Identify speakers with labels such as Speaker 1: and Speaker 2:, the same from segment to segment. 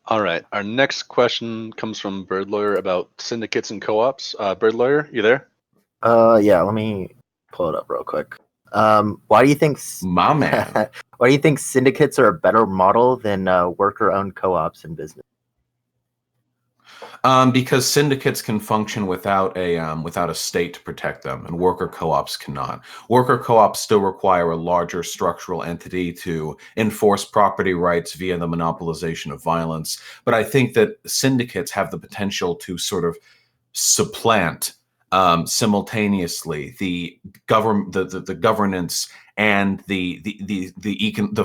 Speaker 1: All right. Our next question comes from Bird Lawyer about syndicates and co-ops. Bird Lawyer, you there?
Speaker 2: Yeah, let me pull it up real quick. Why do you think
Speaker 3: My man.
Speaker 2: why do you think syndicates are a better model than worker-owned co-ops in business?
Speaker 3: Because syndicates can function without a state to protect them, and worker co-ops cannot. Worker co-ops still require a larger structural entity to enforce property rights via the monopolization of violence. But I think that syndicates have the potential to sort of supplant simultaneously the governance and the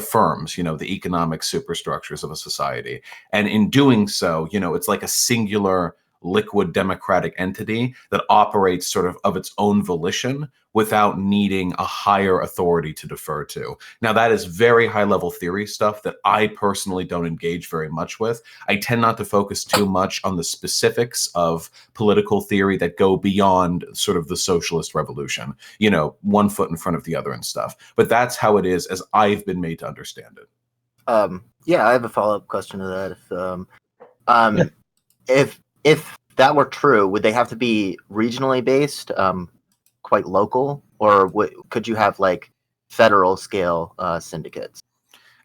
Speaker 3: firms, the economic superstructures of a society. And in doing so, it's like a singular liquid democratic entity that operates sort of its own volition without needing a higher authority to defer to. Now, that is very high level theory stuff that I personally don't engage very much with. I tend not to focus too much on the specifics of political theory that go beyond sort of the socialist revolution, one foot in front of the other and stuff. But that's how it is as I've been made to understand it.
Speaker 2: Yeah, I have a follow-up question to that. If that were true, would they have to be regionally based, quite local, or could you have like federal scale syndicates?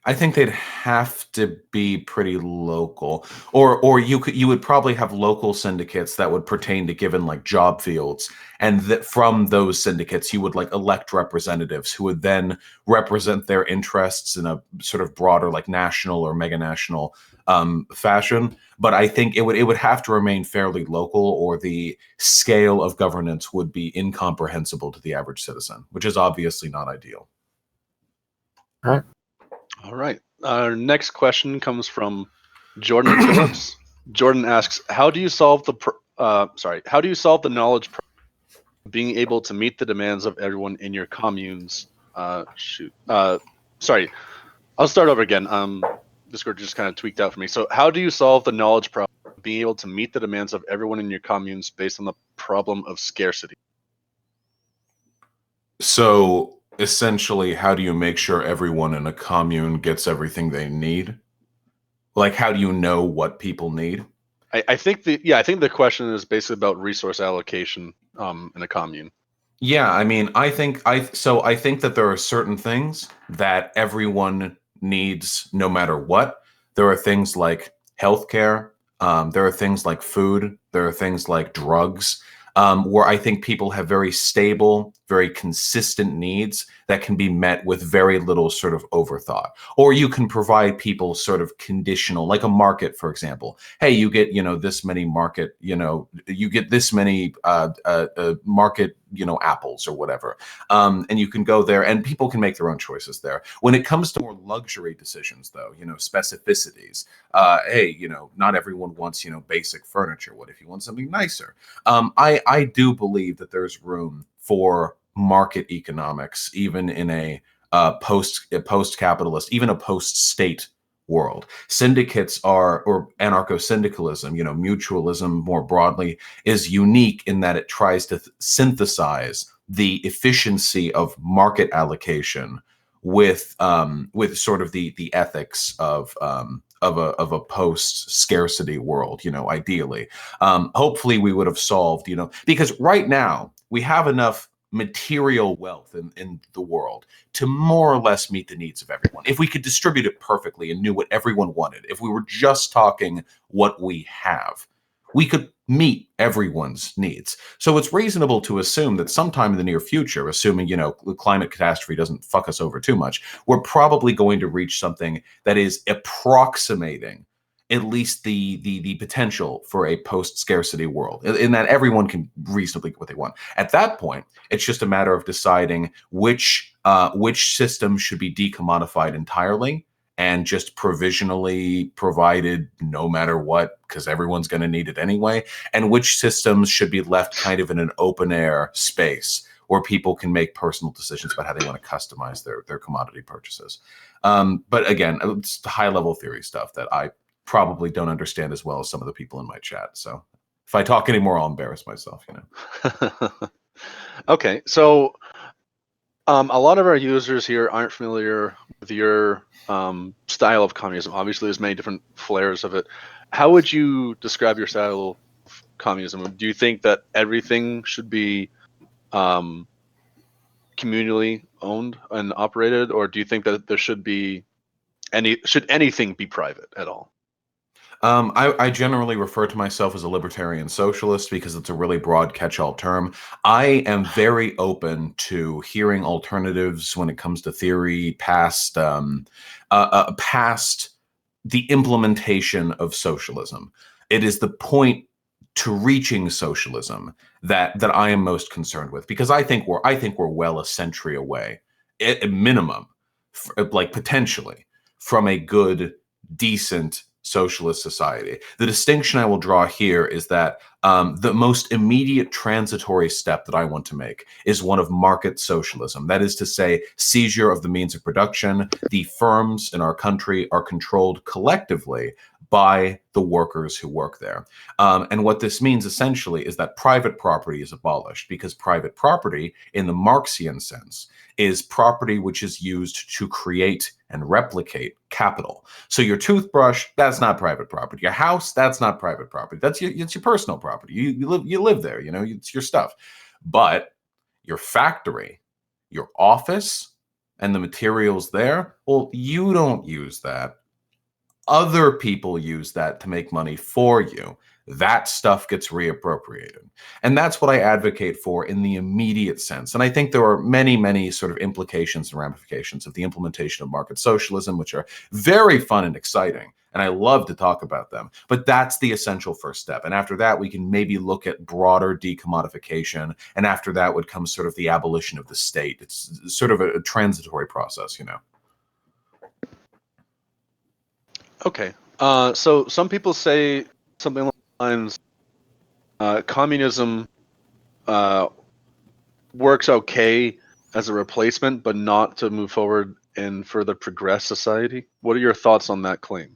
Speaker 3: I think they'd have to be pretty local, or you would probably have local syndicates that would pertain to given like job fields, and that from those syndicates you would like elect representatives who would then represent their interests in a sort of broader like national or mega national fashion. But I think it would have to remain fairly local, or the scale of governance would be incomprehensible to the average citizen, which is obviously not ideal.
Speaker 1: All right. Our next question comes from Jordan Phillips. Jordan asks, "How do you solve the knowledge problem of being able to meet the demands of everyone in your communes?" Sorry. I'll start over again. Discord just kind of tweaked out for me. So, how do you solve the knowledge problem of being able to meet the demands of everyone in your communes based on the problem of scarcity?
Speaker 3: So, essentially, how do you make sure everyone in a commune gets everything they need? Like, how do you know what people need?
Speaker 1: I think the question is basically about resource allocation in a commune.
Speaker 3: Yeah, I mean, I think that there are certain things that everyone needs no matter what. There are things like healthcare. There are things like food. There are things like drugs, where I think people have very stable, very consistent needs that can be met with very little sort of overthought. Or you can provide people sort of conditional, like a market, for example. Hey, you get, this many market, you get this many market, apples or whatever. And you can go there and people can make their own choices there. When it comes to more luxury decisions, though, specificities, hey, not everyone wants, basic furniture. What if you want something nicer? I do believe that there's room for market economics, even in a post-capitalist, even a post-state world. Syndicates or anarcho-syndicalism, mutualism more broadly, is unique in that it tries to synthesize the efficiency of market allocation with sort of the ethics of a post-scarcity world, ideally. Hopefully we would have solved, because right now we have enough material wealth in the world to more or less meet the needs of everyone. If we could distribute it perfectly and knew what everyone wanted, if we were just talking what we have, we could meet everyone's needs. So it's reasonable to assume that sometime in the near future, assuming, the climate catastrophe doesn't fuck us over too much, we're probably going to reach something that is approximating at least the potential for a post-scarcity world, in that everyone can reasonably get what they want. At that point, it's just a matter of deciding which system should be decommodified entirely and just provisionally provided no matter what, because everyone's going to need it anyway, and which systems should be left kind of in an open air space where people can make personal decisions about how they want to customize their commodity purchases. But again, it's the high level theory stuff that I probably don't understand as well as some of the people in my chat. So if I talk anymore, I'll embarrass myself,
Speaker 1: Okay, so a lot of our users here aren't familiar with your style of communism? Obviously, there's many different flares of it. How would you describe your style of communism? Do you think that everything should be communally owned and operated, or do you think that there should be anything be private at all?
Speaker 3: I generally refer to myself as a libertarian socialist because it's a really broad catch-all term. I am very open to hearing alternatives when it comes to theory past the implementation of socialism. It is the point to reaching socialism that I am most concerned with, because I think we're well a century away, at minimum, like potentially, from a good, decent socialist society. The distinction I will draw here is that the most immediate transitory step that I want to make is one of market socialism. That is to say, seizure of the means of production. The firms in our country are controlled collectively by the workers who work there. And what this means essentially is that private property is abolished, because private property, in the Marxian sense, is property which is used to create and replicate capital. So your toothbrush, that's not private property. Your house, that's not private property. It's your personal property. You live there, it's your stuff. But your factory, your office, and the materials there, well, you don't use that. Other people use that to make money for you. That stuff gets reappropriated. And that's what I advocate for in the immediate sense. And I think there are many, many sort of implications and ramifications of the implementation of market socialism, which are very fun and exciting. And I love to talk about them. But that's the essential first step. And after that, we can maybe look at broader decommodification. And after that would come sort of the abolition of the state. It's sort of a transitory process,
Speaker 1: Okay. So some people say something along the lines, communism works okay as a replacement, but not to move forward and further progress society. What are your thoughts on that claim?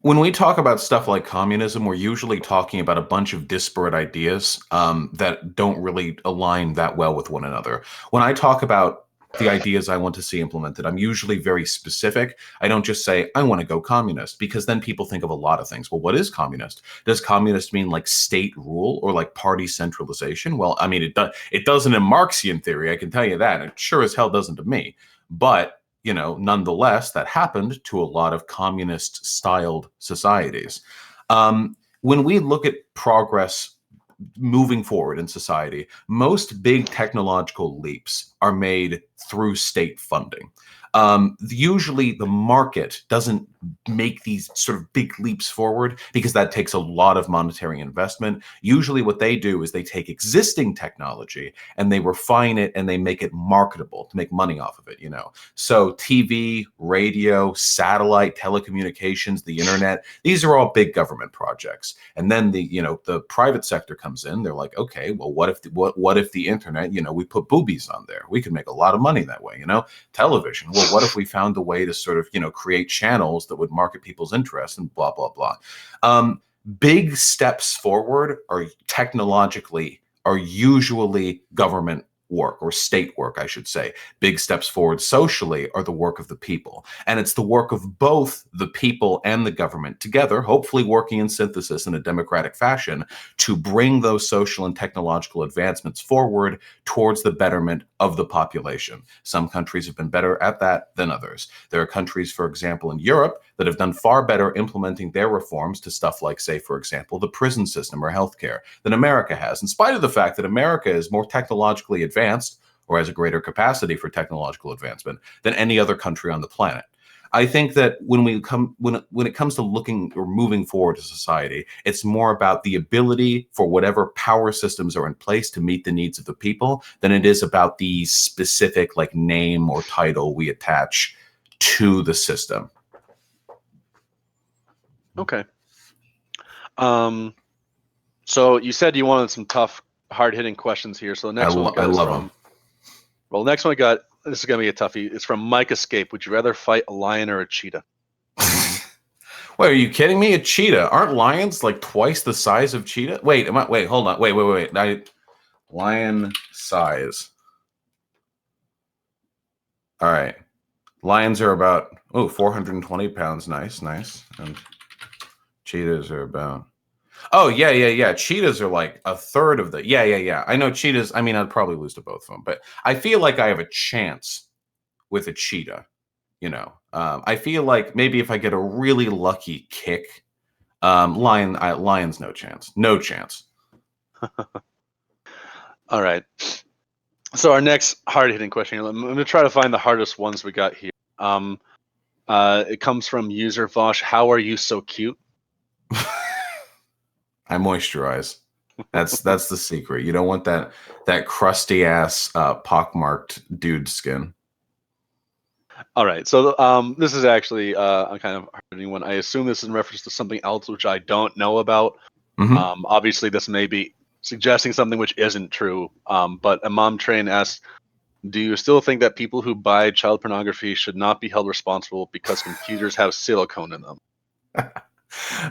Speaker 3: When we talk about stuff like communism, we're usually talking about a bunch of disparate ideas that don't really align that well with one another. When I talk about the ideas I want to see implemented, I'm usually very specific. I don't just say, I want to go communist, because then people think of a lot of things. Well, what is communist? Does communist mean like state rule or like party centralization? Well, I mean, it doesn't in Marxian theory, I can tell you that. It sure as hell doesn't to me. But nonetheless, that happened to a lot of communist-styled societies. When we look at progress moving forward in society, most big technological leaps are made through state funding. Usually the market doesn't make these sort of big leaps forward because that takes a lot of monetary investment. Usually what they do is they take existing technology and they refine it and they make it marketable to make money off of it, So TV, radio, satellite, telecommunications, the internet, these are all big government projects. And then the private sector comes in. They're like, okay, well, what if the internet, we put boobies on there? We can make a lot of money that way, television. Well, what if we found a way to sort of, create channels that would market people's interests and blah, blah, blah. Big steps forward are usually government work, or state work, I should say. Big steps forward socially are the work of the people. And it's the work of both the people and the government together, hopefully working in synthesis in a democratic fashion, to bring those social and technological advancements forward towards the betterment of the population. Some countries have been better at that than others. There are countries, for example, in Europe that have done far better implementing their reforms to stuff like, say, for example, the prison system or healthcare than America has, in spite of the fact that America is more technologically advanced, or has a greater capacity for technological advancement, than any other country on the planet. I think that when it comes to looking or moving forward to society, it's more about the ability for whatever power systems are in place to meet the needs of the people than it is about the specific name or title we attach to the system.
Speaker 1: Okay. So you said you wanted some tough, hard-hitting questions here. So the next one we got is from. Well, the next one we got. This is gonna be a toughie. It's from Mike Escape. Would you rather fight a lion or a cheetah?
Speaker 3: Wait, are you kidding me? A cheetah? Aren't lions like twice the size of cheetah? Wait, hold on. Wait. Lion size. All right. Lions are about 420 pounds. Nice. And cheetahs are about cheetahs are like a third of the I know cheetahs. I mean, I'd probably lose to both of them, but I feel like I have a chance with a cheetah. I feel like maybe if I get a really lucky kick, lion's no chance.
Speaker 1: All right. So our next hard-hitting question. I'm going to try to find the hardest ones we got here. It comes from user Vaush. How are you so cute?
Speaker 3: I moisturize. That's the secret. You don't want that crusty ass pockmarked dude skin.
Speaker 1: All right. So this is actually a kind of hard-hitting one. I assume this is in reference to something else which I don't know about.
Speaker 3: Mm-hmm.
Speaker 1: Obviously, this may be suggesting something which isn't true. But Imam Train asks, do you still think that people who buy child pornography should not be held responsible because computers have silicone in them?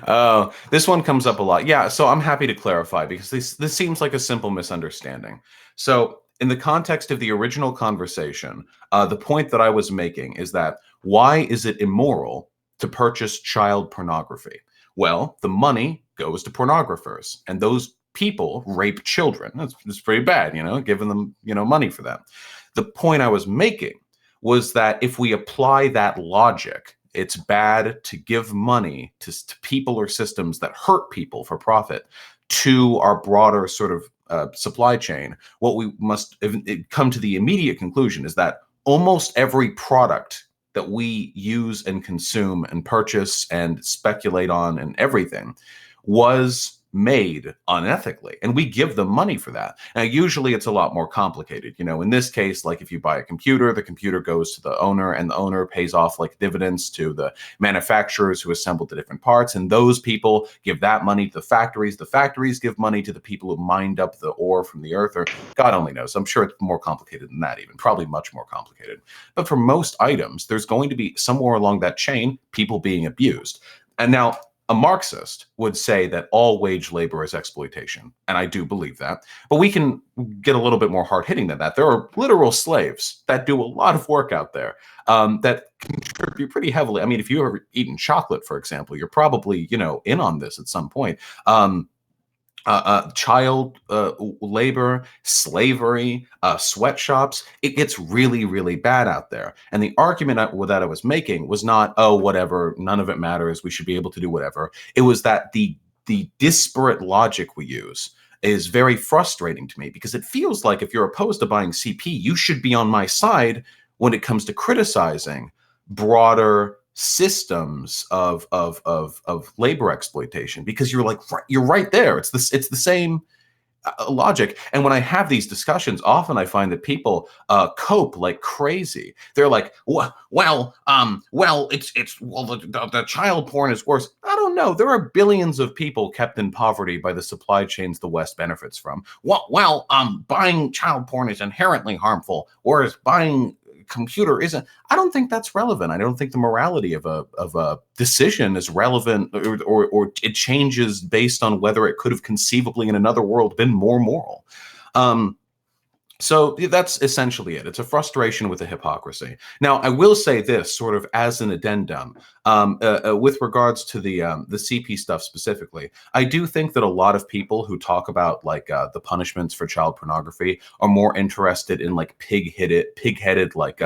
Speaker 3: Oh, this one comes up a lot. Yeah, so I'm happy to clarify because this seems like a simple misunderstanding. So in the context of the original conversation, the point that I was making is that why is it immoral to purchase child pornography? Well, the money goes to pornographers, and those people rape children. That's pretty bad, giving them, money for that. The point I was making was that if we apply that logic, it's bad to give money to people or systems that hurt people for profit to our broader sort of supply chain. What we must come to the immediate conclusion is that almost every product that we use and consume and purchase and speculate on and everything was made unethically, and we give them money for that. Now, usually it's a lot more complicated. In this case, like if you buy a computer, the computer goes to the owner, and the owner pays off like dividends to the manufacturers who assembled the different parts, and those people give that money to the factories. The factories give money to the people who mined up the ore from the earth, or God only knows. I'm sure it's more complicated than that, even probably much more complicated. But for most items, there's going to be somewhere along that chain people being abused. And now a Marxist would say that all wage labor is exploitation, and I do believe that. But we can get a little bit more hard-hitting than that. There are literal slaves that do a lot of work out there that contribute pretty heavily. I mean, if you've ever eaten chocolate, for example, you're probably, in on this at some point. Child labor, slavery, sweatshops. It gets really, really bad out there. And the argument that I was making was not, whatever, none of it matters, we should be able to do whatever. It was that the disparate logic we use is very frustrating to me, because it feels like if you're opposed to buying CP, you should be on my side when it comes to criticizing broader systems of labor exploitation, because you're right there. It's the same logic. And when I have these discussions, often I find that people cope like crazy. They're like, the child porn is worse. I don't know. There are billions of people kept in poverty by the supply chains the West benefits from. Buying child porn is inherently harmful, whereas buying computer isn't. I don't think that's relevant. I don't think the morality of a decision is relevant, or it changes based on whether it could have conceivably in another world been more moral. So that's essentially it. It's a frustration with the hypocrisy. Now, I will say this sort of as an addendum with regards to the CP stuff specifically. I do think that a lot of people who talk about like the punishments for child pornography are more interested in like pig-headed like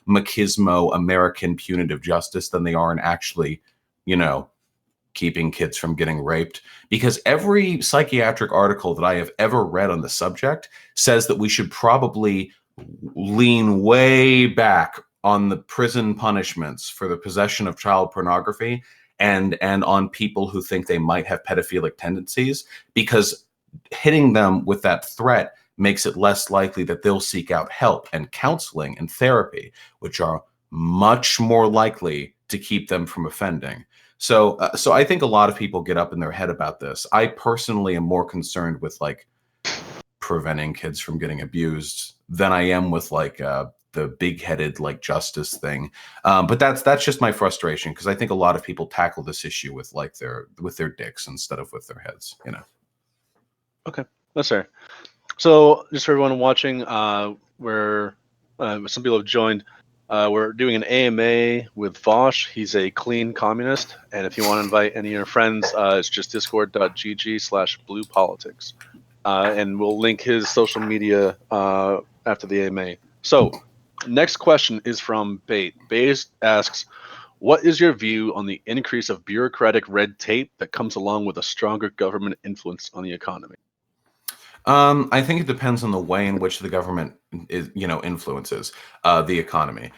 Speaker 3: machismo American punitive justice than they are in actually, keeping kids from getting raped, because every psychiatric article that I have ever read on the subject says that we should probably lean way back on the prison punishments for the possession of child pornography and on people who think they might have pedophilic tendencies, because hitting them with that threat makes it less likely that they'll seek out help and counseling and therapy, which are much more likely to keep them from offending. So I think a lot of people get up in their head about this. I personally am more concerned with like preventing kids from getting abused than I am with like the big-headed like justice thing. But that's just my frustration, because I think a lot of people tackle this issue with like their dicks instead of with their heads.
Speaker 1: Okay, that's fair. So just for everyone watching, where some people have joined. We're doing an AMA with Vaush. He's a clean communist. And if you want to invite any of your friends, it's just discord.gg/bluepolitics. And we'll link his social media after the AMA. So, next question is from Bait. Bait asks, what is your view on the increase of bureaucratic red tape that comes along with a stronger government influence on the economy?
Speaker 3: I think it depends on the way in which the government influences the economy.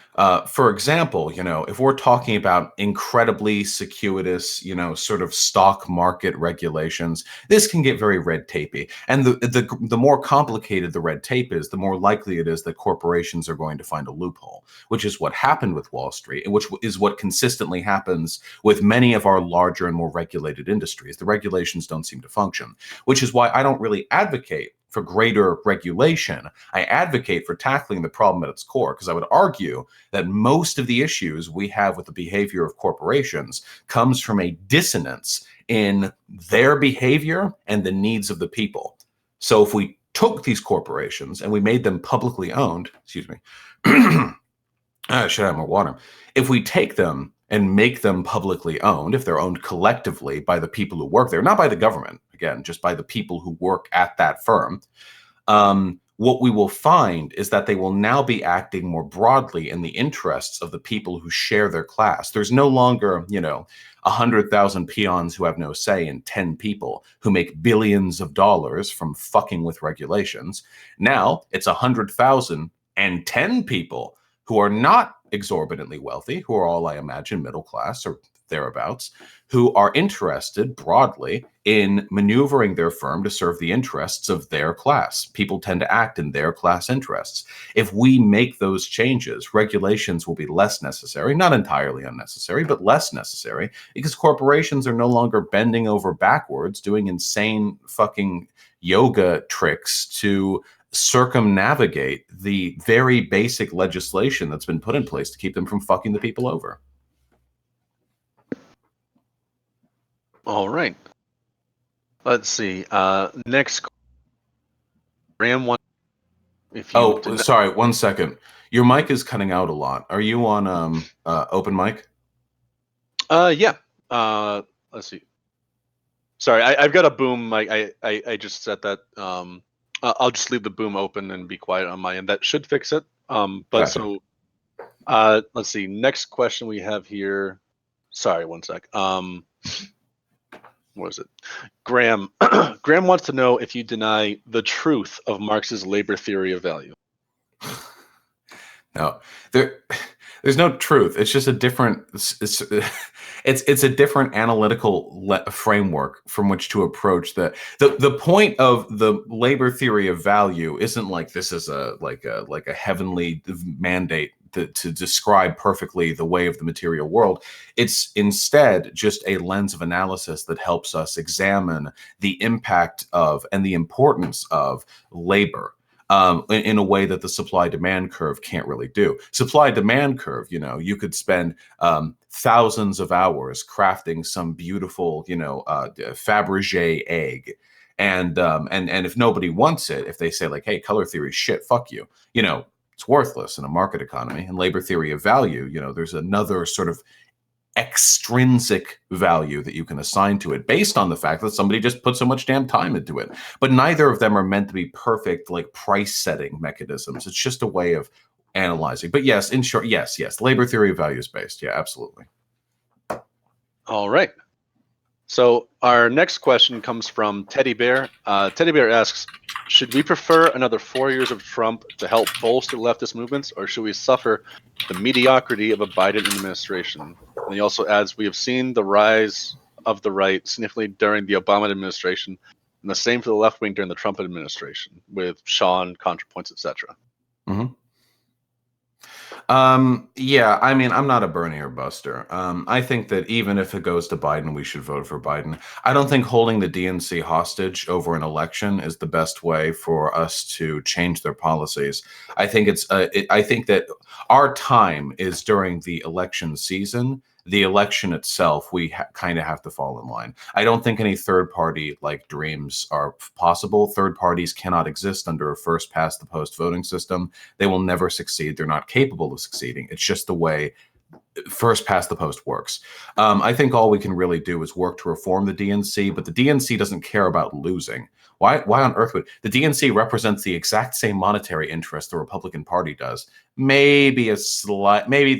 Speaker 3: For example, if we're talking about incredibly circuitous, sort of stock market regulations, this can get very red tapey. And the more complicated the red tape is, the more likely it is that corporations are going to find a loophole, which is what happened with Wall Street, and which is what consistently happens with many of our larger and more regulated industries. The regulations don't seem to function, which is why I don't really advocate for greater regulation. I advocate for tackling the problem at its core, because I would argue that most of the issues we have with the behavior of corporations comes from a dissonance in their behavior and the needs of the people. So if we took these corporations and we made them publicly owned, excuse me, I should have more water. If we take them and make them publicly owned, if they're owned collectively by the people who work there, not by the government, again, just by the people who work at that firm, what we will find is that they will now be acting more broadly in the interests of the people who share their class. There's no longer, 100,000 peons who have no say and 10 people who make billions of dollars from fucking with regulations. Now it's 100,000 and 10 people who are not exorbitantly wealthy, who are all, I imagine, middle class or thereabouts, who are interested broadly in maneuvering their firm to serve the interests of their class. People tend to act in their class interests. If we make those changes, regulations will be less necessary, not entirely unnecessary, but less necessary, because corporations are no longer bending over backwards doing insane fucking yoga tricks to circumnavigate the very basic legislation that's been put in place to keep them from fucking the people over.
Speaker 1: All right. Let's see. Next, Ram one.
Speaker 3: Sorry, 1 second. Your mic is cutting out a lot. Are you on open mic?
Speaker 1: Yeah. Let's see. Sorry, I've got a boom mic. I just set that. I'll just leave the boom open and be quiet on my end. That should fix it.
Speaker 3: Gotcha.
Speaker 1: Let's see. Next question we have here. Sorry, 1 sec. What is it? Graham. Graham wants to know if you deny the truth of Marx's labor theory of value.
Speaker 3: No, there's no truth. It's just a different. It's a different analytical framework from which to approach that. The point of the labor theory of value isn't like this is a heavenly mandate to describe perfectly the way of the material world. It's instead just a lens of analysis that helps us examine the impact of and the importance of labor in a way that the supply-demand curve can't really do. Supply-demand curve, you could spend thousands of hours crafting some beautiful, Fabergé egg. And if nobody wants it, if they say like, hey, color theory, shit, fuck you, it's worthless in a market economy. And labor theory of value, there's another sort of extrinsic value that you can assign to it based on the fact that somebody just put so much damn time into it. But neither of them are meant to be perfect, like price setting mechanisms. It's just a way of analyzing. But yes, in short, yes. Labor theory of value is based. Yeah, absolutely.
Speaker 1: All right. So our next question comes from Teddy Bear. Teddy Bear asks, should we prefer another 4 years of Trump to help bolster leftist movements, or should we suffer the mediocrity of a Biden administration? And he also adds, we have seen the rise of the right significantly during the Obama administration, and the same for the left wing during the Trump administration, with Sean, ContraPoints, etc.
Speaker 3: Mm-hmm. Yeah, I mean, I'm not a Bernie or Buster. I think that even if it goes to Biden, we should vote for Biden. I don't think holding the DNC hostage over an election is the best way for us to change their policies. I think I think that our time is during the election season, the election itself, we kind of have to fall in line. I don't think any third party like dreams are possible. Third parties cannot exist under a first past the post voting system. They will never succeed. They're not capable of succeeding. It's just the way first past the post works. I think all we can really do is work to reform the DNC, but the DNC doesn't care about losing. Why on earth would the DNC represents the exact same monetary interest the Republican Party does? Maybe a slight, maybe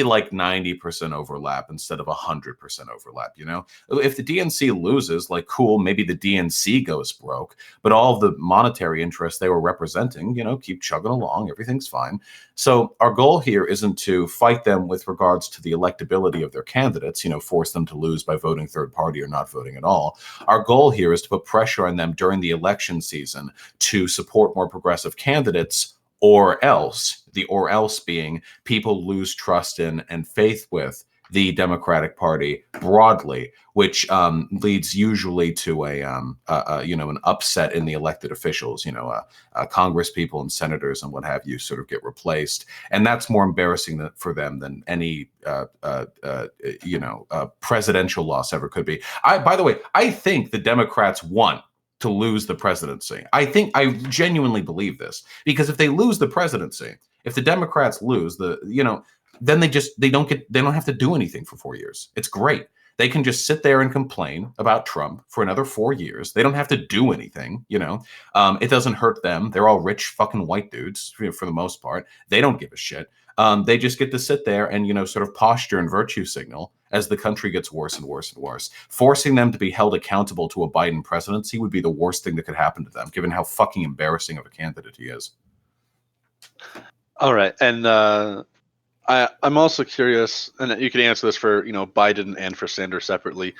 Speaker 3: like 90% overlap instead of 100% overlap. You know, if the DNC loses, like cool, maybe the DNC goes broke, but all of the monetary interests they were representing, you know, keep chugging along. Everything's fine. So our goal here isn't to fight them with regards to the electability of their candidates, you know, force them to lose by voting third party or not voting at all. Our goal here is to put pressure on them during the election season to support more progressive candidates, or else, the or else being people lose trust in and faith with the Democratic Party broadly, which leads usually to an upset in the elected officials. You know, Congress people and senators and what have you sort of get replaced, and that's more embarrassing for them than any presidential loss ever could be. By the way, I think the Democrats want to lose the presidency. I genuinely believe this, because if they lose the presidency, if the Democrats lose then they don't have to do anything for 4 years. It's great. They can just sit there and complain about Trump for another 4 years. They don't have to do anything, you know. It doesn't hurt them. They're all rich fucking white dudes for the most part. They don't give a shit. They just get to sit there and, you know, sort of posture and virtue signal as the country gets worse and worse and worse. Forcing them to be held accountable to a Biden presidency would be the worst thing that could happen to them, given how fucking embarrassing of a candidate he is.
Speaker 1: All right. And I'm also curious, and you can answer this for, you know, Biden and for Sanders separately.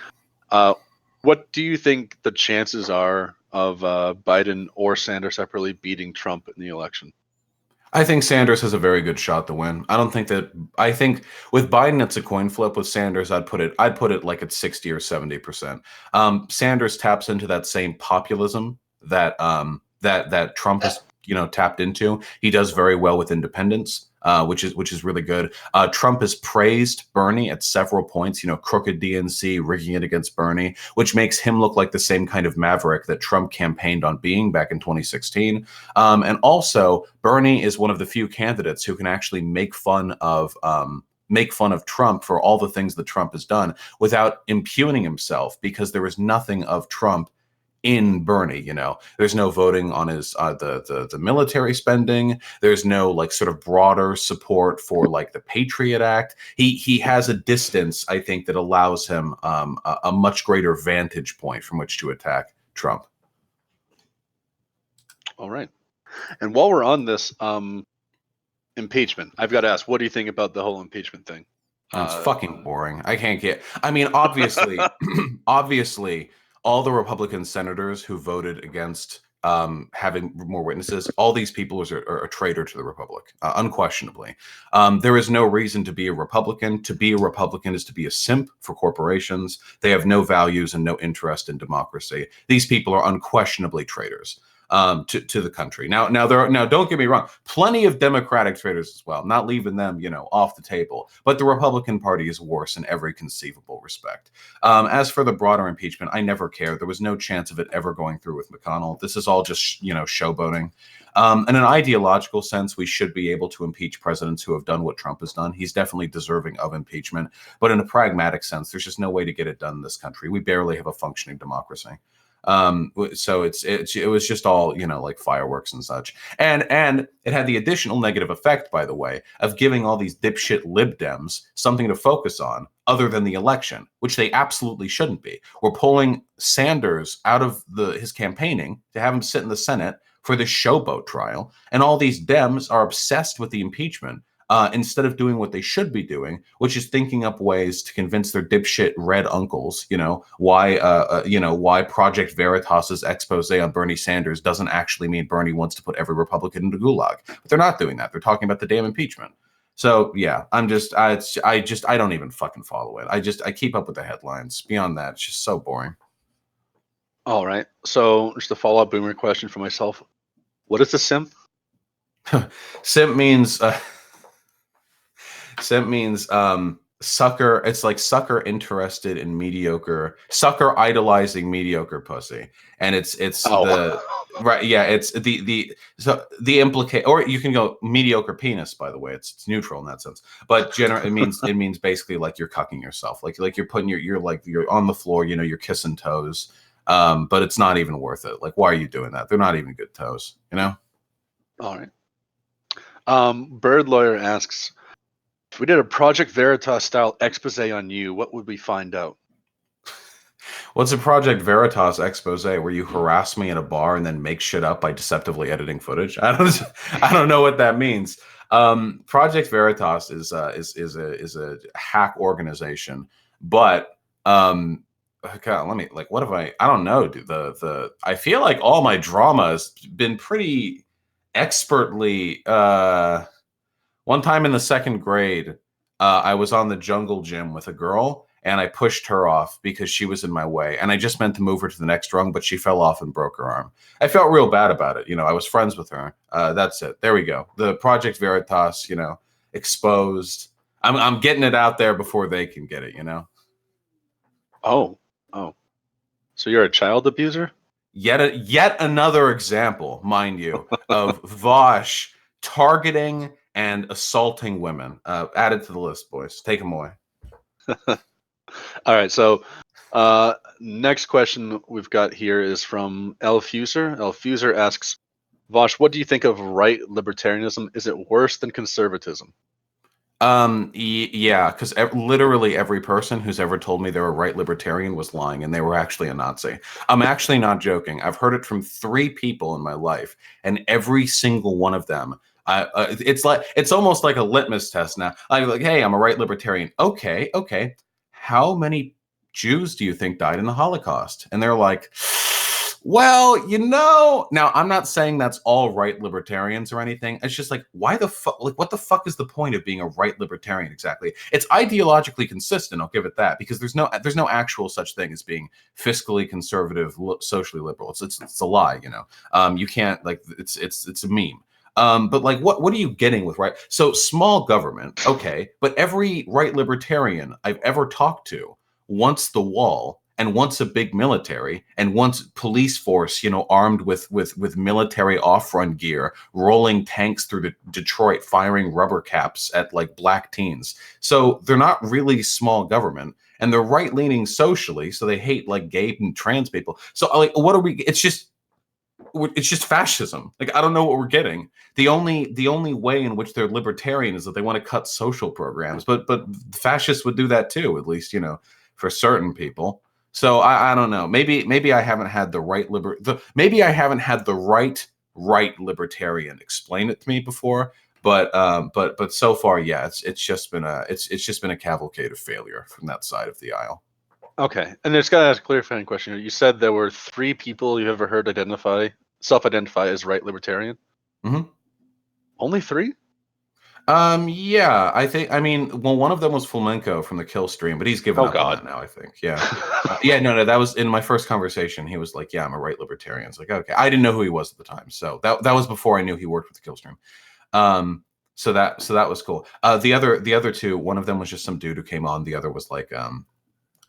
Speaker 1: What do you think the chances are of Biden or Sanders separately beating Trump in the election?
Speaker 3: I think Sanders has a very good shot to win. I think with Biden it's a coin flip. With Sanders, I'd put it like at 60 or 70%. Sanders taps into that same populism that that Trump has, you know, tapped into. He does very well with independents, which is really good. Trump has praised Bernie at several points, you know, crooked DNC, rigging it against Bernie, which makes him look like the same kind of maverick that Trump campaigned on being back in 2016. And also, Bernie is one of the few candidates who can actually make fun of Trump for all the things that Trump has done without impugning himself, because there is nothing of Trump in Bernie. You know, there's no voting on his the military spending. There's no like sort of broader support for like the Patriot Act. He has a distance, I think, that allows him a much greater vantage point from which to attack Trump.
Speaker 1: All right. And while we're on this impeachment, I've got to ask, what do you think about the whole impeachment thing?
Speaker 3: It's fucking boring. I mean, obviously, obviously, all the Republican senators who voted against having more witnesses, all these people are a traitor to the Republic, unquestionably. There is no reason to be a Republican. To be a Republican is to be a simp for corporations. They have no values and no interest in democracy. These people are unquestionably traitors to the country. Now, don't get me wrong. Plenty of Democratic traitors as well. Not leaving them, you know, off the table. But the Republican Party is worse in every conceivable respect. As for the broader impeachment, I never cared. There was no chance of it ever going through with McConnell. This is all just, you know, showboating. In an ideological sense, we should be able to impeach presidents who have done what Trump has done. He's definitely deserving of impeachment. But in a pragmatic sense, there's just no way to get it done in this country. We barely have a functioning democracy. So it was just all, you know, like fireworks and such. And it had the additional negative effect, by the way, of giving all these dipshit lib Dems something to focus on other than the election, which they absolutely shouldn't be. We're pulling Sanders out of his campaigning to have him sit in the Senate for this showboat trial. And all these Dems are obsessed with the impeachment. Instead of doing what they should be doing, which is thinking up ways to convince their dipshit red uncles, why Project Veritas's expose on Bernie Sanders doesn't actually mean Bernie wants to put every Republican into gulag. But they're not doing that. They're talking about the damn impeachment. So yeah, I don't even fucking follow it. I keep up with the headlines. Beyond that, it's just so boring.
Speaker 1: All right. So just a follow-up boomer question for myself. What is a simp?
Speaker 3: Simp means sucker. It's like sucker interested in mediocre, sucker idolizing mediocre pussy, and it's
Speaker 1: Oh.
Speaker 3: the right. Yeah, it's so the implicate, or you can go mediocre penis. By the way, it's neutral in that sense, but it means basically like you're cucking yourself, like you're putting you're like you're on the floor, you know, you're kissing toes, but it's not even worth it. Like, why are you doing that? They're not even good toes, you know.
Speaker 1: All right. Bird Lawyer asks, if we did a Project Veritas style expose on you, what would we find out?
Speaker 3: What's a Project Veritas expose where you harass me in a bar and then make shit up by deceptively editing footage? I don't know what that means. Project Veritas is a hack organization, but God, let me like what have I don't know, dude. I feel like all my drama has been pretty expertly one time in the second grade, I was on the jungle gym with a girl and I pushed her off because she was in my way. And I just meant to move her to the next rung, but she fell off and broke her arm. I felt real bad about it. You know, I was friends with her. That's it. There we go. The Project Veritas, you know, exposed. I'm getting it out there before they can get it, you know?
Speaker 1: Oh. So you're a child abuser?
Speaker 3: Yet another example, mind you, of Vaush targeting and assaulting women. Added to the list, boys. Take them away.
Speaker 1: All right. So next question we've got here is from El Fuser. El Fuser asks, Vosh, what do you think of right libertarianism? Is it worse than conservatism?
Speaker 3: Yeah, because literally every person who's ever told me they're a right libertarian was lying, and they were actually a Nazi. I'm actually not joking. I've heard it from 3 people in my life, and every single one of them, it's almost like a litmus test now. I'm like, hey, I'm a right libertarian. Okay. How many Jews do you think died in the Holocaust? And they're like, well, you know, now I'm not saying that's all right libertarians or anything. It's just like, why the fuck? Like, what the fuck is the point of being a right libertarian exactly? It's ideologically consistent. I'll give it that, because there's no actual such thing as being fiscally conservative, socially liberal. It's a lie, you know. You can't like it's a meme. But like, what are you getting with right? So small government, okay, but every right libertarian I've ever talked to wants the wall and wants a big military and wants police force, you know, armed with military off-run gear, rolling tanks through Detroit, firing rubber caps at like black teens. So they're not really small government, and they're right-leaning socially, so they hate like gay and trans people. So like, what are we? It's just fascism. Like, I don't know what we're getting. The only way in which they're libertarian is that they want to cut social programs, but fascists would do that too, at least, you know, for certain people. So I don't know. Maybe I haven't had the right maybe I haven't had the right libertarian explain it to me before. But so far, yeah, it's just been a cavalcade of failure from that side of the aisle.
Speaker 1: Okay, and there's got to ask a clarifying question. You said there were 3 people you ever heard self-identify as right libertarian.
Speaker 3: Mm-hmm.
Speaker 1: Only 3?
Speaker 3: Yeah, I mean, well, one of them was Flamenco from the Kill stream, but he's given up on that now, I think. Yeah. Yeah, no, that was in my first conversation. He was like, yeah, I'm a right libertarian. It's like, okay. I didn't know who he was at the time. So that was before I knew he worked with the Kill stream. So that was cool. The other 2, one of them was just some dude who came on. The other was like,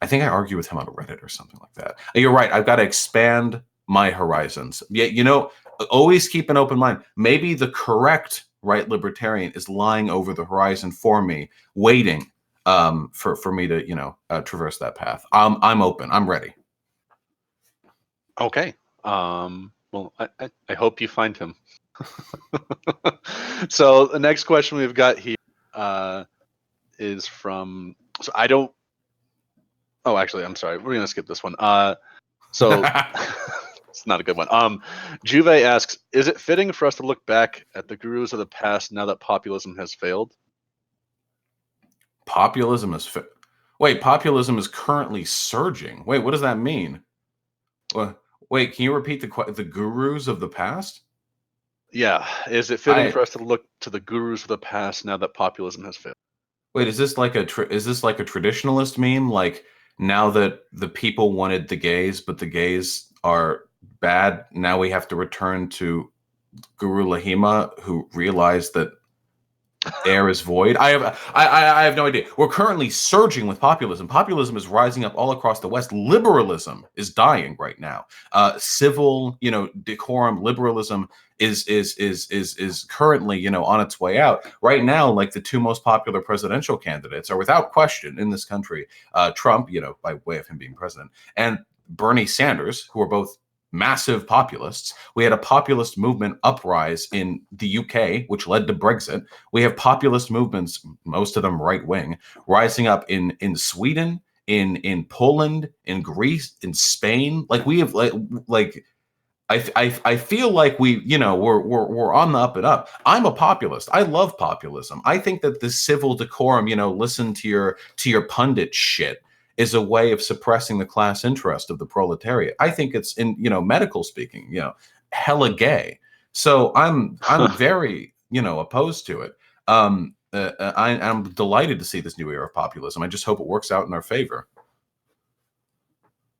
Speaker 3: I think I argued with him on Reddit or something like that. You're right. I've got to expand my horizons. Yeah, you know, always keep an open mind. Maybe the correct right libertarian is lying over the horizon for me, waiting for me to, you know, traverse that path. I'm open. I'm ready.
Speaker 1: Okay. Well, I hope you find him. So the next question we've got here is from. So I don't. Oh, actually, I'm sorry. We're gonna skip this one. So it's not a good one. Juve asks, is it fitting for us to look back at the gurus of the past now that populism has failed?
Speaker 3: Populism is populism is currently surging. Wait, what does that mean? Wait, can you repeat the gurus of the past?
Speaker 1: Yeah, is it fitting for us to look to the gurus of the past now that populism has failed?
Speaker 3: Wait, is this like a traditionalist meme? Like, now that the people wanted the gays, but the gays are bad, now we have to return to Guru Lahima, who realized that air is void. I have no idea. We're currently surging with populism. Populism is rising up all across the West. Liberalism is dying right now. Civil, decorum, liberalism is currently, on its way out. Right now, like the two most popular presidential candidates are without question in this country, Trump, by way of him being president, and Bernie Sanders, who are both massive populists. We had a populist movement uprise in the UK, which led to Brexit. We have populist movements, most of them right wing, rising up in Sweden, in Poland, in Greece, in Spain. Like we have like I feel like we're on the up and up. I'm a populist. I love populism. I think that the civil decorum, listen to your pundit shit, is a way of suppressing the class interest of the proletariat. I think it's, in medical speaking, hella gay. So I'm very opposed to it. I'm delighted to see this new era of populism. I just hope it works out in our favor.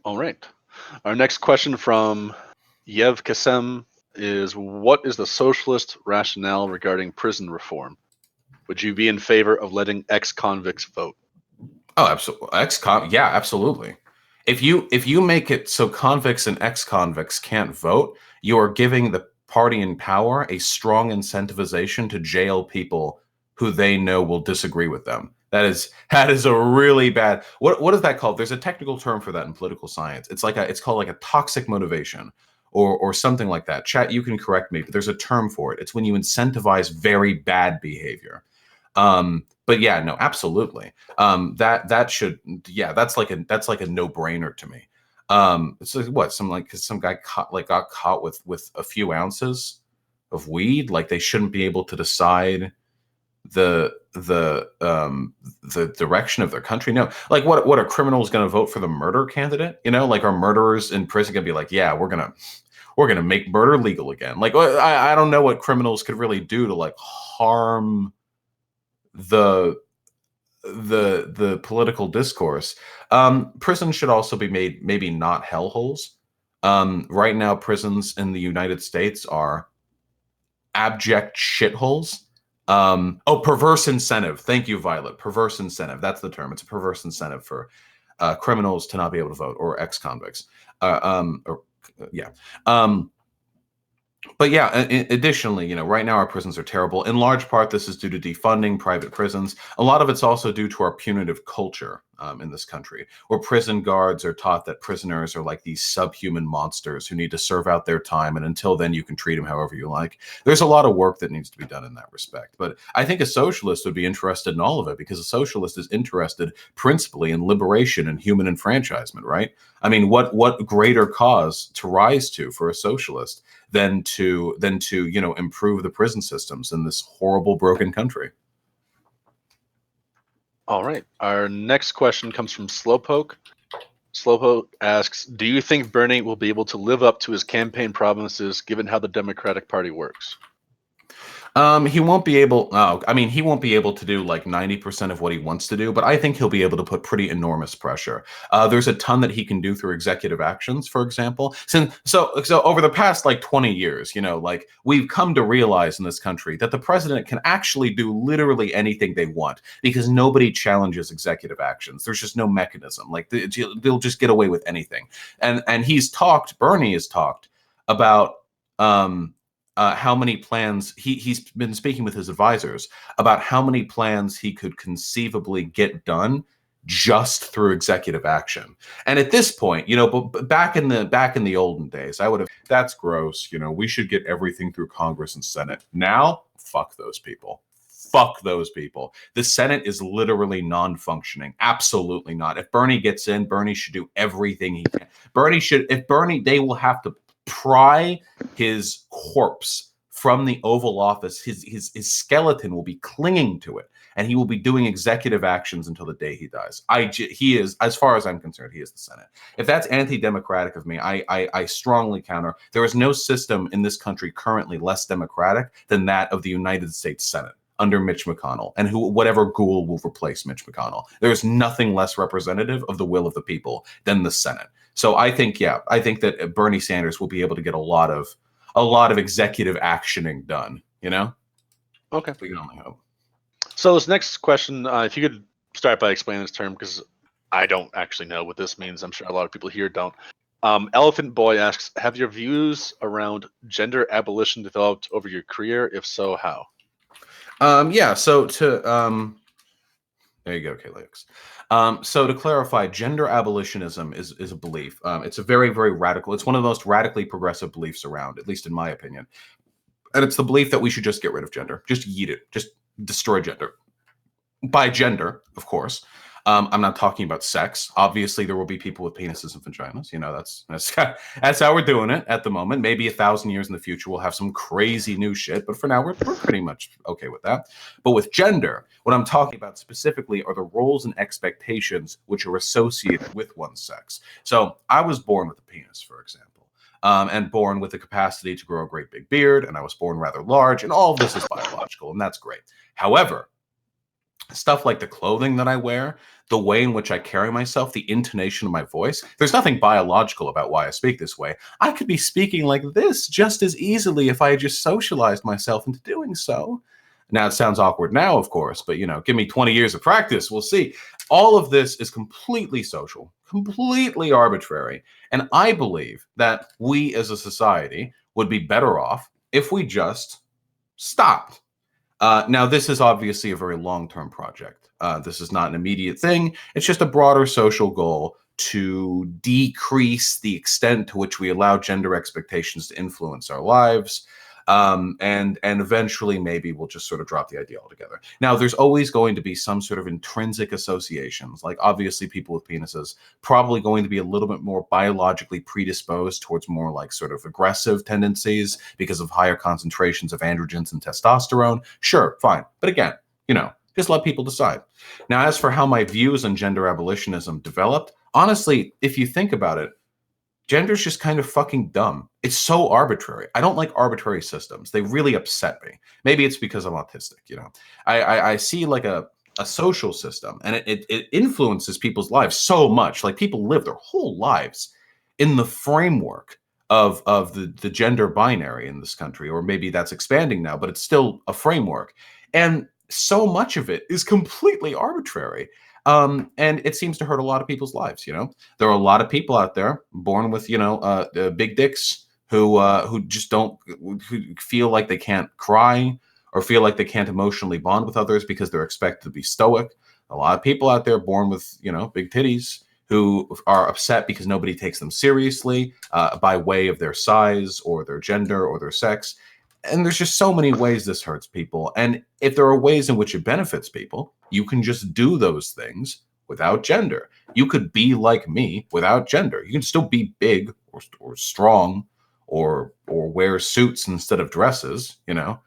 Speaker 1: All right. Our next question from Yev Kasem is, what is the socialist rationale regarding prison reform? Would you be in favor of letting ex-convicts vote?
Speaker 3: Oh, absolutely. Yeah, absolutely. If you make it so convicts and ex-convicts can't vote, you are giving the party in power a strong incentivization to jail people who they know will disagree with them. That is a really bad. What is that called? There's a technical term for that in political science. It's called like a toxic motivation or something like that. Chat, you can correct me, but there's a term for it. It's when you incentivize very bad behavior. But yeah, no, absolutely. That should, yeah, that's like a no-brainer to me. It's like what, some guy got caught with a few ounces of weed. Like they shouldn't be able to decide the direction of their country. No, like what are criminals going to vote for the murder candidate? Like are murderers in prison going to be like, yeah, we're gonna make murder legal again? Like I don't know what criminals could really do to like harm the political discourse. Prisons should also be made maybe not hellholes. Right now, prisons in the United States are abject shitholes. Perverse incentive. Thank you, Violet. Perverse incentive. That's the term. It's a perverse incentive for criminals to not be able to vote, or ex-convicts. But yeah, additionally, right now our prisons are terrible. In large part, this is due to defunding private prisons. A lot of it's also due to our punitive culture in this country, where prison guards are taught that prisoners are like these subhuman monsters who need to serve out their time, and until then you can treat them however you like. There's a lot of work that needs to be done in that respect. But I think a socialist would be interested in all of it, because a socialist is interested principally in liberation and human enfranchisement, right? I mean, what greater cause to rise to for a socialist than to improve the prison systems in this horrible, broken country?
Speaker 1: All right. Our next question comes from Slowpoke. Slowpoke asks, do you think Bernie will be able to live up to his campaign promises given how the Democratic Party works?
Speaker 3: He won't be able. He won't be able to do like 90% of what he wants to do, but I think he'll be able to put pretty enormous pressure. There's a ton that he can do through executive actions, for example. So over the past like 20 years, like we've come to realize in this country that the president can actually do literally anything they want, because nobody challenges executive actions. There's just no mechanism. Like they'll just get away with anything. And Bernie has talked about how many plans he's been speaking with his advisors about how many plans he could conceivably get done just through executive action. And at this point, but back in the olden days, I would have, that's gross. We should get everything through Congress and Senate. Now, fuck those people. Fuck those people. The Senate is literally non-functioning. Absolutely not. If Bernie gets in, Bernie should do everything he can. They will have to pry his corpse from the Oval Office. His skeleton will be clinging to it, and he will be doing executive actions until the day he dies. He is, as far as I'm concerned, he is the Senate. If that's anti-democratic of me, I strongly counter. There is no system in this country currently less democratic than that of the United States Senate under Mitch McConnell, and whatever ghoul will replace Mitch McConnell. There is nothing less representative of the will of the people than the Senate. So I think that Bernie Sanders will be able to get a lot of executive actioning done.
Speaker 1: Okay.
Speaker 3: We can only hope.
Speaker 1: So this next question, if you could start by explaining this term, because I don't actually know what this means. I'm sure a lot of people here don't. Elephant Boy asks, have your views around gender abolition developed over your career? If so, how?
Speaker 3: Yeah, so to there you go, Kalix. So to clarify, gender abolitionism is a belief. It's a very, very radical. It's one of the most radically progressive beliefs around, at least in my opinion. And it's the belief that we should just get rid of gender, just yeet it, just destroy gender. By gender, of course. I'm not talking about sex. Obviously, there will be people with penises and vaginas. You know, that's how we're doing it at the moment. Maybe 1,000 years in the future, we'll have some crazy new shit. But for now, we're pretty much okay with that. But with gender, what I'm talking about specifically are the roles and expectations which are associated with one's sex. So I was born with a penis, for example. And born with the capacity to grow a great big beard, and I was born rather large, and all of this is biological, and that's great. However, stuff like the clothing that I wear, the way in which I carry myself, the intonation of my voice, there's nothing biological about why I speak this way. I could be speaking like this just as easily if I had just socialized myself into doing so. Now, it sounds awkward now, of course, but, you know, give me 20 years of practice. We'll see. All of this is completely social, completely arbitrary. And I believe that we as a society would be better off if we just stopped. Now, this is obviously a very long-term project. This is not an immediate thing. It's just a broader social goal to decrease the extent to which we allow gender expectations to influence our lives. And eventually maybe we'll just sort of drop the idea altogether. Now, there's always going to be some sort of intrinsic associations. Like, obviously, people with penises probably going to be a little bit more biologically predisposed towards more like sort of aggressive tendencies because of higher concentrations of androgens and testosterone. Sure, fine. But again, you know, just let people decide. Now, as for how my views on gender abolitionism developed, honestly, if you think about it, gender's just kind of fucking dumb. It's so arbitrary. I don't like arbitrary systems. They really upset me. Maybe it's because I'm autistic, you know. I see like a social system, and it influences people's lives so much. Like, people live their whole lives in the framework of the gender binary in this country, or maybe that's expanding now, but it's still a framework. And so much of it is completely arbitrary. And it seems to hurt a lot of people's lives. You know, there are a lot of people out there born with, you know, big dicks who just don't, who feel like they can't cry or feel like they can't emotionally bond with others because they're expected to be stoic. A lot of people out there born with, you know, big titties who are upset because nobody takes them seriously by way of their size or their gender or their sex. And there's just so many ways this hurts people. And if there are ways in which it benefits people, you can just do those things without gender. You could be like me without gender. You can still be big or strong or wear suits instead of dresses, you know.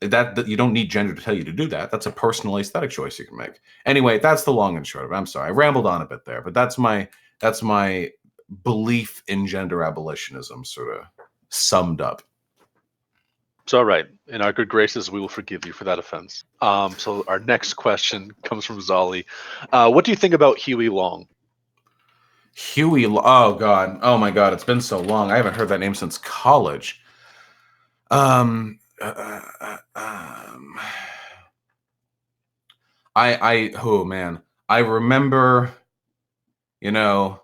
Speaker 3: That you don't need gender to tell you to do that. That's a personal aesthetic choice you can make. Anyway, that's the long and short of it. I'm sorry, I rambled on a bit there, but that's my belief in gender abolitionism sort of summed up.
Speaker 1: It's all right. In our good graces, we will forgive you for that offense. So our next question comes from Zolly. What do you think about Huey Long?
Speaker 3: Huey, oh God, oh my God, it's been so long. I haven't heard that name since college. I oh man, I remember, you know,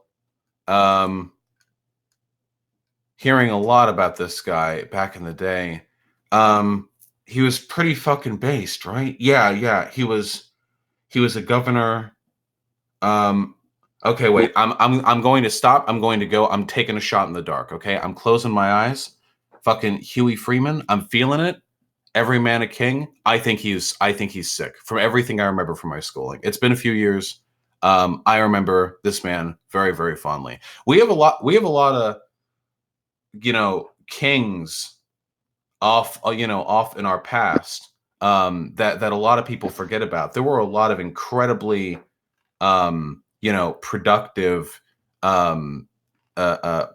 Speaker 3: hearing a lot about this guy back in the day. He was pretty fucking based, right? Yeah. He was a governor. Okay, wait. I'm going to stop. I'm going to go. I'm taking a shot in the dark. Okay, I'm closing my eyes. Fucking Huey Freeman. I'm feeling it. Every man a king. I think he's sick. From everything I remember from my schooling, it's been a few years. I remember this man very, very fondly. We have a lot of, you know, kings off in our past that a lot of people forget about. There were a lot of incredibly productive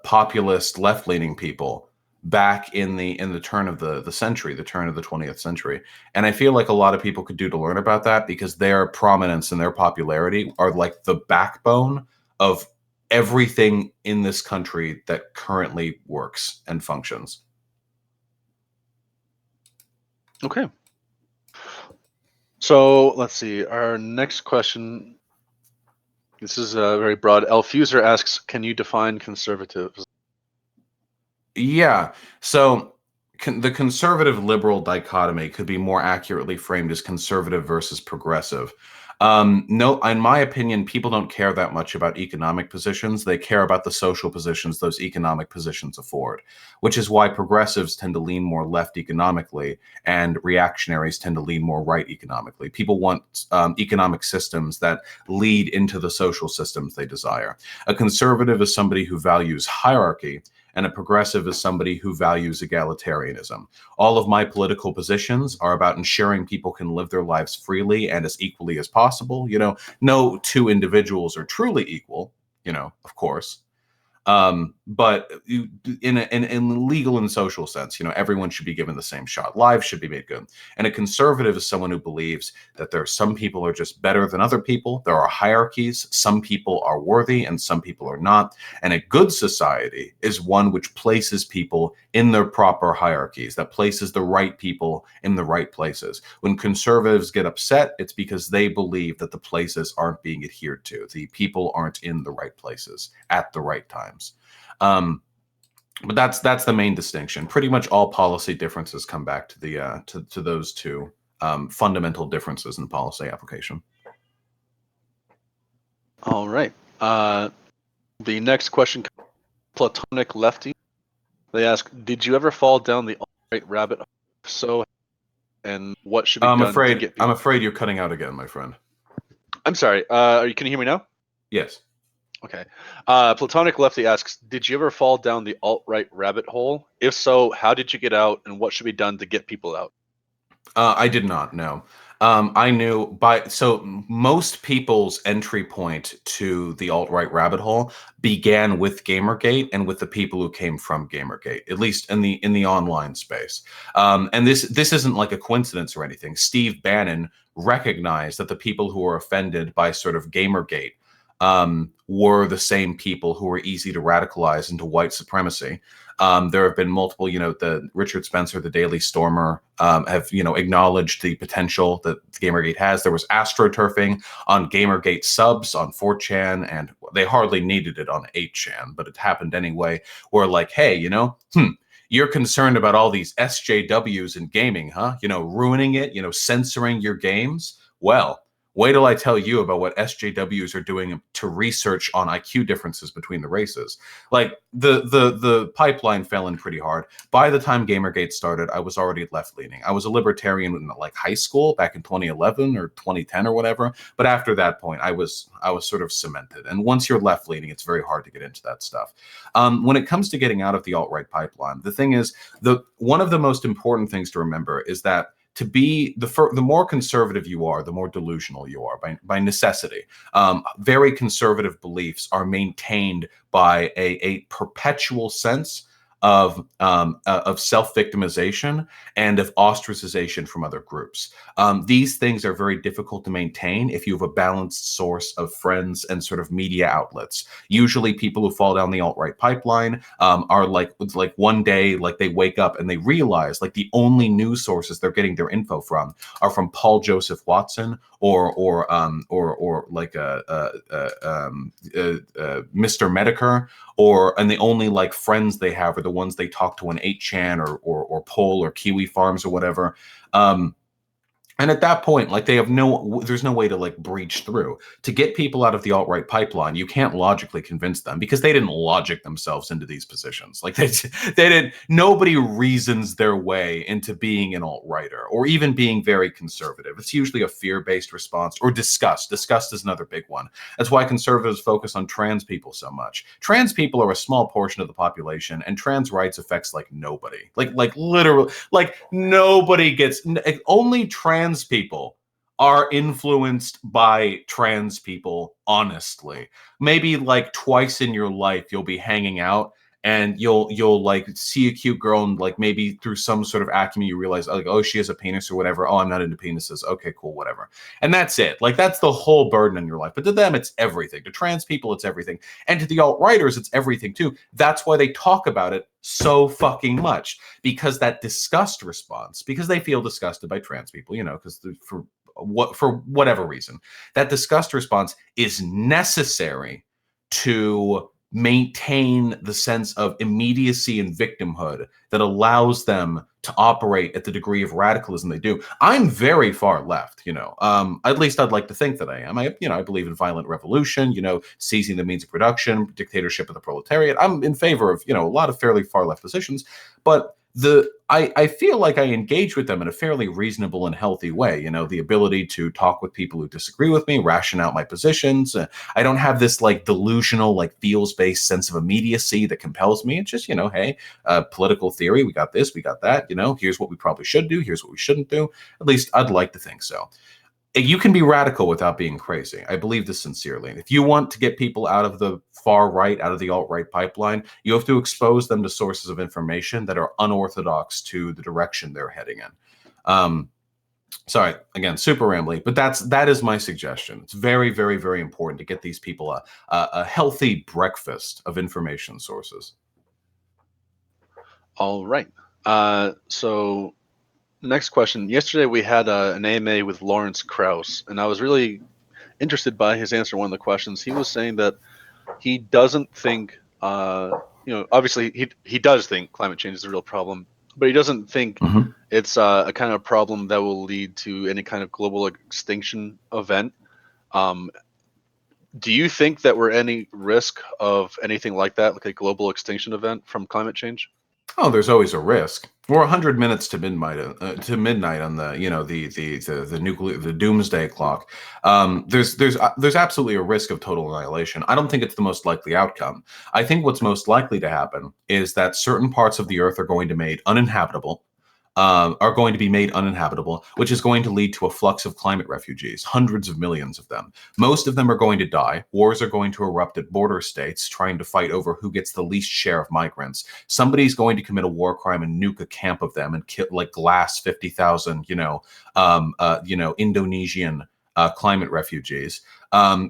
Speaker 3: populist left-leaning people back in the turn of the century, the turn of the 20th century. And I feel like a lot of people could do to learn about that, because their prominence and their popularity are like the backbone of everything in this country that currently works and functions.
Speaker 1: Okay. So let's see. Our next question. This is very broad. Elfuser asks, "Can you define conservatives?"
Speaker 3: Yeah. So the conservative liberal dichotomy could be more accurately framed as conservative versus progressive. No, in my opinion, people don't care that much about economic positions. They care about the social positions those economic positions afford, which is why progressives tend to lean more left economically and reactionaries tend to lean more right economically. People want economic systems that lead into the social systems they desire. A conservative is somebody who values hierarchy, and a progressive is somebody who values egalitarianism. All of my political positions are about ensuring people can live their lives freely and as equally as possible. No two individuals are truly equal, of course. But in legal and social sense, everyone should be given the same shot. Lives should be made good. And a conservative is someone who believes that there are some people are just better than other people. There are hierarchies. Some people are worthy and some people are not. And a good society is one which places people in their proper hierarchies, that places the right people in the right places. When conservatives get upset, it's because they believe that the places aren't being adhered to. The people aren't in the right places at the right times. But that's the main distinction. Pretty much all policy differences come back to the to those two fundamental differences in policy application.
Speaker 1: All right. The next question, Platonic Lefty. They ask, "Did you ever fall down the alt-right rabbit hole? If so, and what should be done to get people?"
Speaker 3: I'm afraid you're cutting out again, my friend.
Speaker 1: I'm sorry. Can you hear me now?
Speaker 3: Yes.
Speaker 1: Okay. Platonic Lefty asks, "Did you ever fall down the alt-right rabbit hole? If so, how did you get out, and what should be done to get people out?"
Speaker 3: I did not know. I knew so most people's entry point to the alt-right rabbit hole began with Gamergate and with the people who came from Gamergate, at least in the online space. And this isn't like a coincidence or anything. Steve Bannon recognized that the people who were offended by sort of Gamergate were the same people who were easy to radicalize into white supremacy. There have been multiple, the Richard Spencer, the Daily Stormer, have, acknowledged the potential that Gamergate has. There was astroturfing on Gamergate subs on 4chan, and they hardly needed it on 8chan, but it happened anyway, where like, hey, you're concerned about all these SJWs in gaming, huh? Ruining it, censoring your games. Well, wait till I tell you about what SJWs are doing to research on IQ differences between the races. Like the pipeline fell in pretty hard. By the time Gamergate started, I was already left leaning. I was a libertarian in like high school back in 2011 or 2010 or whatever. But after that point, I was sort of cemented. And once you're left leaning, it's very hard to get into that stuff. When it comes to getting out of the alt-right pipeline, the thing is, one of the most important things to remember is that to be the more conservative you are, the more delusional you are by necessity. Very conservative beliefs are maintained by a perpetual sense of self-victimization and of ostracization from other groups. These things are very difficult to maintain if you have a balanced source of friends and sort of media outlets. Usually people who fall down the alt-right pipeline are like one day, like they wake up and they realize like the only news sources they're getting their info from are from Paul Joseph Watson or like Mr. Medicare, and the only like friends they have are the ones they talk to on 8chan or Poll or Kiwi Farms or whatever. And at that point, like there's no way to like breach through. To get people out of the alt-right pipeline, you can't logically convince them because they didn't logic themselves into these positions. Like they didn't, nobody reasons their way into being an alt-righter or even being very conservative. It's usually a fear-based response or disgust. Disgust is another big one. That's why conservatives focus on trans people so much. Trans people are a small portion of the population and trans rights affects like nobody. Like literally, like nobody gets, only trans people are influenced by trans people, honestly. Maybe like twice in your life you'll be hanging out and you'll like see a cute girl and like maybe through some sort of acumen you realize like, oh, she has a penis or whatever. Oh, I'm not into penises. Okay, cool, whatever. And that's it. Like that's the whole burden in your life. But to them, it's everything. To trans people, it's everything. And to the alt-righters, it's everything too. That's why they talk about it so fucking much, because that disgust response, because they feel disgusted by trans people, because for for whatever reason. That disgust response is necessary to maintain the sense of immediacy and victimhood that allows them to operate at the degree of radicalism they do. I'm very far left, at least I'd like to think that I am. I believe in violent revolution, seizing the means of production, dictatorship of the proletariat. I'm in favor of, a lot of fairly far left positions, but I feel like I engage with them in a fairly reasonable and healthy way. The ability to talk with people who disagree with me, ration out my positions. I don't have this like delusional, like feels-based sense of immediacy that compels me. It's just, hey, political theory, we got this, we got that, here's what we probably should do, here's what we shouldn't do. At least I'd like to think so. You can be radical without being crazy. I believe this sincerely. And if you want to get people out of the far right, out of the alt-right pipeline, you have to expose them to sources of information that are unorthodox to the direction they're heading in. Sorry, again, super rambly, but that is my suggestion. It's very, very, very important to get these people a healthy breakfast of information sources.
Speaker 1: All right. So next question. Yesterday we had an AMA with Lawrence Krauss, and I was really interested by his answer to one of the questions. He was saying that he doesn't think, obviously he does think climate change is a real problem, but he doesn't think it's a kind of problem that will lead to any kind of global extinction event. Do you think that we're any risk of anything like that, like a global extinction event from climate change?
Speaker 3: Oh, there's always a risk. We're 100 minutes to midnight on the doomsday clock. There's absolutely a risk of total annihilation. I don't think it's the most likely outcome. I think what's most likely to happen is that certain parts of the earth are going to be made uninhabitable, which is going to lead to a flux of climate refugees, hundreds of millions of them. Most of them are going to die. Wars are going to erupt at border states, trying to fight over who gets the least share of migrants. Somebody's going to commit a war crime and nuke a camp of them and glass 50,000, Indonesian climate refugees.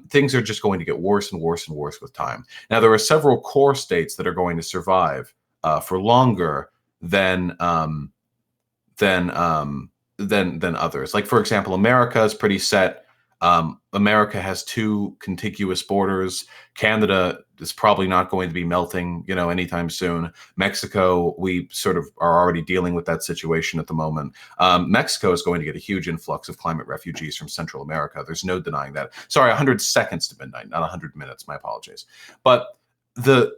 Speaker 3: Things are just going to get worse and worse and worse with time. Now, there are several core states that are going to survive for longer than others. Like, for example, America is pretty set. America has 2 contiguous borders. Canada is probably not going to be melting, anytime soon. Mexico, we sort of are already dealing with that situation at the moment. Mexico is going to get a huge influx of climate refugees from Central America. There's no denying that. Sorry, 100 seconds to midnight, not 100 minutes. My apologies. But the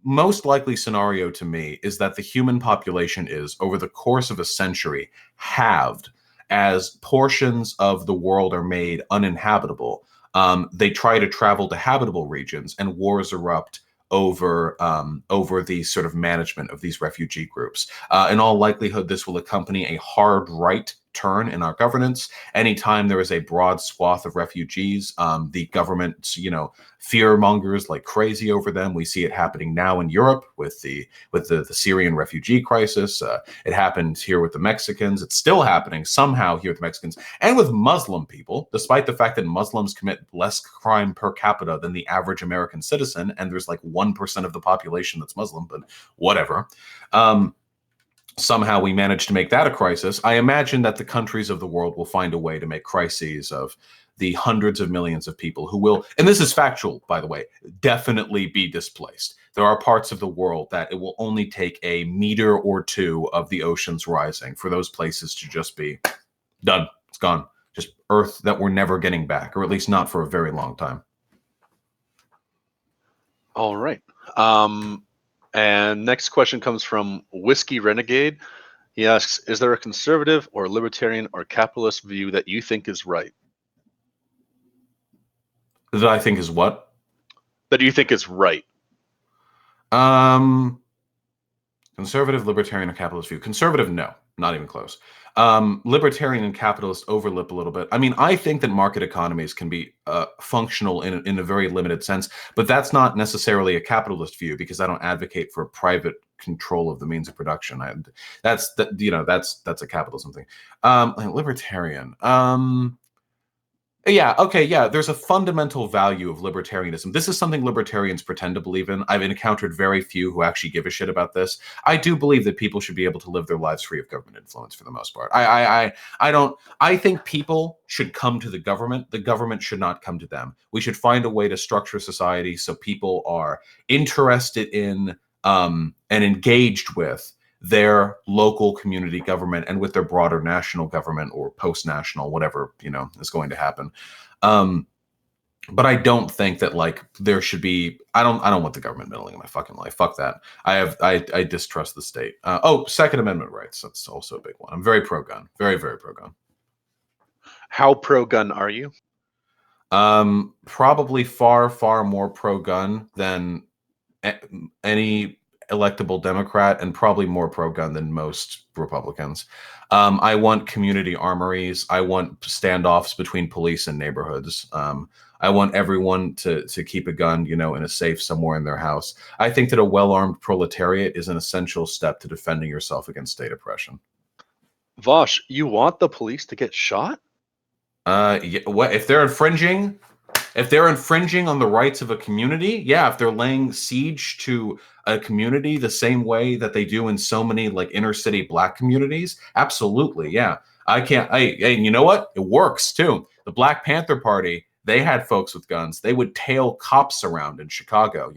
Speaker 3: most likely scenario to me is that the human population is, over the course of a century, halved as portions of the world are made uninhabitable. They try to travel to habitable regions, and wars erupt over the sort of management of these refugee groups. In all likelihood, this will accompany a hard right turn in our governance. Anytime there is a broad swath of refugees, the government, fear mongers like crazy over them. We see it happening now in Europe with the Syrian refugee crisis. It happened here with the Mexicans. It's still happening somehow here with the Mexicans and with Muslim people, despite the fact that Muslims commit less crime per capita than the average American citizen, and there's like 1% of the population that's Muslim, but whatever. Somehow we managed to make that a crisis. I imagine that the countries of the world will find a way to make crises of the hundreds of millions of people who will, and this is factual, by the way, definitely be displaced. There are parts of the world that it will only take a meter or 2 of the oceans rising for those places to just be done. It's gone. Just Earth that we're never getting back, or at least not for a very long time.
Speaker 1: All right. And next question comes from Whiskey Renegade. He asks, is there a conservative or libertarian or capitalist view that you think is right?
Speaker 3: That I think is what?
Speaker 1: That you think is right.
Speaker 3: Conservative, libertarian, or capitalist view. Conservative, no, not even close. Libertarian and capitalist overlap a little bit. I mean, I think that market economies can be functional in a very limited sense, but that's not necessarily a capitalist view because I don't advocate for private control of the means of production. That's a capitalism thing. Libertarian. Yeah, okay, yeah, there's a fundamental value of libertarianism. This is something libertarians pretend to believe in. I've encountered very few who actually give a shit about this. I do believe that people should be able to live their lives free of government influence for the most part. I don't, I think people should come to the government. The government should not come to them. We should find a way to structure society so people are interested in and engaged with their local community government and with their broader national government or post-national, whatever, is going to happen. But I don't think that like there should be, I don't want the government meddling in my fucking life. Fuck that. I distrust the state. Second Amendment rights. That's also a big one. I'm very pro-gun, very, very pro-gun.
Speaker 1: How pro-gun are you?
Speaker 3: Probably far, far more pro-gun than any electable Democrat, and probably more pro-gun than most Republicans. I want community armories. I want standoffs between police and neighborhoods. I want everyone to keep a gun, in a safe somewhere in their house. I think that a well-armed proletariat is an essential step to defending yourself against state oppression.
Speaker 1: Vaush, you want the police to get shot?
Speaker 3: Yeah, if they're infringing? If they're infringing on the rights of a community, yeah, if they're laying siege to a community the same way that they do in so many like inner city black communities, absolutely, yeah. I can't, hey, you know what? It works too. The Black Panther Party, they had folks with guns. They would tail cops around in Chicago,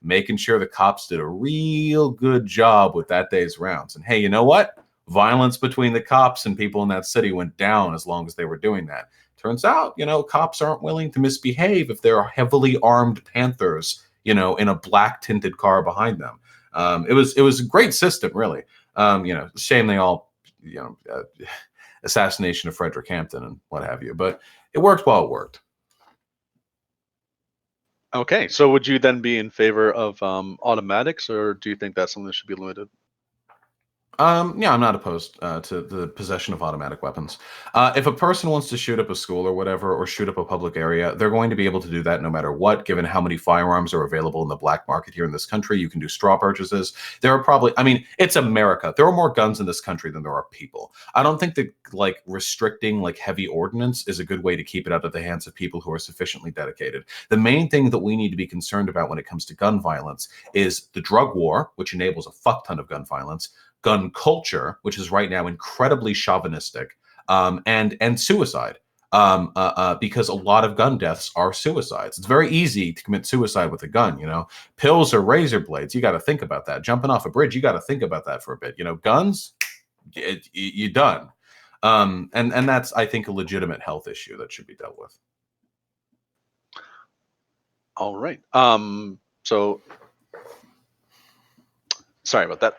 Speaker 3: making sure the cops did a real good job with that day's rounds. And hey, you know what? Violence between the cops and people in that city went down as long as they were doing that. Turns out, cops aren't willing to misbehave if there are heavily armed Panthers, in a black tinted car behind them. It was a great system, really. Shame they all, assassination of Frederick Hampton and what have you, but it worked while it worked.
Speaker 1: Okay, so would you then be in favor of automatics, or do you think that's something that should be limited?
Speaker 3: Yeah, I'm not opposed to the possession of automatic weapons. If a person wants to shoot up a school or whatever, or shoot up a public area, they're going to be able to do that no matter what, given how many firearms are available in the black market here in this country. You can do straw purchases. There are probably, it's America. There are more guns in this country than there are people. I don't think that like restricting like heavy ordnance is a good way to keep it out of the hands of people who are sufficiently dedicated. The main thing that we need to be concerned about when it comes to gun violence is the drug war, which enables a fuck ton of gun violence, gun culture, which is right now incredibly chauvinistic, and suicide, because a lot of gun deaths are suicides. It's very easy to commit suicide with a gun. Pills or razor blades. You got to think about that. Jumping off a bridge, you got to think about that for a bit. Guns, you're done. And that's, I think, a legitimate health issue that should be dealt with.
Speaker 1: All right. So sorry about that.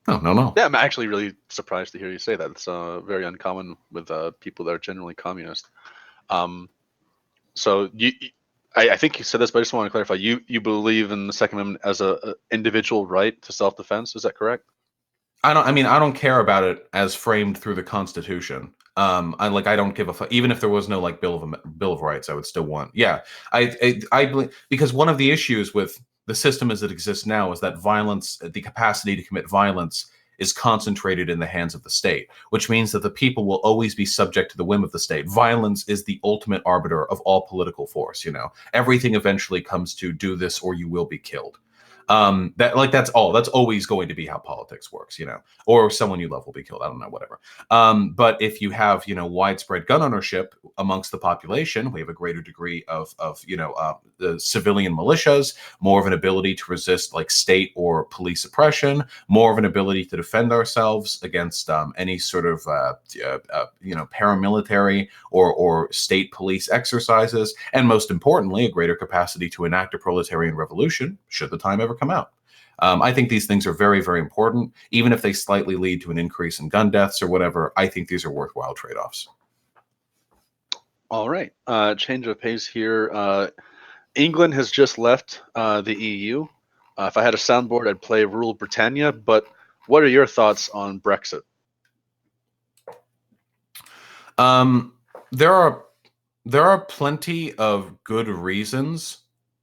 Speaker 3: No.
Speaker 1: Yeah, I'm actually really surprised to hear you say that. It's very uncommon with people that are generally communist. So I think you said this, but I just want to clarify. You believe in the Second Amendment as a individual right to self-defense. Is that correct?
Speaker 3: I don't care about it as framed through the Constitution. I don't give a fuck. Even if there was no like Bill of Rights, I would still want. Yeah, I believe, because one of the issues with the system as it exists now is that violence, the capacity to commit violence, is concentrated in the hands of the state, which means that the people will always be subject to the whim of the state. Violence is the ultimate arbiter of all political force. Everything eventually comes to do this or you will be killed. That's always going to be how politics works, or someone you love will be killed. I don't know, whatever. But if you have, widespread gun ownership amongst the population, we have a greater degree of the civilian militias, more of an ability to resist like state or police oppression, more of an ability to defend ourselves against any sort of, paramilitary or state police exercises, and most importantly, a greater capacity to enact a proletarian revolution should the time ever come out. I think these things are very, very important. Even if they slightly lead to an increase in gun deaths or whatever, I think these are worthwhile trade-offs.
Speaker 1: All right. Change of pace here. England has just left the EU. If I had a soundboard, I'd play Rule Britannia. But what are your thoughts on Brexit?
Speaker 3: There are plenty of good reasons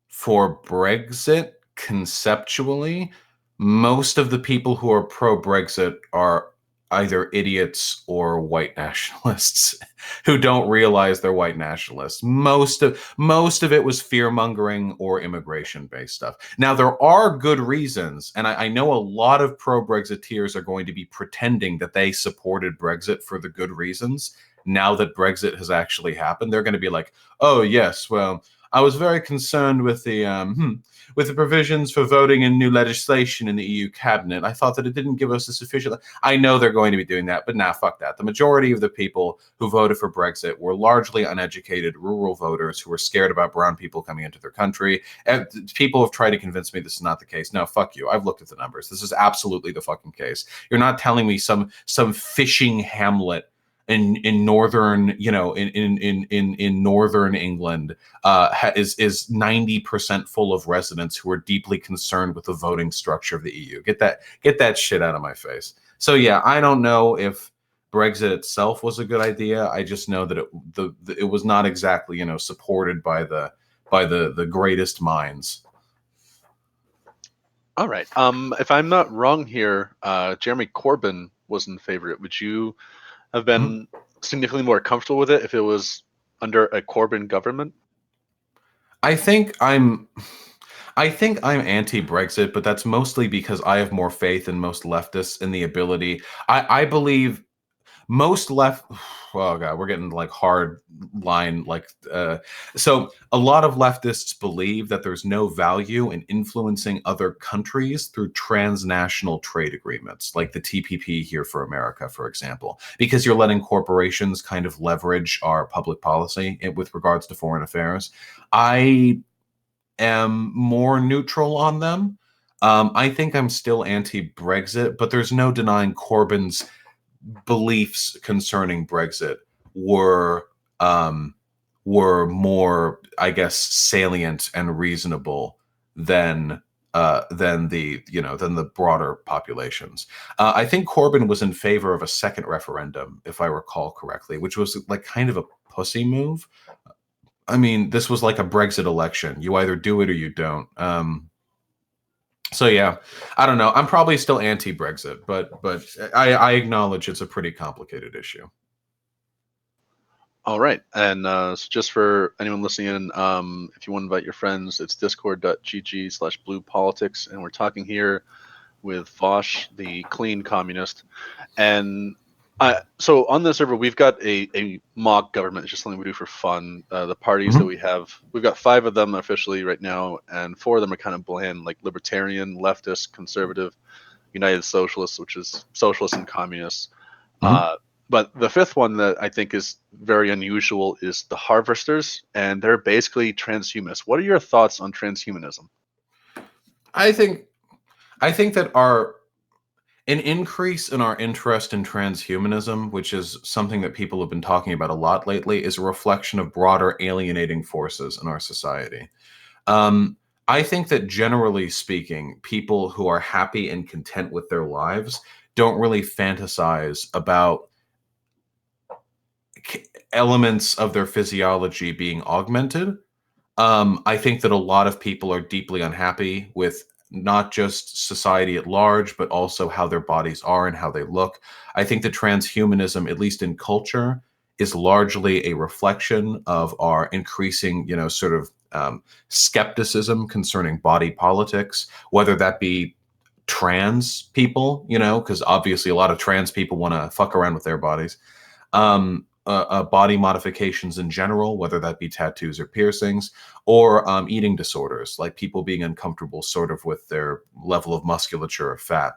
Speaker 3: for Brexit conceptually. Most of the people who are pro-Brexit are either idiots or white nationalists who don't realize they're white nationalists. Most of it was fear mongering or immigration based stuff. Now there are good reasons, and I know a lot of pro-Brexiteers are going to be pretending that they supported Brexit for the good reasons. Now that Brexit has actually happened, they're going to be like, "Oh yes, well, I was very concerned with the provisions for voting in new legislation in the EU cabinet. I thought that it didn't give us a sufficient." I know they're going to be doing that, but nah, fuck that. The majority of the people who voted for Brexit were largely uneducated rural voters who were scared about brown people coming into their country. And people have tried to convince me this is not the case. No, fuck you. I've looked at the numbers. This is absolutely the fucking case. You're not telling me some fishing hamlet in northern, in northern England is 90% full of residents who are deeply concerned with the voting structure of the EU. Get that shit out of my face. So yeah, I don't know if Brexit itself was a good idea. I just know that it was not exactly supported by the greatest minds.
Speaker 1: All right. If I'm not wrong here, Jeremy Corbyn was in favor. Would you have been significantly more comfortable with it if it was under a Corbyn government?
Speaker 3: I think I'm anti-Brexit, but that's mostly because I have more faith than most leftists in the ability. I believe most left. Oh god, we're getting like hard line. So a lot of leftists believe that there's no value in influencing other countries through transnational trade agreements, like the TPP here for America, for example, because you're letting corporations kind of leverage our public policy with regards to foreign affairs. I am more neutral on them. I think I'm still anti-Brexit, but there's no denying Corbyn's beliefs concerning Brexit were more, I guess, salient and reasonable than the broader populations. I think Corbyn was in favor of a second referendum, if I recall correctly, which was like kind of a pussy move. I mean, this was like a Brexit election. You either do it or you don't. So yeah, I don't know. I'm probably still anti-Brexit, but I acknowledge it's a pretty complicated issue.
Speaker 1: All right, and so just for anyone listening in, if you want to invite your friends, it's discord.gg/bluepolitics, and we're talking here with Vaush, the clean communist. And so on the server, we've got a mock government. It's just something we do for fun. The parties that we have, we've got 5 of them officially right now, and 4 of them are kind of bland, like libertarian, leftist, conservative, United Socialists, which is socialists and communists. But the 5th one that I think is very unusual is the Harvesters, and they're basically transhumanists. What are your thoughts on transhumanism?
Speaker 3: I think that an increase in our interest in transhumanism, which is something that people have been talking about a lot lately, is a reflection of broader alienating forces in our society. I think that generally speaking, people who are happy and content with their lives don't really fantasize about elements of their physiology being augmented. I think that a lot of people are deeply unhappy with not just society at large, but also how their bodies are and how they look. I think that transhumanism, at least in culture, is largely a reflection of our increasing, skepticism concerning body politics, whether that be trans people, because obviously a lot of trans people want to fuck around with their bodies. Body modifications in general, whether that be tattoos or piercings, or eating disorders, like people being uncomfortable sort of with their level of musculature or fat.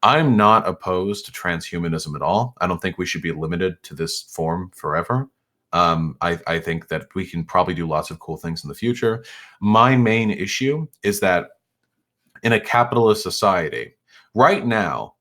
Speaker 3: I'm not opposed to transhumanism at all. I don't think we should be limited to this form forever. I think that we can probably do lots of cool things in the future. My main issue is that in a capitalist society, right now,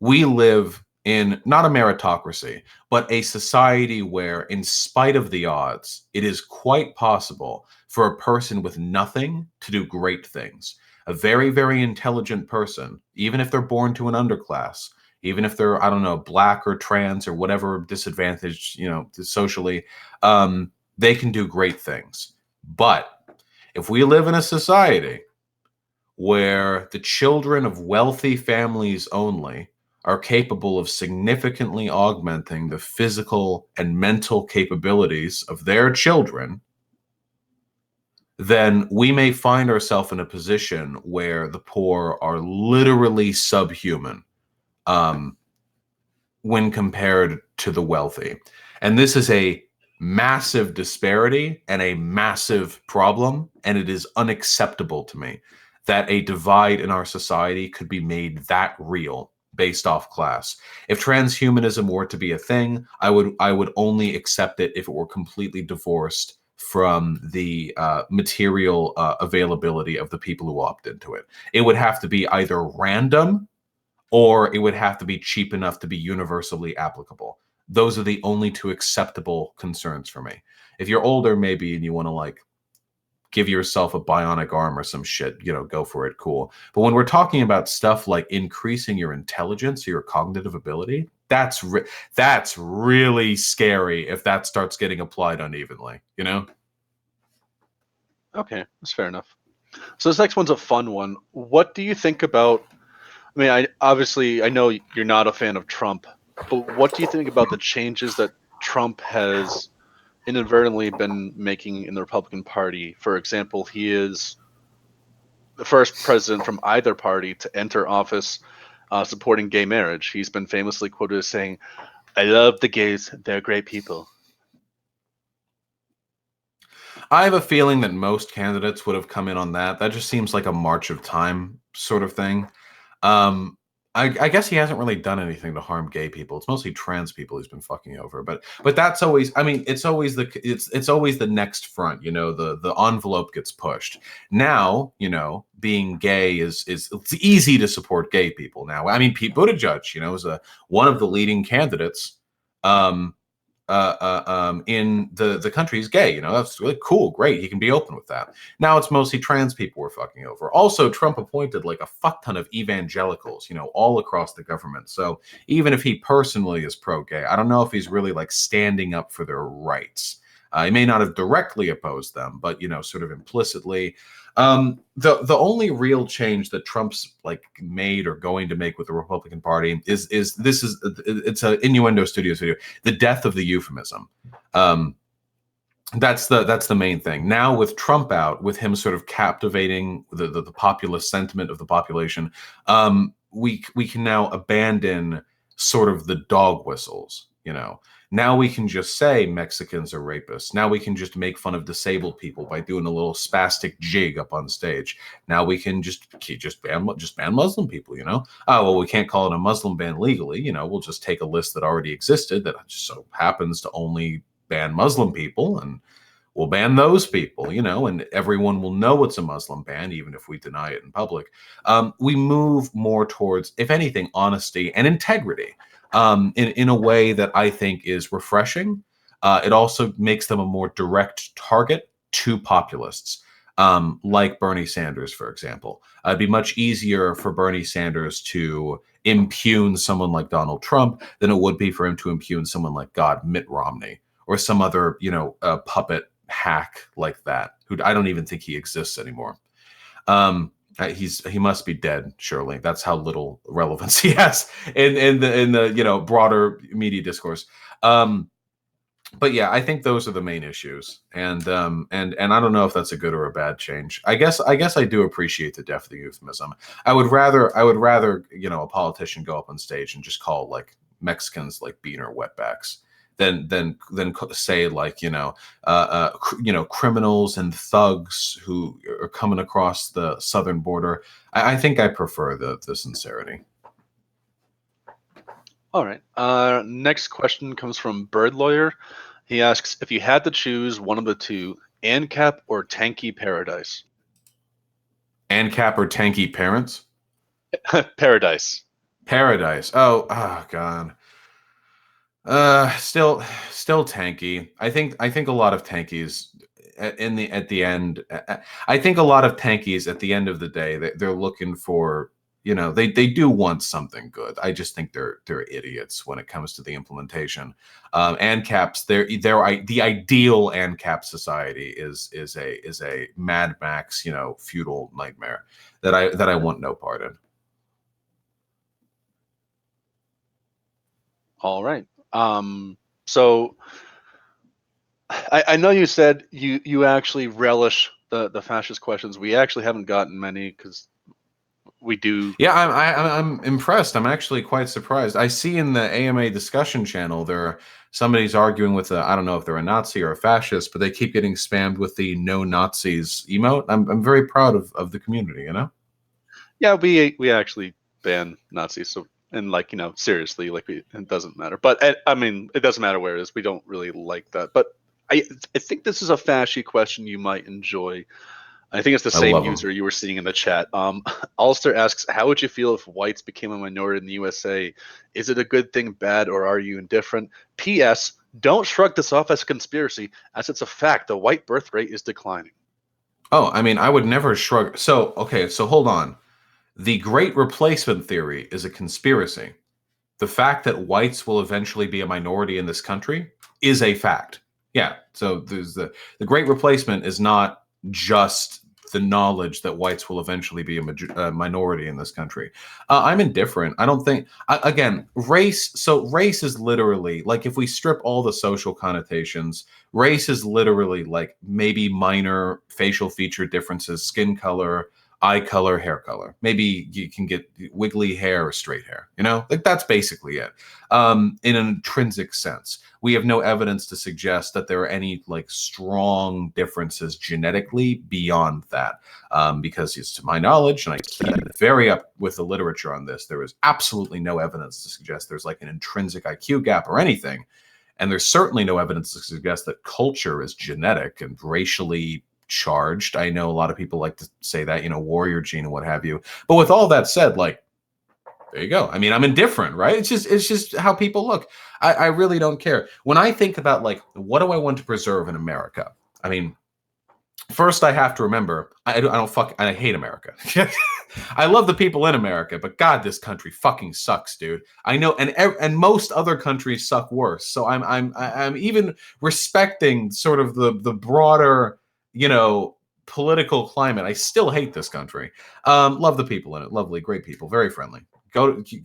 Speaker 3: we live in not a meritocracy, but a society where, in spite of the odds, it is quite possible for a person with nothing to do great things. A very, very intelligent person, even if they're born to an underclass, even if they're, I don't know, black or trans or whatever disadvantaged, socially, they can do great things. But if we live in a society where the children of wealthy families only are capable of significantly augmenting the physical and mental capabilities of their children, then we may find ourselves in a position where the poor are literally subhuman when compared to the wealthy. And this is a massive disparity and a massive problem, and it is unacceptable to me that a divide in our society could be made that real based off class. If transhumanism were to be a thing, I would only accept it if it were completely divorced from the material availability of the people who opt into it. It would have to be either random or it would have to be cheap enough to be universally applicable. Those are the only two acceptable concerns for me. If you're older, maybe, and you want to like give yourself a bionic arm or some shit, you know, go for it, cool. But when we're talking about stuff like increasing your intelligence or your cognitive ability, that's really scary if that starts getting applied unevenly, you know?
Speaker 1: Okay, that's fair enough. So this next one's a fun one. What do you think about? I mean, I know you're not a fan of Trump, but what do you think about the changes that Trump has inadvertently been making in the Republican Party? For example, he is the first president from either party to enter office supporting gay marriage. He's been famously quoted as saying, "I love the gays; they're great people."
Speaker 3: I have a feeling that most candidates would have come in on that. That just seems like a march of time sort of thing. Um, I guess he hasn't really done anything to harm gay people. It's mostly trans people he's been fucking over. But that's always, I mean, it's always the next front. You know, the envelope gets pushed. Now, you know, being gay is it's easy to support gay people now. I mean, Pete Buttigieg, you know, is one of the leading candidates. In the country is gay. You know, that's really cool. Great. He can be open with that. Now it's mostly trans people we're fucking over. Also, Trump appointed like a fuck ton of evangelicals, you know, all across the government. So even if he personally is pro-gay, I don't know if he's really like standing up for their rights. He may not have directly opposed them, but, you know, sort of implicitly. The only real change that Trump's like made or going to make with the Republican Party is it's a Innuendo Studios video, the death of the euphemism. That's the main thing. Now with Trump out, with him sort of captivating the populist sentiment of the population, we can now abandon sort of the dog whistles, you know. Now we can just say Mexicans are rapists. Now we can just make fun of disabled people by doing a little spastic jig up on stage. Now we can just ban Muslim people, you know? Oh, well, we can't call it a Muslim ban legally. You know, we'll just take a list that already existed that just so happens to only ban Muslim people, and we'll ban those people, you know, and everyone will know it's a Muslim ban, even if we deny it in public. We move more towards, if anything, honesty and integrity. In a way that I think is refreshing. It also makes them a more direct target to populists, like Bernie Sanders, for example. It'd be much easier for Bernie Sanders to impugn someone like Donald Trump than it would be for him to impugn someone like Mitt Romney, or some other, you know, puppet hack like that, who I don't even think he exists anymore. He must be dead, surely. That's how little relevance he has in the you know, broader media discourse. But yeah, I think those are the main issues, and I don't know if that's a good or a bad change. I guess I do appreciate the death of the euphemism. I would rather you know, a politician go up on stage and just call like Mexicans like beaner wetbacks than say like, you know, criminals and thugs who are coming across the southern border. I think I prefer the sincerity.
Speaker 1: All right. Next question comes from Bird Lawyer. He asks, if you had to choose one of the two, ANCAP or Tanky Paradise?
Speaker 3: ANCAP or Tanky Parents?
Speaker 1: Paradise.
Speaker 3: Paradise. Oh God. Still tanky. I think a lot of tankies at the end. I think a lot of tankies at the end of the day, they're looking for, you know, they do want something good. I just think they're idiots when it comes to the implementation. ANCAPs, the ideal ANCAP society is a Mad Max, you know, feudal nightmare that I want no part in.
Speaker 1: All right. So I know you said you actually relish the fascist questions. We actually haven't gotten many because we do.
Speaker 3: Yeah, I'm impressed. I'm actually quite surprised. I see in the AMA discussion channel somebody's arguing with I don't know if they're a Nazi or a fascist, but they keep getting spammed with the no Nazis emote. I'm very proud of the community, you know?
Speaker 1: Yeah, we actually ban Nazis. So and like seriously, like it doesn't matter. But I mean, it doesn't matter where it is. We don't really like that. But I think this is a fashy question you might enjoy. I think it's the
Speaker 3: I
Speaker 1: same
Speaker 3: love them.
Speaker 1: user you were seeing in the chat. Ulster asks, how would you feel if whites became a minority in the USA? Is it a good thing, bad, or are you indifferent? P.S. Don't shrug this off as a conspiracy, as it's a fact. The white birth rate is declining.
Speaker 3: Oh, I mean, I would never shrug. So, okay, so hold on. The Great Replacement theory is a conspiracy. The fact that whites will eventually be a minority in this country is a fact. Yeah. So there's the Great Replacement is not just the knowledge that whites will eventually be a minority in this country. I'm indifferent. I don't think again, race. So race is literally like if we strip all the social connotations, race is literally like maybe minor facial feature differences, skin color, eye color, hair color. Maybe you can get wiggly hair or straight hair, you know, like that's basically it. In an intrinsic sense, we have no evidence to suggest that there are any like strong differences genetically beyond that. Because it's to my knowledge, and I keep very up with the literature on this, there is absolutely no evidence to suggest there's like an intrinsic IQ gap or anything. And there's certainly no evidence to suggest that culture is genetic and racially charged. I know a lot of people like to say that, you know, warrior gene and what have you. But with all that said, like, there you go. I mean, I'm indifferent, right? It's just how people look. I really don't care. When I think about like, what do I want to preserve in America? I mean, first I have to remember, I hate America. I love the people in America, but God, this country fucking sucks, dude. I know, and most other countries suck worse. So I'm even respecting sort of the broader, you know, political climate. I still hate this country. Love the people in it. Lovely, great people, very friendly.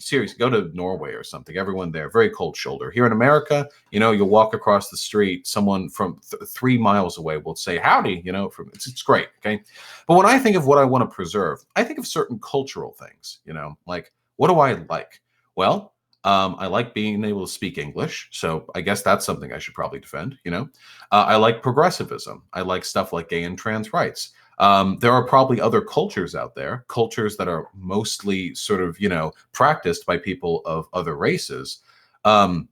Speaker 3: Seriously, go to Norway or something. Everyone there, very cold shoulder. Here in America, you know, you'll walk across the street, someone from 3 miles away will say howdy, you know, it's great. Okay. But when I think of what I want to preserve, I think of certain cultural things, you know, like what do I like? Well, I like being able to speak English. So I guess that's something I should probably defend, you know. I like progressivism. I like stuff like gay and trans rights. There are probably other cultures out there, cultures that are mostly sort of, you know, practiced by people of other races. That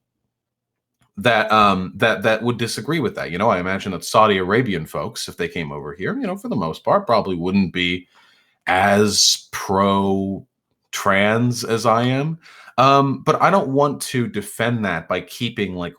Speaker 3: would disagree with that. You know, I imagine that Saudi Arabian folks, if they came over here, you know, for the most part, probably wouldn't be as pro trans as I am. But I don't want to defend that by keeping like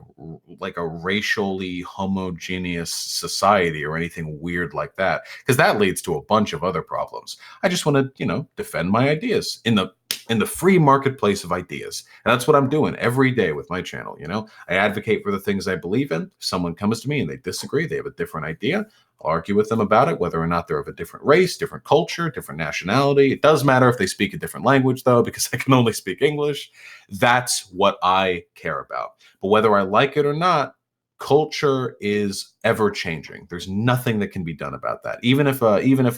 Speaker 3: a racially homogeneous society or anything weird like that, because that leads to a bunch of other problems. I just want to, you know, defend my ideas in the free marketplace of ideas. And that's what I'm doing every day with my channel. You know, I advocate for the things I believe in. If someone comes to me and they disagree, they have a different idea, I'll argue with them about it, whether or not they're of a different race, different culture, different nationality. It does matter if they speak a different language, though, because I can only speak English. That's what I care about. But whether I like it or not, culture is ever changing. There's nothing that can be done about that. Even if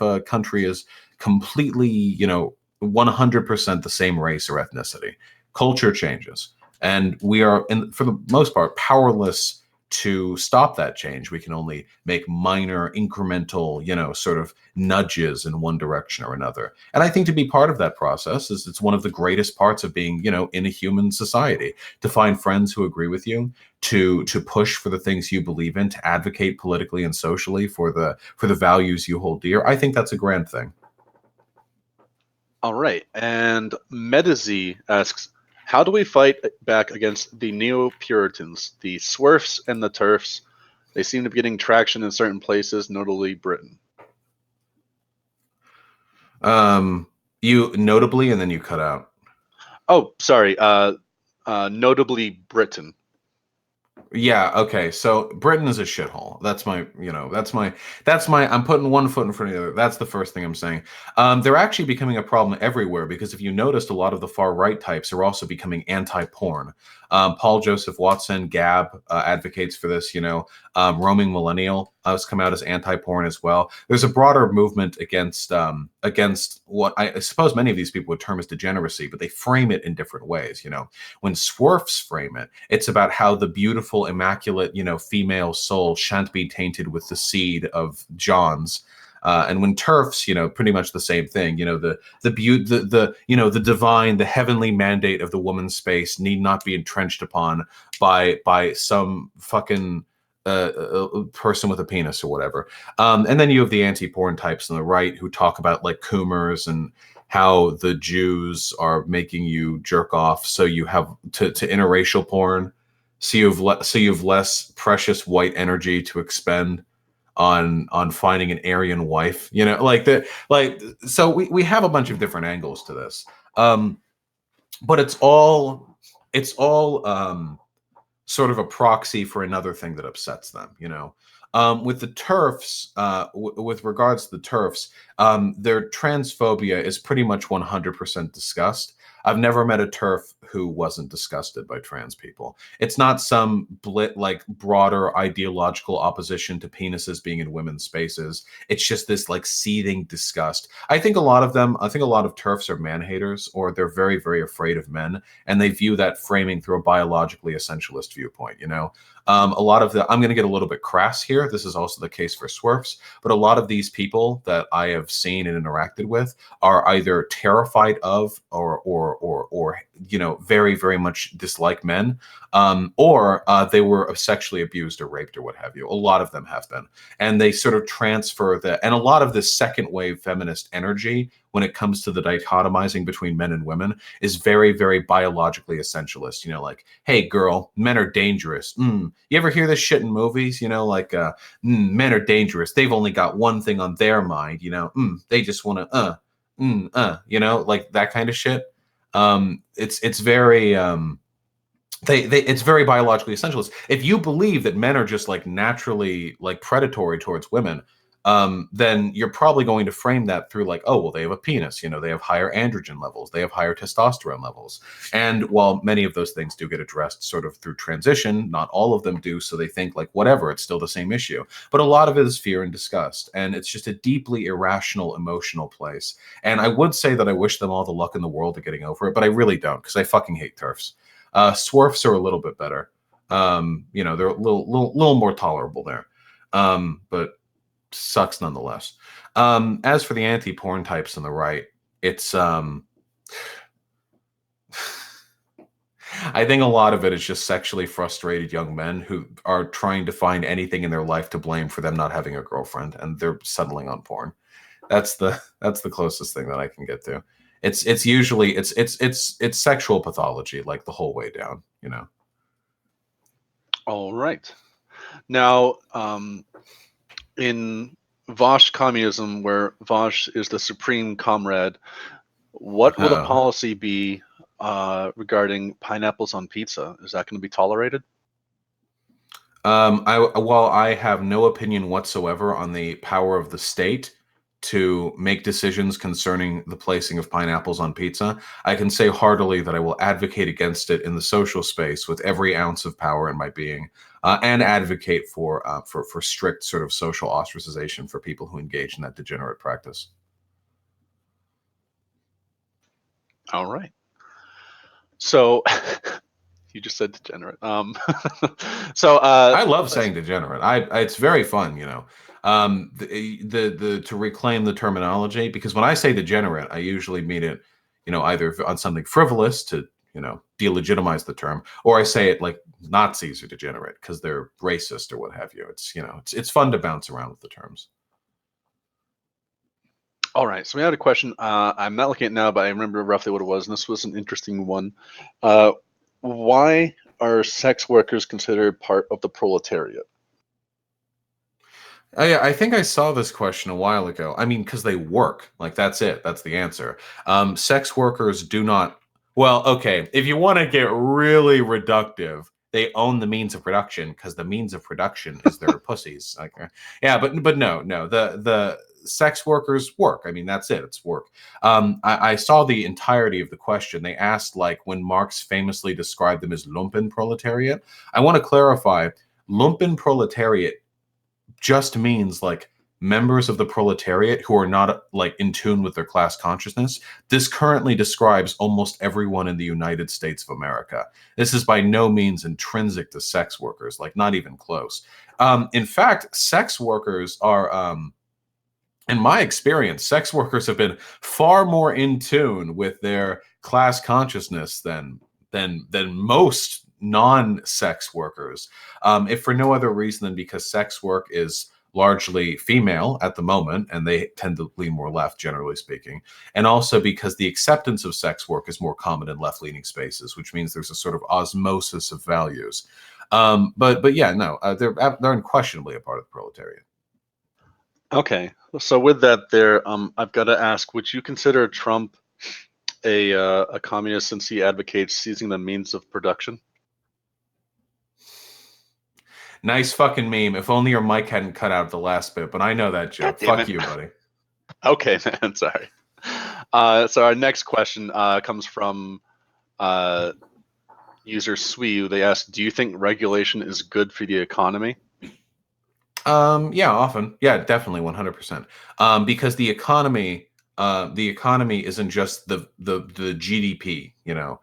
Speaker 3: a country is completely, you know, 100% the same race or ethnicity, culture changes, and we are, for the most part, powerless to stop that change. We can only make minor incremental, you know, sort of nudges in one direction or another. And I think to be part of that process is it's one of the greatest parts of being, you know, in a human society, to find friends who agree with you, to push for the things you believe in, to advocate politically and socially for the values you hold dear. I think that's a grand thing.
Speaker 1: All right. And Medizy asks, how do we fight back against the neo-Puritans, the Swerfs and the Turfs? They seem to be getting traction in certain places, notably Britain.
Speaker 3: You notably, and then you cut out.
Speaker 1: Oh, sorry. Notably Britain.
Speaker 3: Yeah, okay. So Britain is a shithole. That's my, I'm putting one foot in front of the other. That's the first thing I'm saying. They're actually becoming a problem everywhere because if you noticed, a lot of the far right types are also becoming anti-porn. Paul Joseph Watson, Gab, advocates for this, roaming millennial has come out as anti-porn as well. There's a broader movement against what I suppose many of these people would term as degeneracy, but they frame it in different ways, When Swerfs frame it, it's about how the beautiful, immaculate, female soul shan't be tainted with the seed of John's. And when turfs, pretty much the same thing. The divine, the heavenly mandate of the woman's space need not be entrenched upon by some fucking person with a penis or whatever. And then you have the anti-porn types on the right who talk about like coomers and how the Jews are making you jerk off, so you have to interracial porn, so you've less precious white energy to expend on finding an Aryan wife, so we have a bunch of different angles to this, but it's all sort of a proxy for another thing that upsets them, with the turfs, with regards to the turfs, their transphobia is pretty much 100% disgust. I've never met a turf who wasn't disgusted by trans people. It's not some broader ideological opposition to penises being in women's spaces. It's just this like seething disgust. I think a lot of turfs are man haters, or they're very, very afraid of men, and they view that framing through a biologically essentialist viewpoint, a lot of I'm going to get a little bit crass here. This is also the case for Swerfs, but a lot of these people that I have seen and interacted with are either terrified of or very, very much dislike men, or they were sexually abused or raped or what have you. A lot of them have been, and they sort of transfer and a lot of this second wave feminist energy when it comes to the dichotomizing between men and women is very, very biologically essentialist. Like, hey, girl, men are dangerous. You ever hear this shit in movies? Men are dangerous. They've only got one thing on their mind. They just want to, like that kind of shit. It's very, it's very biologically essentialist. If you believe that men are just like naturally like predatory towards women, then you're probably going to frame that through like, oh, well, they have a penis, they have higher androgen levels, they have higher testosterone levels. And while many of those things do get addressed sort of through transition, not all of them do. So they think like, whatever, it's still the same issue. But a lot of it is fear and disgust. And it's just a deeply irrational, emotional place. And I would say that I wish them all the luck in the world of getting over it, but I really don't, because I fucking hate turfs. Swerfs are a little bit better. They're a little more tolerable there. But sucks nonetheless. As for the anti-porn types on the right, it's I think a lot of it is just sexually frustrated young men who are trying to find anything in their life to blame for them not having a girlfriend, and they're settling on porn. That's the closest thing that I can get to. It's usually it's sexual pathology like the whole way down,
Speaker 1: All right. Now, in Vaush communism, where Vaush is the supreme comrade, what will the policy be regarding pineapples on pizza? Is that going to be tolerated?
Speaker 3: While I have no opinion whatsoever on the power of the state to make decisions concerning the placing of pineapples on pizza, I can say heartily that I will advocate against it in the social space with every ounce of power in my being, and advocate for strict sort of social ostracization for people who engage in that degenerate practice.
Speaker 1: All right. So you just said degenerate. So
Speaker 3: I love saying degenerate. It's very fun, to reclaim the terminology, because when I say degenerate, I usually mean it, either on something frivolous to, delegitimize the term, or I say it like Nazis are degenerate because they're racist or what have you. It's, it's fun to bounce around with the terms.
Speaker 1: All right, so we had a question. I'm not looking at it now, but I remember roughly what it was, and this was an interesting one. Why are sex workers considered part of the proletariat?
Speaker 3: I think I saw this question a while ago. I mean, because they work. Like, that's it. That's the answer. Sex workers do not... Well, okay, if you want to get really reductive, they own the means of production because the means of production is their pussies. Like, yeah, but no, the sex workers work. I mean, that's it. It's work. I saw the entirety of the question. They asked, like, when Marx famously described them as lumpen proletariat. I want to clarify, lumpen proletariat just means like members of the proletariat who are not like in tune with their class consciousness. This currently describes almost everyone in the United States of America. This is by no means intrinsic to sex workers, like not even close. In fact, sex workers are, in my experience, sex workers have been far more in tune with their class consciousness than most non-sex workers, if for no other reason than because sex work is largely female at the moment, and they tend to lean more left, generally speaking, and also because the acceptance of sex work is more common in left-leaning spaces, which means there's a sort of osmosis of values. But yeah, no, they're unquestionably a part of the proletariat.
Speaker 1: Okay, so with that, I've got to ask: would you consider Trump a communist since he advocates seizing the means of production?
Speaker 3: Nice fucking meme. If only your mic hadn't cut out the last bit, but I know that joke. Fuck you, buddy.
Speaker 1: Okay, man. Sorry. So our next question comes from user Sweeyu. They ask, "Do you think regulation is good for the economy?"
Speaker 3: Yeah, often. Yeah, definitely, 100%. Because the economy isn't just the GDP, you know.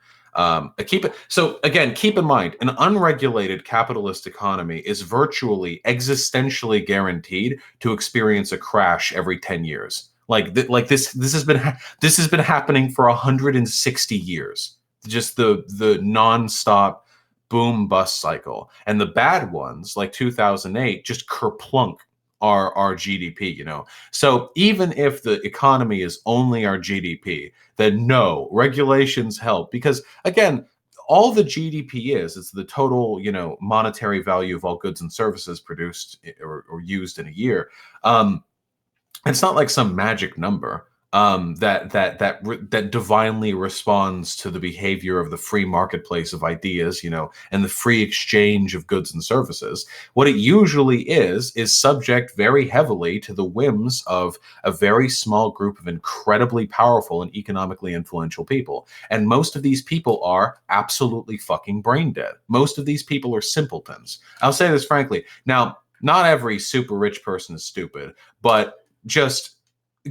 Speaker 3: So again, keep in mind, an unregulated capitalist economy is virtually existentially guaranteed to experience a crash every 10 years. This has been happening for 160 years. Just the nonstop boom bust cycle. And the bad ones, like 2008, just kerplunk our GDP, you know. So even if the economy is only our GDP, then no, regulations help, because again, all the GDP is the total, you know, monetary value of all goods and services produced or used in a year. It's not like some magic number that divinely responds to the behavior of the free marketplace of ideas, you know, and the free exchange of goods and services. What it usually is subject very heavily to the whims of a very small group of incredibly powerful and economically influential people. And most of these people are absolutely fucking brain dead. Most of these people are simpletons. I'll say this frankly. Now, not every super rich person is stupid, but just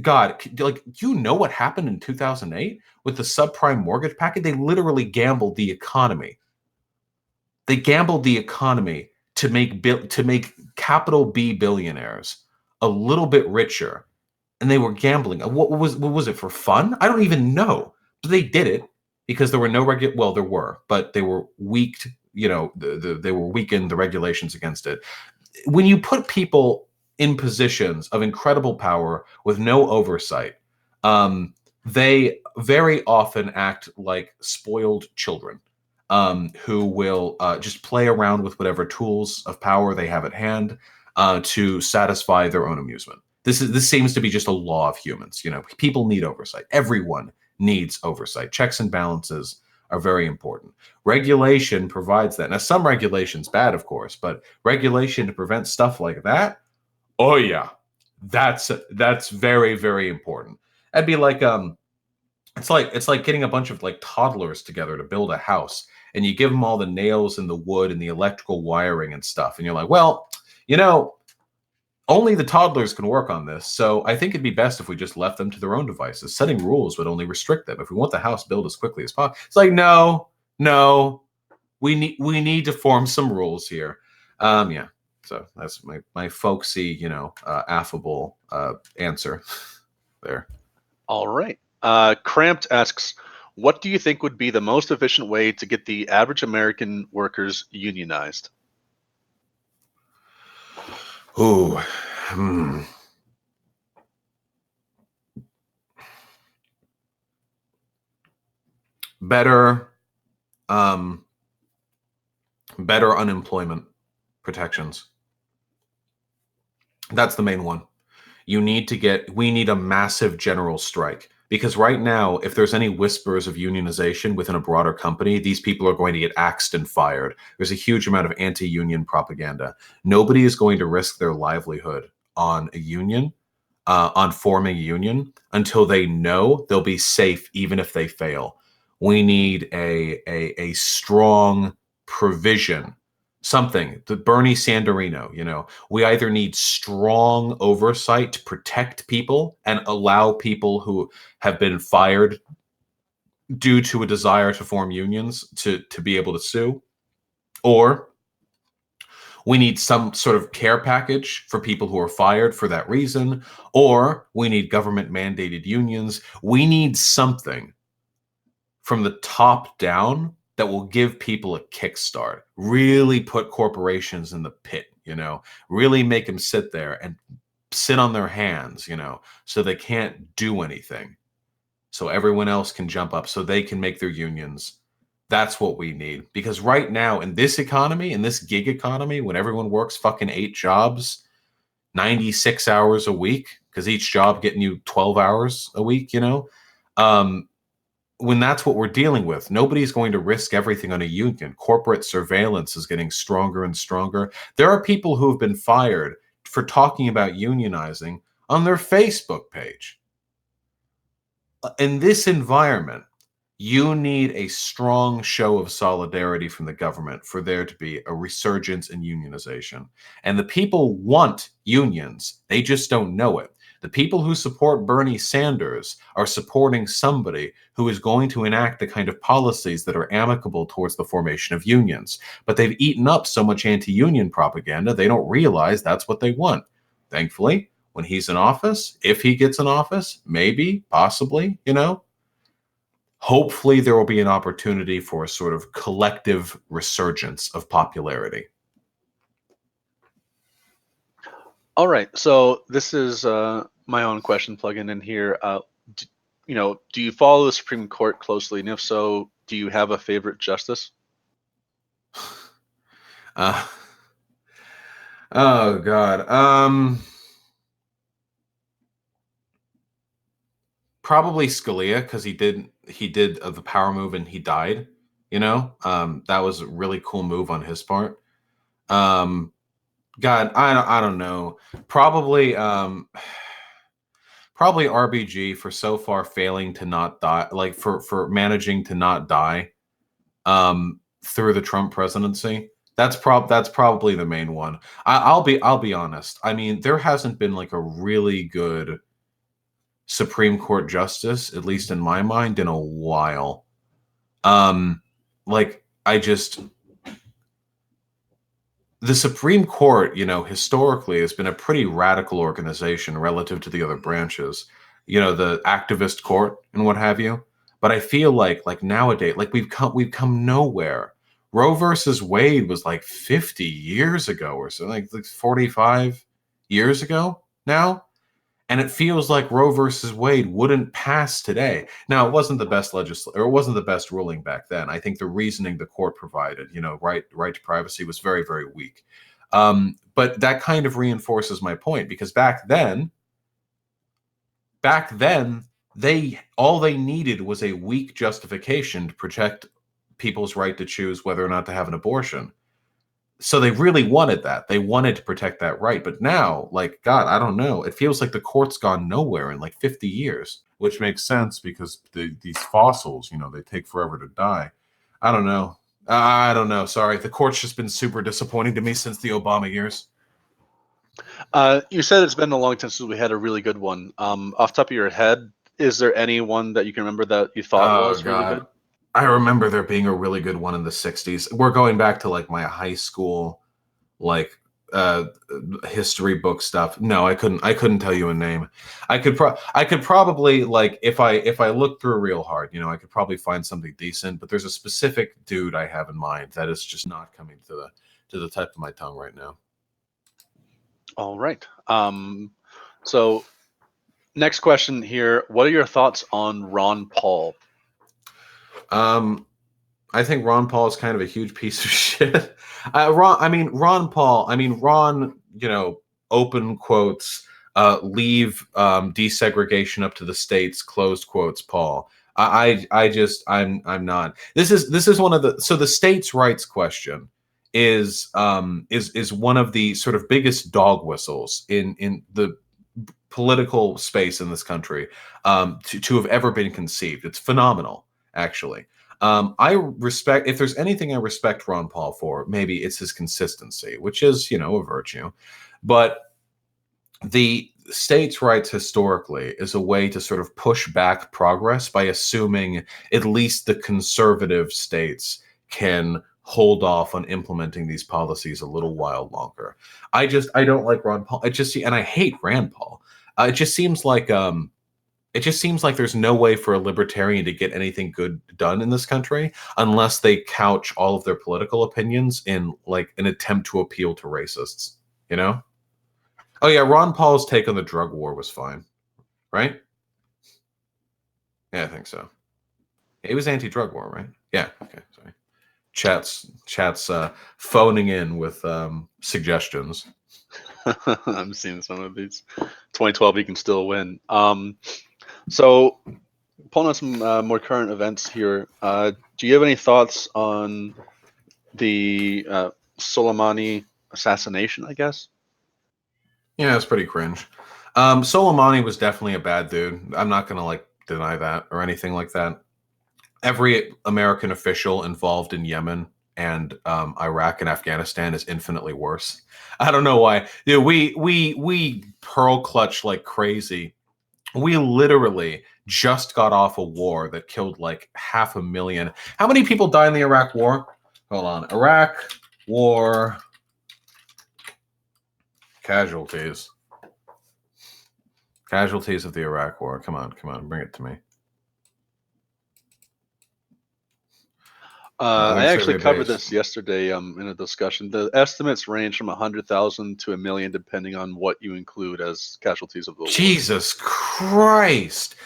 Speaker 3: God, like, you know what happened in 2008 with the subprime mortgage package? They literally gambled the economy. They gambled the economy to make capital B billionaires a little bit richer, and they were gambling. What was it, for fun? I don't even know. But they did it because there were no well, there were, but they were weakened. You know, they were weakened. The regulations against it. When you put people in positions of incredible power with no oversight, they very often act like spoiled children, who will just play around with whatever tools of power they have at hand to satisfy their own amusement. This seems to be just a law of humans. You know, people need oversight. Everyone needs oversight. Checks and balances are very important. Regulation provides that. Now, some regulation's bad, of course, but regulation to prevent stuff like that, oh yeah, that's very, very important. That'd be like it's like getting a bunch of like toddlers together to build a house, and you give them all the nails and the wood and the electrical wiring and stuff, and you're like, well, you know, only the toddlers can work on this, so I think it'd be best if we just left them to their own devices. Setting rules would only restrict them. If we want the house built as quickly as possible, it's like, no, we need to form some rules here. Yeah. So that's my folksy, you know, affable answer there.
Speaker 1: All right. Cramped asks, what do you think would be the most efficient way to get the average American workers unionized?
Speaker 3: Ooh. Better unemployment protections. That's the main one. We need a massive general strike. Because right now, if there's any whispers of unionization within a broader company, these people are going to get axed and fired. There's a huge amount of anti-union propaganda. Nobody is going to risk their livelihood on a union, on forming a union, until they know they'll be safe even if they fail. We need a strong provision, something, the Bernie Sanderino, we either need strong oversight to protect people and allow people who have been fired due to a desire to form unions to be able to sue, or we need some sort of care package for people who are fired for that reason, or we need government mandated unions. We need something from the top down that will give people a kickstart, really put corporations in the pit, really make them sit there and sit on their hands, so they can't do anything. So everyone else can jump up so they can make their unions. That's what we need. Because right now in this economy, in this gig economy, when everyone works fucking 8 jobs, 96 hours a week, because each job getting you 12 hours a week, when that's what we're dealing with, nobody's going to risk everything on a union. Corporate surveillance is getting stronger and stronger. There are people who have been fired for talking about unionizing on their Facebook page. In this environment, you need a strong show of solidarity from the government for there to be a resurgence in unionization. And the people want unions. They just don't know it. The people who support Bernie Sanders are supporting somebody who is going to enact the kind of policies that are amicable towards the formation of unions. But they've eaten up so much anti-union propaganda, they don't realize that's what they want. Thankfully, when he's in office, if he gets in office, maybe, possibly, hopefully there will be an opportunity for a sort of collective resurgence of popularity.
Speaker 1: All right, so this is my own question plugging in here. Do you follow the Supreme Court closely? And if so, do you have a favorite justice?
Speaker 3: Oh God. Probably Scalia, because he did the power move and he died. That was a really cool move on his part. God, I don't know. Probably RBG for so far failing to not die, like for managing to not die through the Trump presidency. That's probably the main one. I'll be honest. I mean, there hasn't been like a really good Supreme Court justice, at least in my mind, in a while. The Supreme Court, historically has been a pretty radical organization relative to the other branches, the activist court and what have you. But I feel like nowadays, we've come nowhere. Roe versus Wade was like 50 years ago or so, like 45 years ago now. And it feels like Roe versus Wade wouldn't pass today. Now, it wasn't the best it wasn't the best ruling back then. I think the reasoning the court provided, right to privacy, was very, very weak. But that kind of reinforces my point, because back then, all they needed was a weak justification to protect people's right to choose whether or not to have an abortion. So they really wanted that. They wanted to protect that right. But now, God, I don't know. It feels like the court's gone nowhere in 50 years, which makes sense because these fossils, they take forever to die. I don't know. Sorry. The court's just been super disappointing to me since the Obama years.
Speaker 1: You said it's been a long time since we had a really good one. Off the top of your head, is there any one that you can remember that you thought was really good?
Speaker 3: I remember there being a really good one in the 60s. We're going back to my high school, history book stuff. No, I couldn't tell you a name. I could probably, if I looked through real hard, I could probably find something decent, but there's a specific dude I have in mind that is just not coming to the tip of my tongue right now.
Speaker 1: All right. So next question here. What are your thoughts on Ron Paul?
Speaker 3: I think Ron Paul is kind of a huge piece of shit. Ron, open quotes, leave desegregation up to the states, closed quotes, Paul. I'm not. This is one of the, so the states' rights question is one of the sort of biggest dog whistles in the political space in this country to have ever been conceived. It's phenomenal, actually. I respect, if there's anything I respect Ron Paul for, maybe it's his consistency, which is, you know, a virtue. But the states' rights historically is a way to sort of push back progress by assuming at least the conservative states can hold off on implementing these policies a little while longer. I don't like Ron Paul. And I hate Rand Paul. It just seems like there's no way for a libertarian to get anything good done in this country unless they couch all of their political opinions in like an attempt to appeal to racists, you know? Oh yeah, Ron Paul's take on the drug war was fine, right? Yeah, I think so. He was anti-drug war, right? Yeah, okay, sorry. Chat's phoning in with suggestions.
Speaker 1: I'm seeing some of these. 2012, he can still win. So, pulling on some more current events here, do you have any thoughts on the Soleimani assassination, I guess?
Speaker 3: Yeah, it's pretty cringe. Soleimani was definitely a bad dude. I'm not going to like deny that or anything like that. Every American official involved in Yemen and Iraq and Afghanistan is infinitely worse. I don't know why. You know, we pearl clutch like crazy. We literally just got off a war that killed like 500,000. How many people died in the Iraq war? Hold on. Iraq war casualties. Casualties of the Iraq war. Come on, bring it to me.
Speaker 1: I actually covered this yesterday in a discussion. The estimates range from 100,000 to 1 million, depending on what you include as casualties of the war.
Speaker 3: Jesus Christ.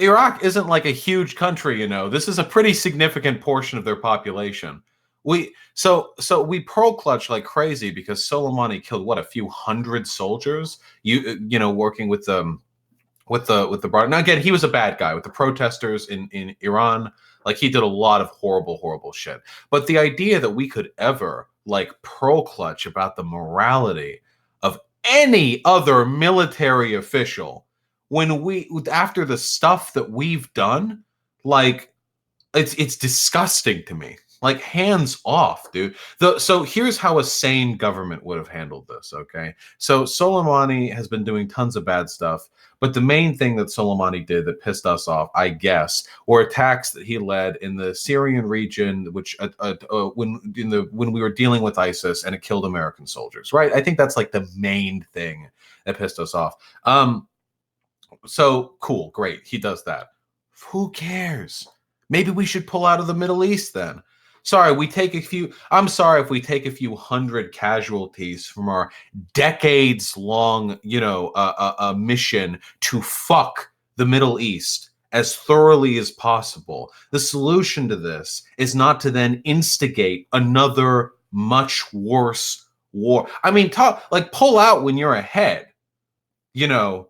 Speaker 3: Iraq isn't like a huge country, you know. This is a pretty significant portion of their population. So we pearl clutch like crazy because Soleimani killed what, a few hundred soldiers, you know, working with the now again, he was a bad guy with the protesters in Iran. Like, he did a lot of horrible shit. But the idea that we could ever like pearl clutch about the morality of any other military official when after the stuff that we've done, like, it's disgusting to me. Like, hands off, dude. So here's how a sane government would have handled this, okay? So Soleimani has been doing tons of bad stuff, but the main thing that Soleimani did that pissed us off, I guess, were attacks that he led in the Syrian region, which when we were dealing with ISIS, and it killed American soldiers, right? I think that's like the main thing that pissed us off. So cool, great, he does that. Who cares? Maybe we should pull out of the Middle East then. I'm sorry if we take a few hundred casualties from our decades-long, you know, mission to fuck the Middle East as thoroughly as possible. The solution to this is not to then instigate another much worse war. I mean, pull out when you're ahead, you know.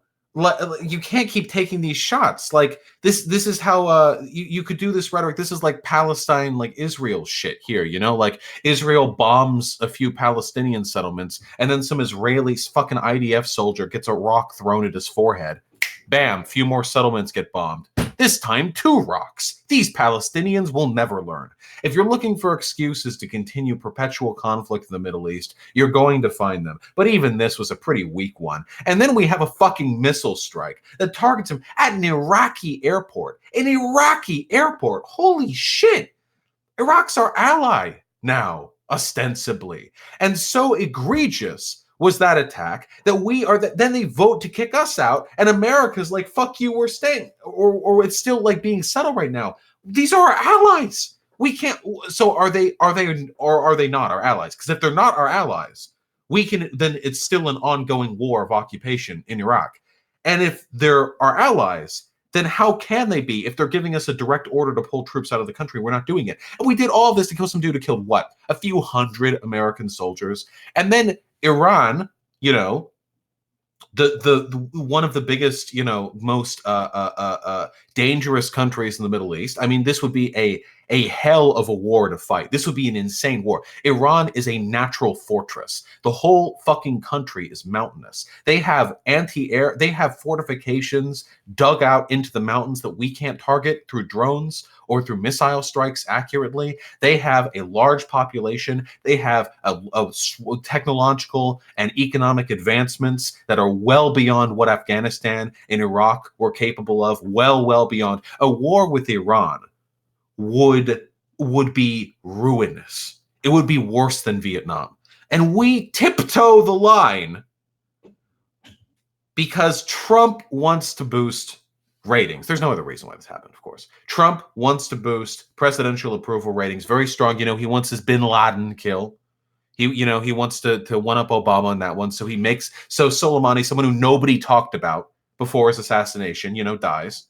Speaker 3: You can't keep taking these shots. Like, this is how you could do this rhetoric. This is like Palestine, like Israel shit here, you know? Like, Israel bombs a few Palestinian settlements, and then some Israeli fucking IDF soldier gets a rock thrown at his forehead. Bam, few more settlements get bombed. This time, 2 rocks. These Palestinians will never learn. If you're looking for excuses to continue perpetual conflict in the Middle East, you're going to find them. But even this was a pretty weak one. And then we have a fucking missile strike that targets him at an Iraqi airport. An Iraqi airport. Holy shit. Iraq's our ally now, ostensibly. And so egregious was that attack that then they vote to kick us out, and America's like, fuck you, we're staying, or it's still like being settled right now. These are our allies. We can't. So are they or are they not our allies? Because if they're not our allies, then it's still an ongoing war of occupation in Iraq. And if they're our allies, then how can they be if they're giving us a direct order to pull troops out of the country? We're not doing it. And we did all this to kill some dude who killed what? A few hundred American soldiers. And then Iran, you know, the one of the biggest, most dangerous countries in the Middle East. I mean, this would be a hell of a war to fight. This would be an insane war. Iran is a natural fortress. The whole fucking country is mountainous. They have anti-air, they have fortifications dug out into the mountains that we can't target through drones or through missile strikes accurately. They have a large population. They have a technological and economic advancements that are well beyond what Afghanistan and Iraq were capable of, well beyond. A war with Iran would be ruinous. It would be worse than Vietnam. And we tiptoe the line because Trump wants to boost ratings. There's no other reason why this happened, of course. Trump wants to boost presidential approval ratings. Very strong. He wants his bin Laden kill. He wants to one-up Obama on that one. So Soleimani, someone who nobody talked about before his assassination, dies.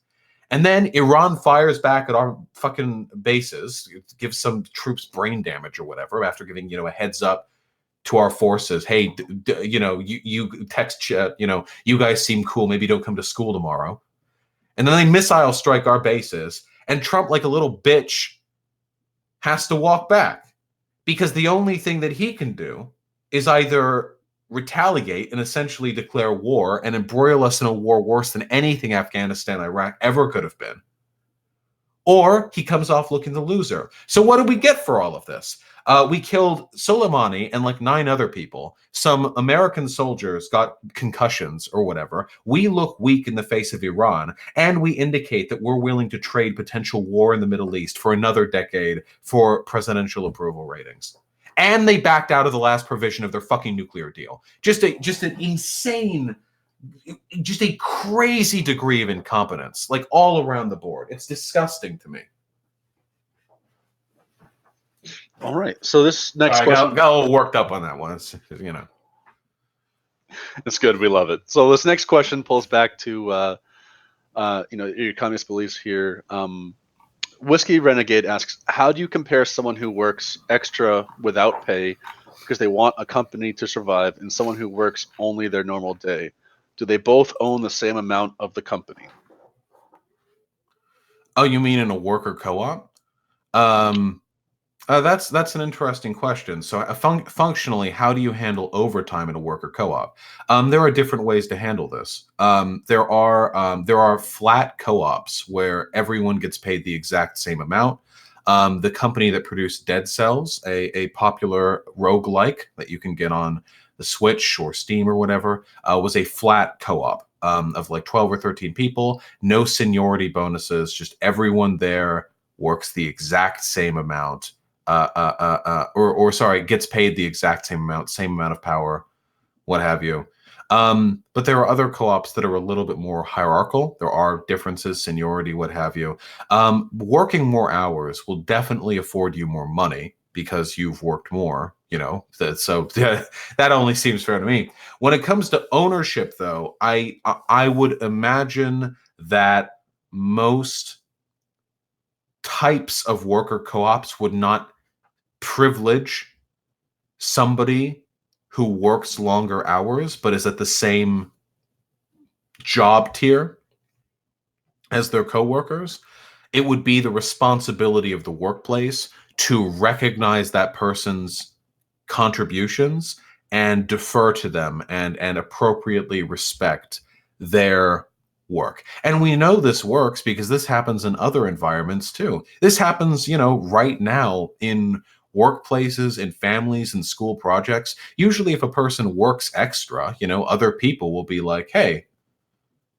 Speaker 3: And then Iran fires back at our fucking bases, gives some troops brain damage or whatever, after giving, a heads up to our forces. Hey, you text, you guys seem cool. Maybe don't come to school tomorrow. And then they missile strike our bases. And Trump, like a little bitch, has to walk back. Because the only thing that he can do is either retaliate and essentially declare war and embroil us in a war worse than anything Afghanistan, Iraq ever could have been. Or he comes off looking the loser. So what did we get for all of this? We killed Soleimani and like 9 other people. Some American soldiers got concussions or whatever. We look weak in the face of Iran, and we indicate that we're willing to trade potential war in the Middle East for another decade for presidential approval ratings. And they backed out of the last provision of their fucking nuclear deal. Just an insane, just a crazy degree of incompetence, like all around the board. It's disgusting to me.
Speaker 1: All right. So this next question
Speaker 3: got a little worked up on that one. It's,
Speaker 1: It's good. We love it. So this next question pulls back to your communist beliefs here. Whiskey Renegade asks, how do you compare someone who works extra without pay because they want a company to survive and someone who works only their normal day? Do they both own the same amount of the company?
Speaker 3: Oh, you mean in a worker co-op? That's an interesting question. So functionally, how do you handle overtime in a worker co-op? There are different ways to handle this. There are flat co-ops where everyone gets paid the exact same amount. The company that produced Dead Cells, a popular roguelike that you can get on the Switch or Steam or whatever, was a flat co-op of like 12 or 13 people, no seniority bonuses, just everyone there works the exact same amount. Gets paid the exact same amount of power, what have you. But there are other co-ops that are a little bit more hierarchical. There are differences, seniority, what have you. Working more hours will definitely afford you more money because you've worked more, so that only seems fair to me. When it comes to ownership, though, I would imagine that most types of worker co-ops would not privilege somebody who works longer hours but is at the same job tier as their coworkers. It would be the responsibility of the workplace to recognize that person's contributions and defer to them and appropriately respect their work. And we know this works because this happens in other environments too. This happens, right now in workplaces, in families, and school projects. Usually if a person works extra, other people will be like, hey,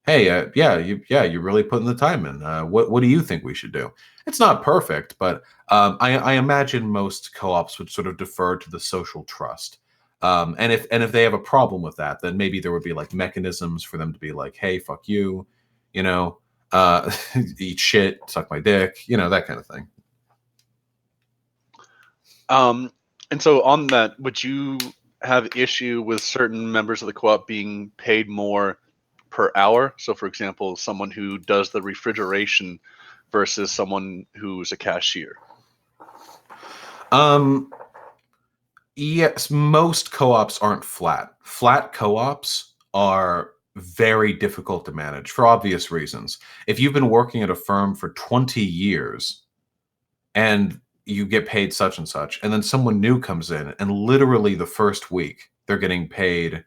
Speaker 3: you're really putting the time in. What do you think we should do? It's not perfect, but I imagine most co-ops would sort of defer to the social trust. And if they have a problem with that, then maybe there would be like mechanisms for them to be like, hey, fuck you, eat shit, suck my dick, that kind of thing.
Speaker 1: And so on that, would you have issue with certain members of the co-op being paid more per hour? So for example, someone who does the refrigeration versus someone who's a cashier.
Speaker 3: Yes, most co-ops aren't flat. Flat co-ops are very difficult to manage for obvious reasons. If you've been working at a firm for 20 years and you get paid such and such, and then someone new comes in and literally the first week they're getting paid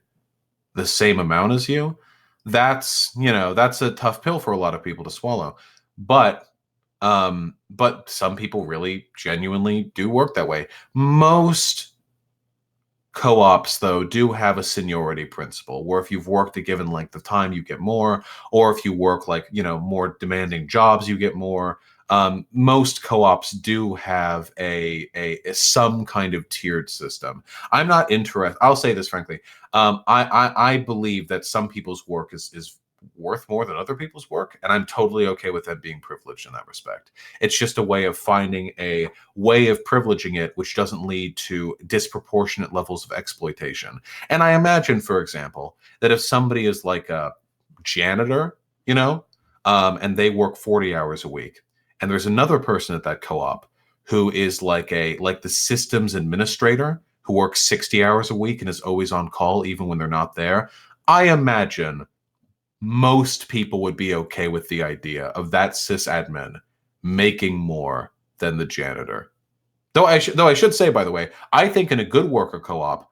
Speaker 3: the same amount as you, that's a tough pill for a lot of people to swallow. But some people really genuinely do work that way. Most co-ops, though, do have a seniority principle where if you've worked a given length of time, you get more, or if you work more demanding jobs, you get more. Most co-ops do have a some kind of tiered system. I'm not interested. I'll say this frankly. I believe that some people's work is worth more than other people's work, and I'm totally okay with them being privileged in that respect. It's just a way of finding a way of privileging it which doesn't lead to disproportionate levels of exploitation. And I imagine, for example, that if somebody is like a janitor, and they work 40 hours a week, and there's another person at that co-op who is like the systems administrator who works 60 hours a week and is always on call even when they're not there, I imagine most people would be okay with the idea of that sysadmin making more than the janitor. Though I should say, by the way, I think in a good worker co-op,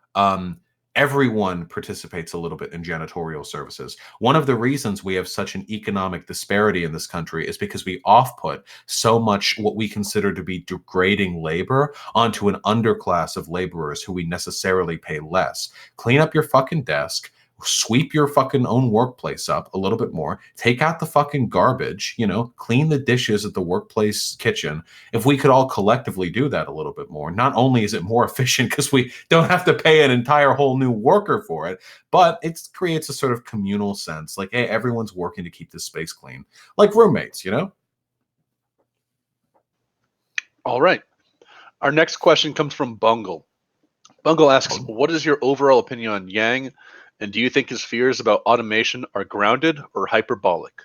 Speaker 3: everyone participates a little bit in janitorial services. One of the reasons we have such an economic disparity in this country is because we off-put so much what we consider to be degrading labor onto an underclass of laborers who we necessarily pay less. Clean up your fucking desk, sweep your fucking own workplace up a little bit more, take out the fucking garbage, clean the dishes at the workplace kitchen. If we could all collectively do that a little bit more, not only is it more efficient because we don't have to pay an entire whole new worker for it, but it creates a sort of communal sense, like, hey, everyone's working to keep this space clean, like roommates,
Speaker 1: All right. Our next question comes from Bungle. Bungle asks, what is your overall opinion on Yang? And do you think his fears about automation are grounded or hyperbolic?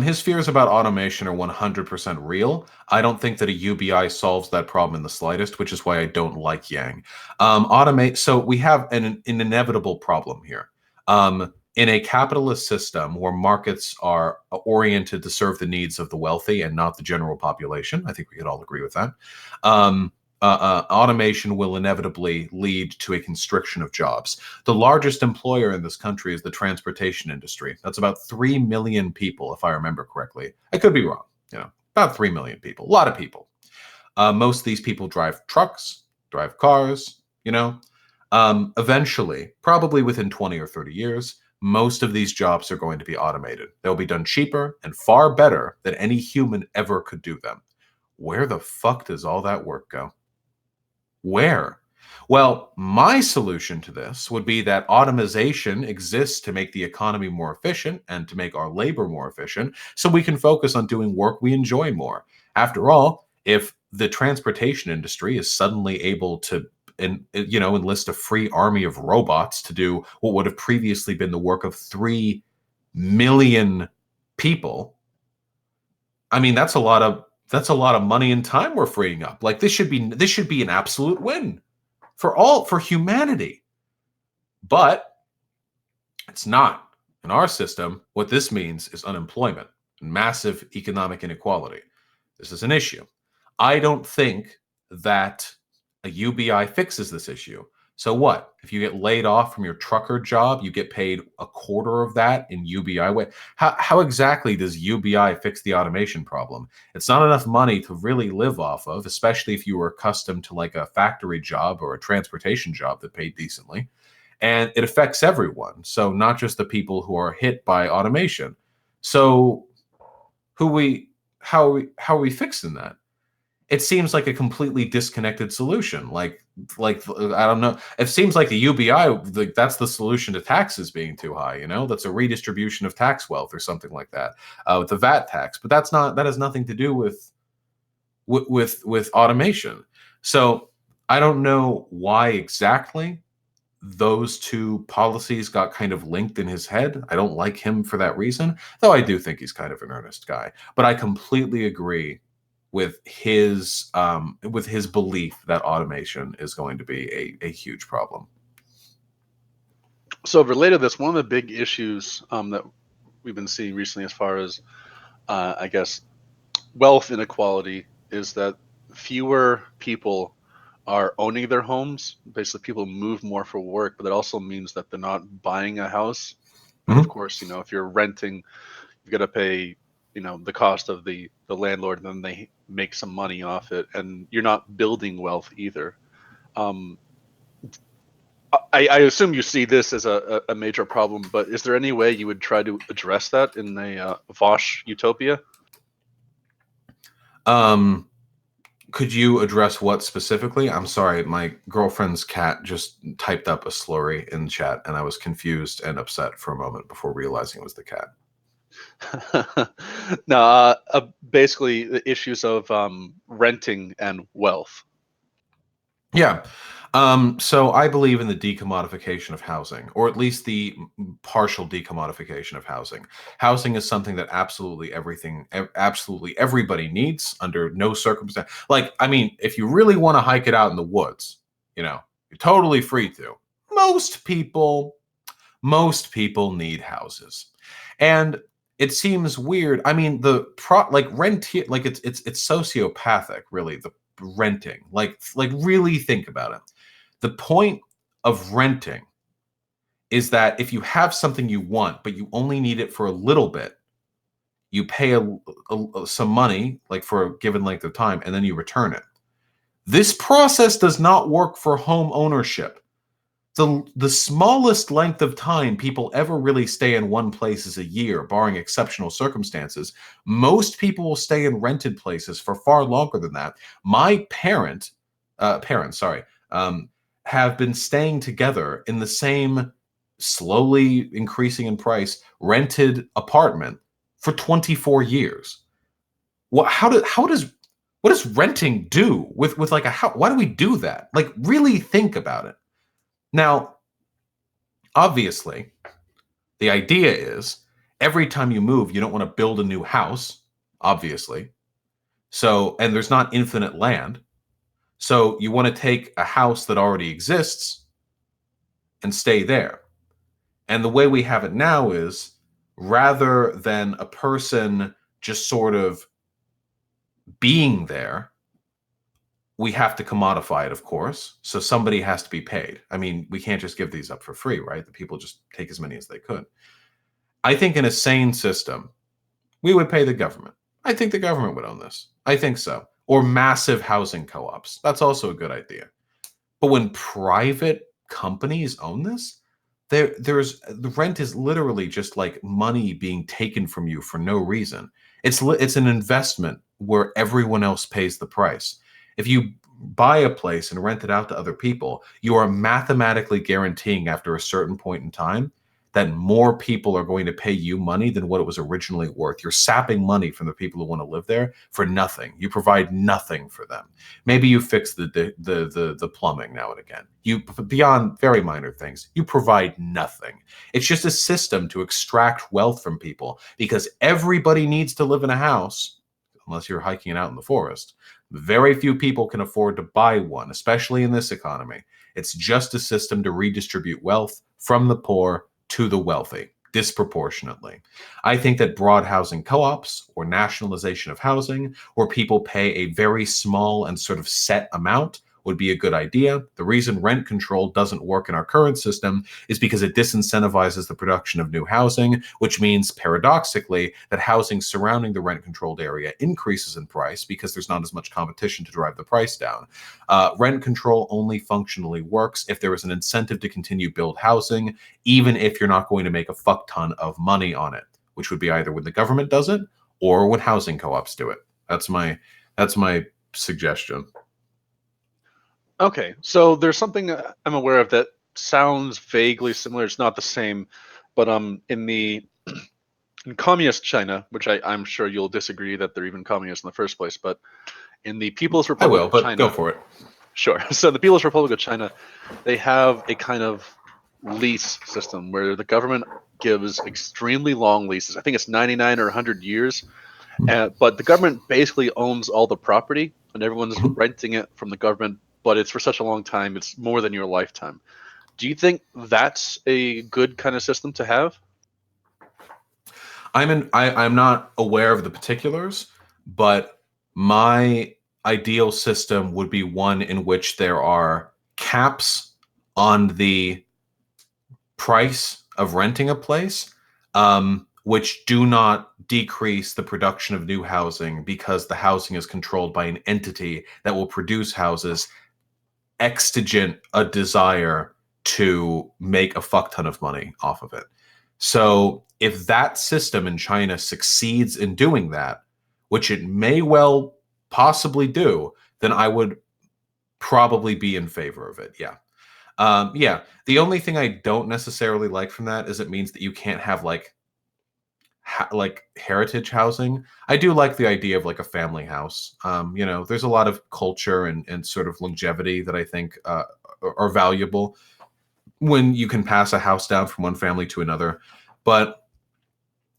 Speaker 3: His fears about automation are 100% real. I don't think that a UBI solves that problem in the slightest, which is why I don't like Yang. So we have an inevitable problem here. In a capitalist system where markets are oriented to serve the needs of the wealthy and not the general population, I think we could all agree with that. Automation will inevitably lead to a constriction of jobs. The largest employer in this country is the transportation industry. That's about 3 million people, if I remember correctly. I could be wrong. About 3 million people. A lot of people. Most of these people drive trucks, drive cars. Eventually, probably within 20 or 30 years, most of these jobs are going to be automated. They'll be done cheaper and far better than any human ever could do them. Where the fuck does all that work go? Where? Well, my solution to this would be that automation exists to make the economy more efficient and to make our labor more efficient so we can focus on doing work we enjoy more. After all, if the transportation industry is suddenly able to enlist a free army of robots to do what would have previously been the work of 3 million people, I mean, that's a lot of money and time we're freeing up. Like this should be an absolute win for humanity. But it's not. In our system, what this means is unemployment and massive economic inequality. This is an issue. I don't think that a UBI fixes this issue. So what? If you get laid off from your trucker job, you get paid a quarter of that in UBI. How exactly does UBI fix the automation problem? It's not enough money to really live off of, especially if you were accustomed to like a factory job or a transportation job that paid decently. And it affects everyone. So not just the people who are hit by automation. So how are we fixing that? It seems like a completely disconnected solution. Like I don't know. It seems like the UBI, that's the solution to taxes being too high. That's a redistribution of tax wealth or something like that with the VAT tax. But that has nothing to do with automation. So I don't know why exactly those two policies got kind of linked in his head. I don't like him for that reason, though I do think he's kind of an earnest guy. But I completely agree with his belief that automation is going to be a huge problem.
Speaker 1: So related to this, one of the big issues that we've been seeing recently, as far as I guess wealth inequality, is that fewer people are owning their homes. Basically, people move more for work, but that also means that they're not buying a house. And of
Speaker 3: Mhm.
Speaker 1: course, if you're renting, you've got to pay, the cost of the landlord, and then they make some money off it, and you're not building wealth either. Um, I assume you see this as a major problem, but is there any way you would try to address that in a Vaush utopia?
Speaker 3: Um, could you address what specifically? I'm sorry, my girlfriend's cat just typed up a slurry in chat, and I was confused and upset for a moment before realizing it was the cat.
Speaker 1: No, basically the issues of renting and wealth.
Speaker 3: Yeah. So I believe in the decommodification of housing, or at least the partial decommodification of housing. Housing is something that absolutely everybody needs under no circumstance. Like, I mean, if you really want to hike it out in the woods, you're totally free to. Most people need houses. And it seems weird. I mean, rent here, like it's sociopathic, really, the renting. Like really think about it. The point of renting is that if you have something you want, but you only need it for a little bit, you pay some money, like for a given length of time, and then you return it. This process does not work for home ownership. The smallest length of time people ever really stay in one place is a year, barring exceptional circumstances. Most people will stay in rented places for far longer than that. My parents, have been staying together in the same slowly increasing in price rented apartment for 24 years. What does renting do with like a house? Why do we do that? Like really think about it. Now, obviously, the idea is every time you move, you don't want to build a new house, obviously. So, and there's not infinite land. So you want to take a house that already exists and stay there. And the way we have it now is rather than a person just sort of being there, we have to commodify it, of course. So somebody has to be paid. I mean, we can't just give these up for free, right? The people just take as many as they could. I think in a sane system, we would pay the government. I think the government would own this. I think so. Or massive housing co-ops. That's also a good idea. But when private companies own this, there's the rent is literally just like money being taken from you for no reason. It's an investment where everyone else pays the price. If you buy a place and rent it out to other people, you are mathematically guaranteeing after a certain point in time that more people are going to pay you money than what it was originally worth. You're sapping money from the people who want to live there for nothing. You provide nothing for them. Maybe you fix the plumbing now and again. You, beyond very minor things, you provide nothing. It's just a system to extract wealth from people because everybody needs to live in a house, unless you're hiking it out in the forest. Very few people can afford to buy one, especially in this economy. It's just a system to redistribute wealth from the poor to the wealthy disproportionately. I think that broad housing co-ops or nationalization of housing, where people pay a very small and sort of set amount, would be a good idea. The reason rent control doesn't work in our current system is because it disincentivizes the production of new housing, which means paradoxically that housing surrounding the rent controlled area increases in price because there's not as much competition to drive the price down. Rent control only functionally works if there is an incentive to continue build housing, even if you're not going to make a fuck ton of money on it, which would be either when the government does it or when housing co-ops do it. That's my suggestion.
Speaker 1: Okay, so there's something I'm aware of that sounds vaguely similar. It's not the same, but in communist China, which I'm sure you'll disagree that they're even communist in the first place, but in the People's
Speaker 3: I
Speaker 1: Republic
Speaker 3: will,
Speaker 1: of
Speaker 3: but
Speaker 1: China,
Speaker 3: go for it.
Speaker 1: sure. So the People's Republic of China, they have a kind of lease system where the government gives extremely long leases. I think it's 99 or 100 years, but the government basically owns all the property, and everyone's renting it from the government. But it's for such a long time; it's more than your lifetime. Do you think that's a good kind of system to have?
Speaker 3: I'm not aware of the particulars, but my ideal system would be one in which there are caps on the price of renting a place, which do not decrease the production of new housing because the housing is controlled by an entity that will produce houses exigent a desire to make a fuck ton of money off of it. So if that system in China succeeds in doing that, which it may well possibly do, then I would probably be in favor of it. Yeah. Yeah. The only thing I don't necessarily like from that is it means that you can't have like heritage housing. I do like the idea of like a family house. You know, there's a lot of culture and sort of longevity that I think are valuable when you can pass a house down from one family to another. But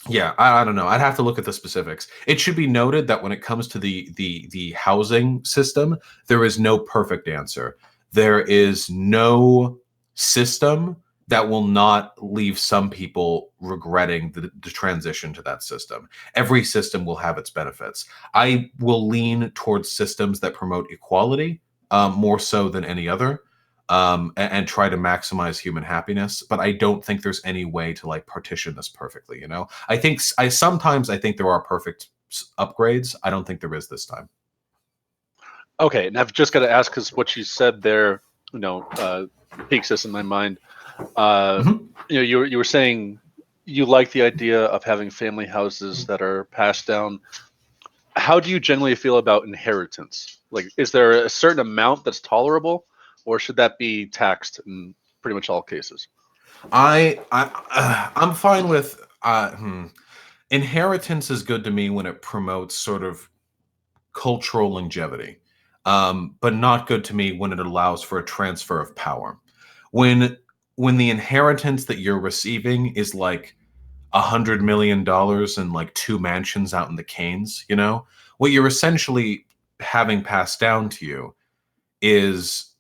Speaker 3: yeah, I don't know. I'd have to look at the specifics. It should be noted that when it comes to the housing system, there is no perfect answer. There is no system that will not leave some people regretting the transition to that system. Every system will have its benefits. I will lean towards systems that promote equality more so than any other, and try to maximize human happiness. But I don't think there's any way to like partition this perfectly. You know, I sometimes think there are perfect upgrades. I don't think there is this time.
Speaker 1: Okay, and I've just got to ask because what you said there, you know, piques this in my mind. You know, you were saying you like the idea of having family houses that are passed down. How do you generally feel about inheritance? Like, is there a certain amount that's tolerable, or should that be taxed in pretty much all cases?
Speaker 3: I'm fine with inheritance is good to me when it promotes sort of cultural longevity, but not good to me when it allows for a transfer of power. When the inheritance that you're receiving is like $100 million and like 2 mansions out in the Canes, you know, what you're essentially having passed down to you is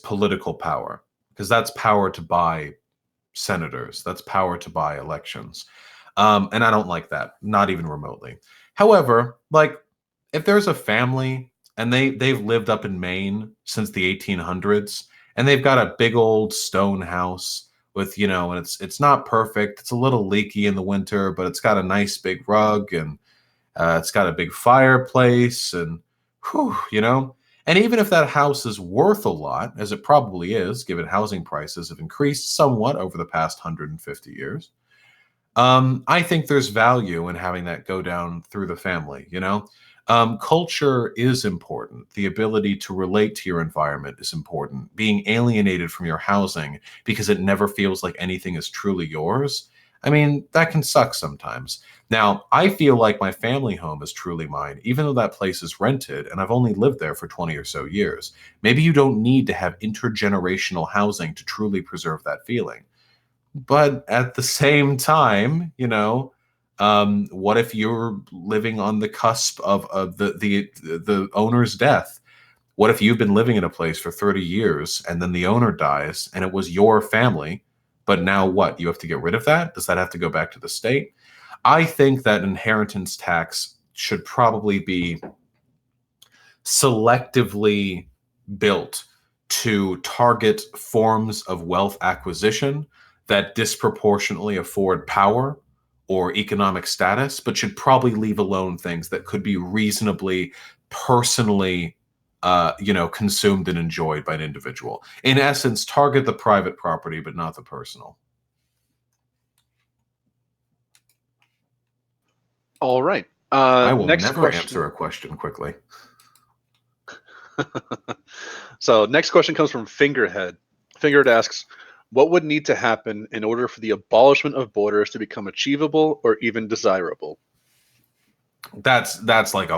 Speaker 3: political power, because that's power to buy senators, that's power to buy elections. And I don't like that, not even remotely. However, like if there's a family and they've lived up in Maine since the 1800s and they've got a big old stone house with, you know, and it's not perfect, it's a little leaky in the winter, but it's got a nice big rug and it's got a big fireplace and whew, you know. And even if that house is worth a lot, as it probably is, given housing prices have increased somewhat over the past 150 years, I think there's value in having that go down through the family, you know? Culture is important. The ability to relate to your environment is important. Being alienated from your housing because it never feels like anything is truly yours, I mean, that can suck sometimes. Now, I feel like my family home is truly mine, even though that place is rented and I've only lived there for 20 or so years. Maybe you don't need to have intergenerational housing to truly preserve that feeling. But at the same time, you know, what if you're living on the cusp of the owner's death? What if you've been living in a place for 30 years and then the owner dies and it was your family, but now what? You have to get rid of that? Does that have to go back to the state? I think that inheritance tax should probably be selectively built to target forms of wealth acquisition that disproportionately afford power or economic status, but should probably leave alone things that could be reasonably personally you know, consumed and enjoyed by an individual. In essence, target the private property, but not the personal.
Speaker 1: All right.
Speaker 3: I will
Speaker 1: Next
Speaker 3: never
Speaker 1: question.
Speaker 3: answer a question quickly.
Speaker 1: So next question comes from Fingerhead. Fingerhead asks, what would need to happen in order for the abolishment of borders to become achievable or even desirable?
Speaker 3: That's like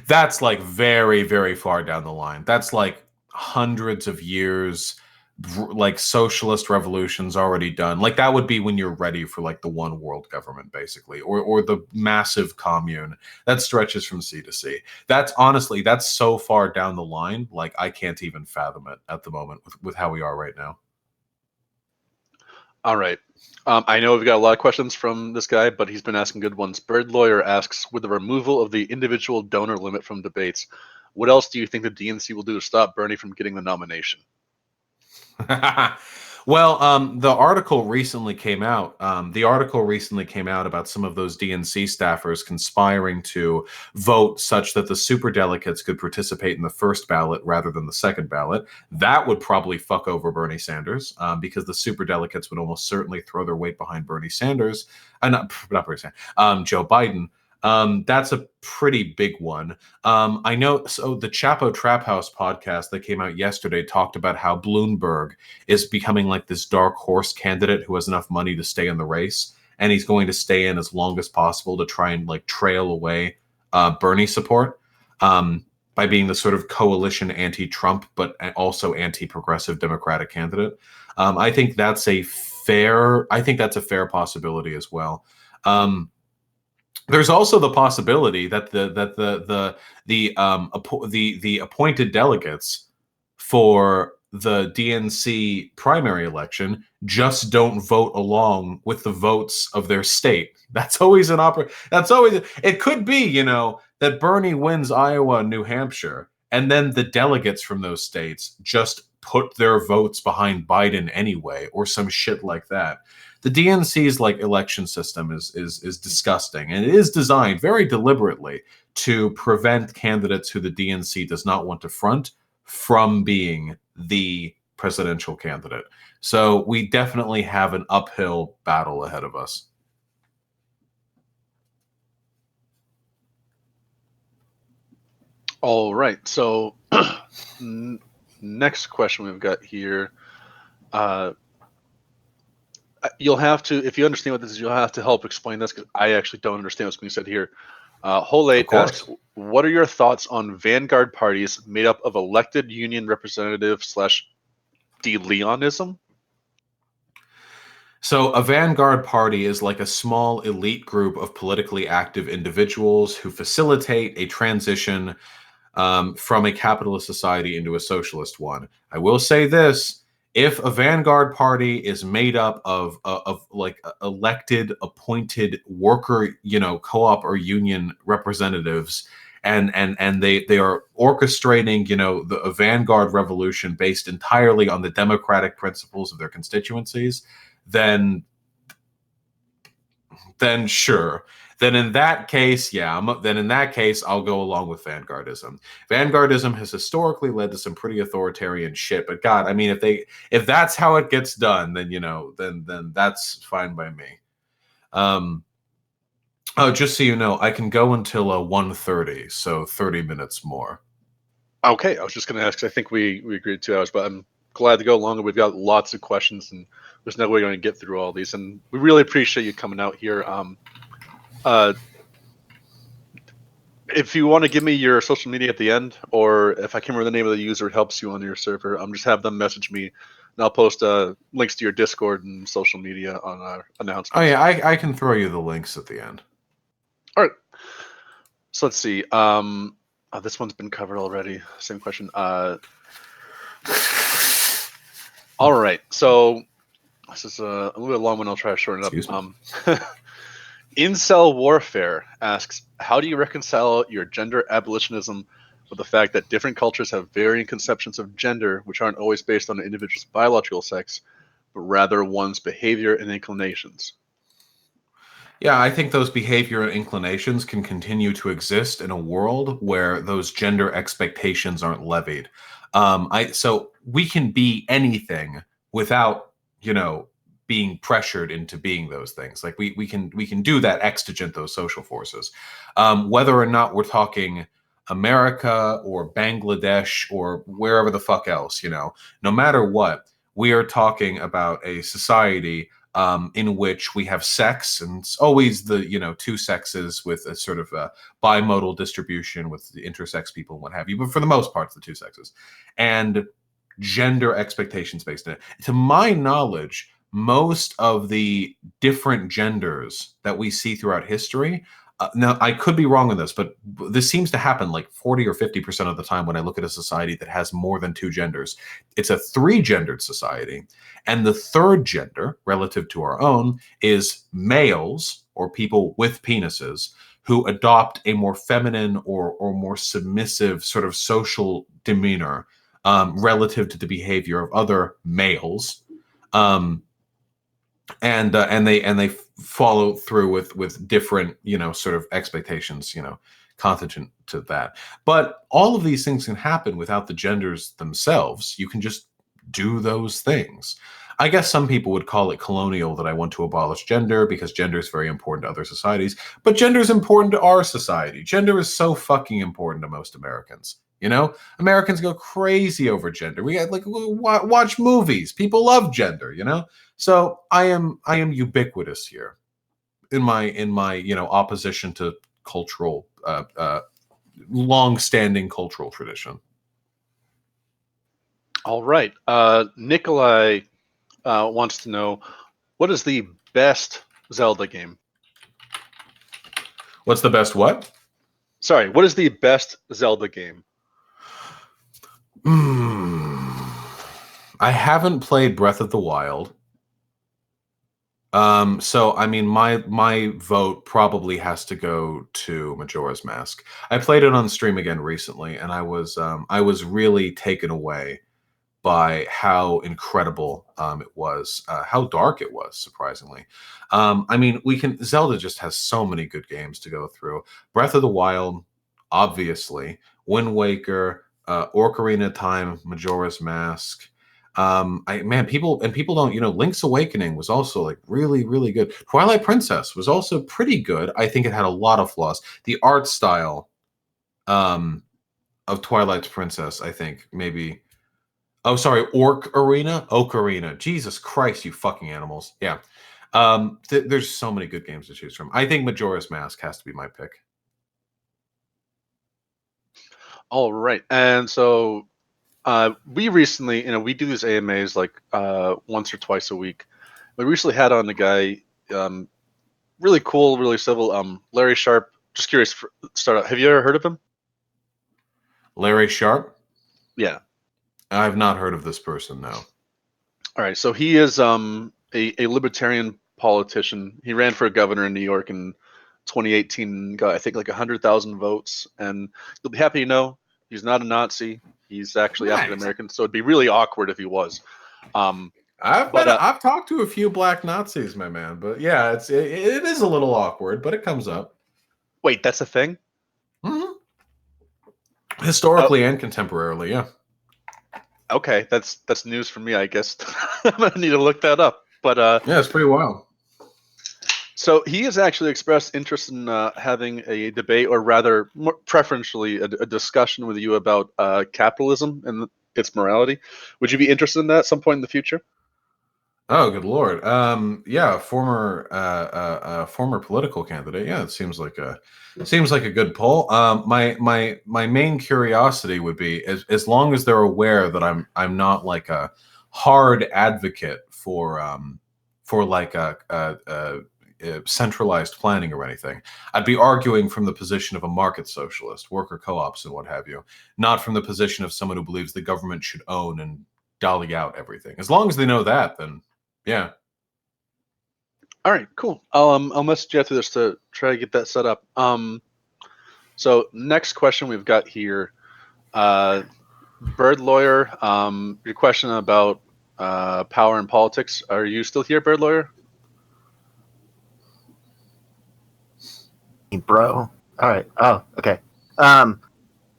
Speaker 3: that's like very, very far down the line. That's like hundreds of years, like socialist revolutions already done. Like that would be when you're ready for like the one world government, basically, or the massive commune that stretches from sea to sea. That's honestly, that's so far down the line. Like I can't even fathom it at the moment with how we are right now.
Speaker 1: All right. I know we've got a lot of questions from this guy, but he's been asking good ones. Bird Lawyer asks, with the removal of the individual donor limit from debates, what else do you think the DNC will do to stop Bernie from getting the nomination?
Speaker 3: Well, the article recently came out. About some of those DNC staffers conspiring to vote such that the superdelegates could participate in the first ballot rather than the second ballot. That would probably fuck over Bernie Sanders, because the superdelegates would almost certainly throw their weight behind Bernie Sanders, not Bernie Sanders, Joe Biden. That's a pretty big one. I know. So the Chapo Trap House podcast that came out yesterday talked about how Bloomberg is becoming like this dark horse candidate who has enough money to stay in the race, and he's going to stay in as long as possible to try and like trail away Bernie support, by being the sort of coalition anti-Trump but also anti-progressive Democratic candidate. I think that's a fair possibility as well. There's also the possibility that the appointed delegates for the DNC primary election just don't vote along with the votes of their state. That's always it could be, that Bernie wins Iowa and New Hampshire, and then the delegates from those states just put their votes behind Biden anyway, or some shit like that. The DNC's like election system is disgusting, and it is designed very deliberately to prevent candidates who the DNC does not want to front from being the presidential candidate. So we definitely have an uphill battle ahead of us.
Speaker 1: All right. So next question we've got here. You'll have to, if you understand what this is, you'll have to help explain this, because I actually don't understand what's being said here. Holate asks, what are your thoughts on vanguard parties made up of elected union representative / de-Leonism?
Speaker 3: So a vanguard party is like a small elite group of politically active individuals who facilitate a transition from a capitalist society into a socialist one. I will say this. If a vanguard party is made up of like elected, appointed worker, co-op or union representatives, and they are orchestrating, a vanguard revolution based entirely on the democratic principles of their constituencies, then sure. Then in that case, I'll go along with vanguardism. Vanguardism has historically led to some pretty authoritarian shit. But God, I mean, if that's how it gets done, then then that's fine by me. Oh, just so you know, I can go until 1:30, so 30 minutes more.
Speaker 1: Okay, I was just going to ask, 'cause I think we agreed 2 hours, but I'm glad to go longer. We've got lots of questions, and there's no way we're going to get through all these. And we really appreciate you coming out here. If you want to give me your social media at the end, or if I can remember the name of the user, it helps you on your server, just have them message me, and I'll post links to your Discord and social media on our announcements.
Speaker 3: Oh yeah, I can throw you the links at the end.
Speaker 1: All right. So let's see. This one's been covered already. Same question. All right. So this is a little bit long one. I'll try to shorten it up. Incel Warfare asks, how do you reconcile your gender abolitionism with the fact that different cultures have varying conceptions of gender, which aren't always based on an individual's biological sex, but rather one's behavior and inclinations?
Speaker 3: Yeah, I think those behavior and inclinations can continue to exist in a world where those gender expectations aren't levied. So we can be anything without, being pressured into being those things. Like we can do that extigent those social forces. Whether or not we're talking America or Bangladesh or wherever the fuck else, no matter what, we are talking about a society in which we have sex, and it's always the two sexes with a sort of a bimodal distribution with the intersex people and what have you, but for the most part it's the two sexes, and gender expectations based in it. To my knowledge, most of the different genders that we see throughout history Now, I could be wrong on this, but this seems to happen like 40 or 50% of the time when I look at a society that has more than two genders. It's a three-gendered society, and the third gender, relative to our own, is males or people with penises who adopt a more feminine or more submissive sort of social demeanor relative to the behavior of other males. And they follow through with different, sort of expectations, contingent to that. But all of these things can happen without the genders themselves. You can just do those things. I guess some people would call it colonial that I want to abolish gender because gender is very important to other societies, but gender is important to our society. Gender is so fucking important to most Americans. Americans go crazy over gender. We got watch movies. People love gender, So I am ubiquitous here in my opposition to cultural long-standing cultural tradition.
Speaker 1: All right. Nikolai wants to know, what is the best Zelda game?
Speaker 3: What's the best what?
Speaker 1: Sorry, what is the best Zelda game?
Speaker 3: I haven't played Breath of the Wild. So I mean, my vote probably has to go to Majora's Mask. I played it on stream again recently, and I was really taken away by how incredible it was, how dark it was, surprisingly. I mean, Zelda just has so many good games to go through. Breath of the Wild, obviously, Wind Waker, Ocarina of Time, Majora's Mask. People don't, Link's Awakening was also like really, really good. Twilight Princess was also pretty good. I think it had a lot of flaws. The art style of Twilight Princess, I think maybe. Oh, sorry, Ocarina. Jesus Christ, you fucking animals. Yeah. There's so many good games to choose from. I think Majora's Mask has to be my pick.
Speaker 1: All right. And so we recently, we do these AMAs like once or twice a week. We recently had on a guy, really cool, really civil, Larry Sharp. Just curious, start out. Have you ever heard of him?
Speaker 3: Larry Sharp?
Speaker 1: Yeah.
Speaker 3: I've not heard of this person, no.
Speaker 1: All right. So he is a libertarian politician. He ran for governor in New York in 2018, got I think like 100,000 votes. And you'll be happy to know he's not a Nazi. He's actually
Speaker 3: Nice.
Speaker 1: African American. So it'd be really awkward if he was.
Speaker 3: I've talked to a few black Nazis, my man, but yeah, it is a little awkward, but it comes up.
Speaker 1: Wait, that's a thing?
Speaker 3: Mm-hmm. Historically and contemporarily, yeah.
Speaker 1: Okay, that's news for me, I guess. I'm gonna need to look that up. But
Speaker 3: yeah, it's pretty wild.
Speaker 1: So he has actually expressed interest in having a debate, or rather, more preferentially, a discussion with you about capitalism and its morality. Would you be interested in that at some point in the future?
Speaker 3: Oh, good Lord. Yeah, former political candidate. Yeah, it seems like a good poll. My main curiosity would be, as long as they're aware that I'm not like a hard advocate for like a centralized planning or anything. I'd be arguing from the position of a market socialist, worker co-ops and what have you, not from the position of someone who believes the government should own and dolly out everything. As long as they know that, then yeah.
Speaker 1: All right, cool. I'll message you after this to try to get that set up. So next question we've got here, Bird Lawyer. Your question about power and politics. Are you still here, Bird Lawyer?
Speaker 2: Bro. All right. Oh, okay.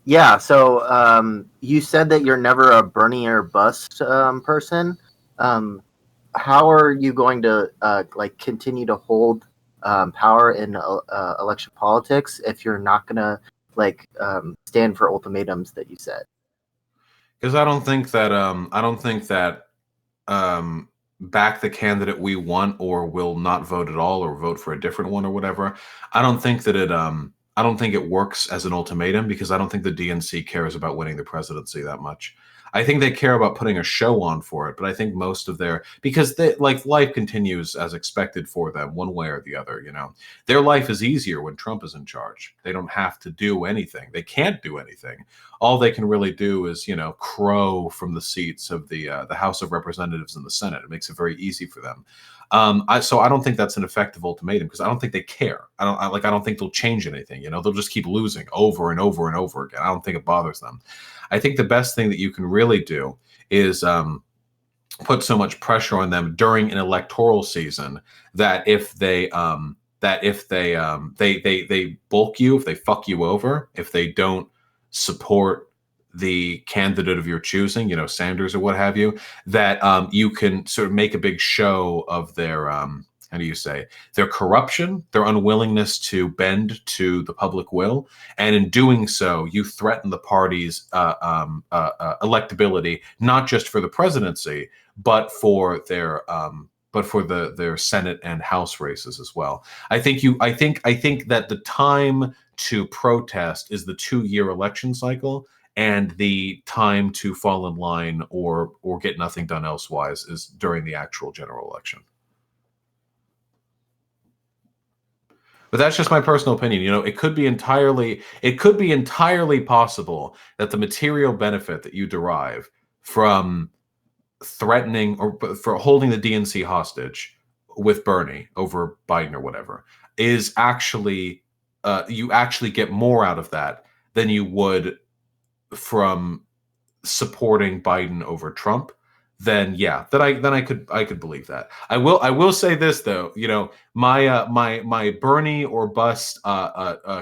Speaker 2: Yeah. So you said that you're never a Bernie or bust person. How are you going to continue to hold power in election politics if you're not going to stand for ultimatums that you set?
Speaker 3: Because I don't think that back the candidate we want or will not vote at all or vote for a different one or whatever. I don't think it works as an ultimatum, because I don't think the DNC cares about winning the presidency that much. I think they care about putting a show on for it, but I think most of because life continues as expected for them one way or the other, Their life is easier when Trump is in charge. They don't have to do anything. They can't do anything. All they can really do is, crow from the seats of the House of Representatives and the Senate. It makes it very easy for them. So I don't think that's an effective ultimatum, because I don't think they care. I don't think they'll change anything. They'll just keep losing over and over and over again. I don't think it bothers them. I think the best thing that you can really do is put so much pressure on them during an electoral season that if they they bulk you, if they fuck you over, if they don't support the candidate of your choosing, Sanders or what have you, that you can sort of make a big show of their their corruption, their unwillingness to bend to the public will, and in doing so, you threaten the party's electability, not just for the presidency, but for their their Senate and House races as well. I think that the time to protest is the 2-year election cycle, and the time to fall in line or get nothing done elsewise is during the actual general election. But that's just my personal opinion. It could be entirely possible that the material benefit that you derive from threatening or for holding the DNC hostage with Bernie over Biden or whatever is actually you actually get more out of that than you would from supporting Biden over Trump. Then I could believe that. I will say this though, my Bernie or bust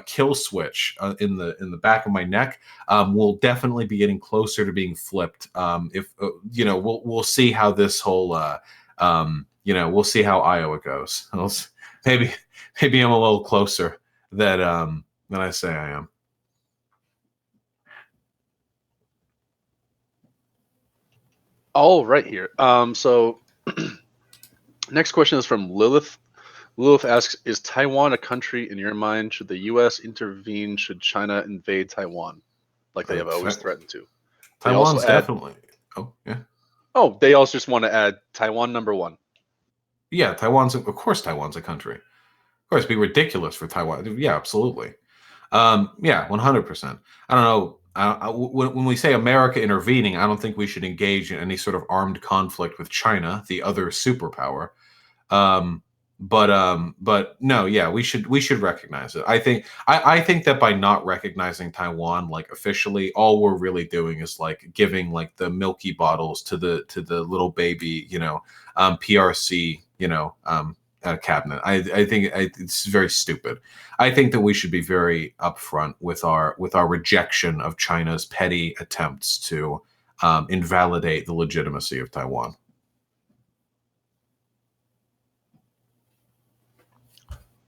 Speaker 3: kill switch in the back of my neck will definitely be getting closer to being flipped. If we'll see how this whole we'll see how Iowa goes. Maybe I'm a little closer than I say I am.
Speaker 1: All right here. So next question is from Lilith. Lilith asks, is Taiwan a country in your mind? Should the U.S. intervene should China invade Taiwan, like they have always threatened to?
Speaker 3: Taiwan's definitely. Oh, yeah.
Speaker 1: Oh, they also just want to add Taiwan #1.
Speaker 3: Yeah, of course Taiwan's a country. Of course, it'd be ridiculous for Taiwan. Yeah, absolutely. Yeah, 100%. I don't know. When we say America intervening, I don't think we should engage in any sort of armed conflict with China, the other superpower. But no, yeah, we should recognize it. I think that by not recognizing Taiwan officially, all we're really doing is giving the milky bottles to the little baby, PRC, cabinet. I think it's very stupid. I think that we should be very upfront with our rejection of China's petty attempts to invalidate the legitimacy of Taiwan.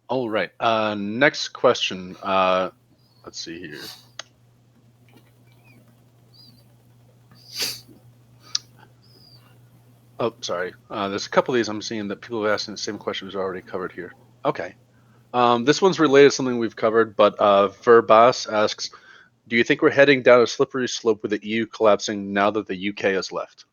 Speaker 1: All right. Next question. Let's see here. Oh, sorry. There's a couple of these I'm seeing that people have asked the same question was already covered here. Okay. This one's related to something we've covered, but Verbas asks, do you think we're heading down a slippery slope with the EU collapsing now that the UK has left?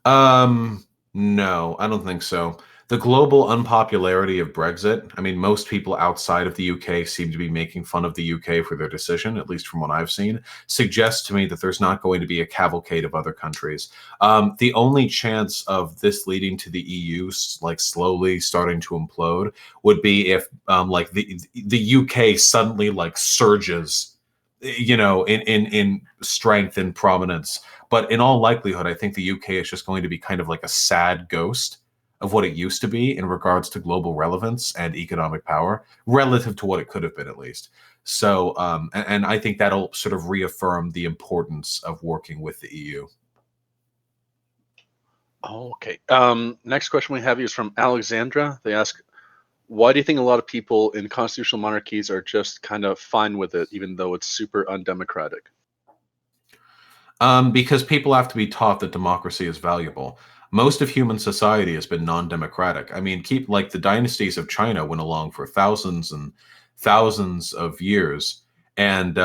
Speaker 3: No, I don't think so. The global unpopularity of Brexit, I mean, most people outside of the UK seem to be making fun of the UK for their decision, at least from what I've seen, suggests to me that there's not going to be a cavalcade of other countries. The only chance of this leading to the EU slowly starting to implode would be if the UK suddenly surges, in strength and prominence. But in all likelihood, I think the UK is just going to be kind of like a sad ghost of what it used to be in regards to global relevance and economic power, relative to what it could have been, at least. So, and I think that'll sort of reaffirm the importance of working with the EU.
Speaker 1: Okay. Next question we have is from Alexandra. They ask, why do you think a lot of people in constitutional monarchies are just kind of fine with it, even though it's super undemocratic?
Speaker 3: Because people have to be taught that democracy is valuable. Most of human society has been non-democratic. I mean, the dynasties of China went along for thousands and thousands of years, And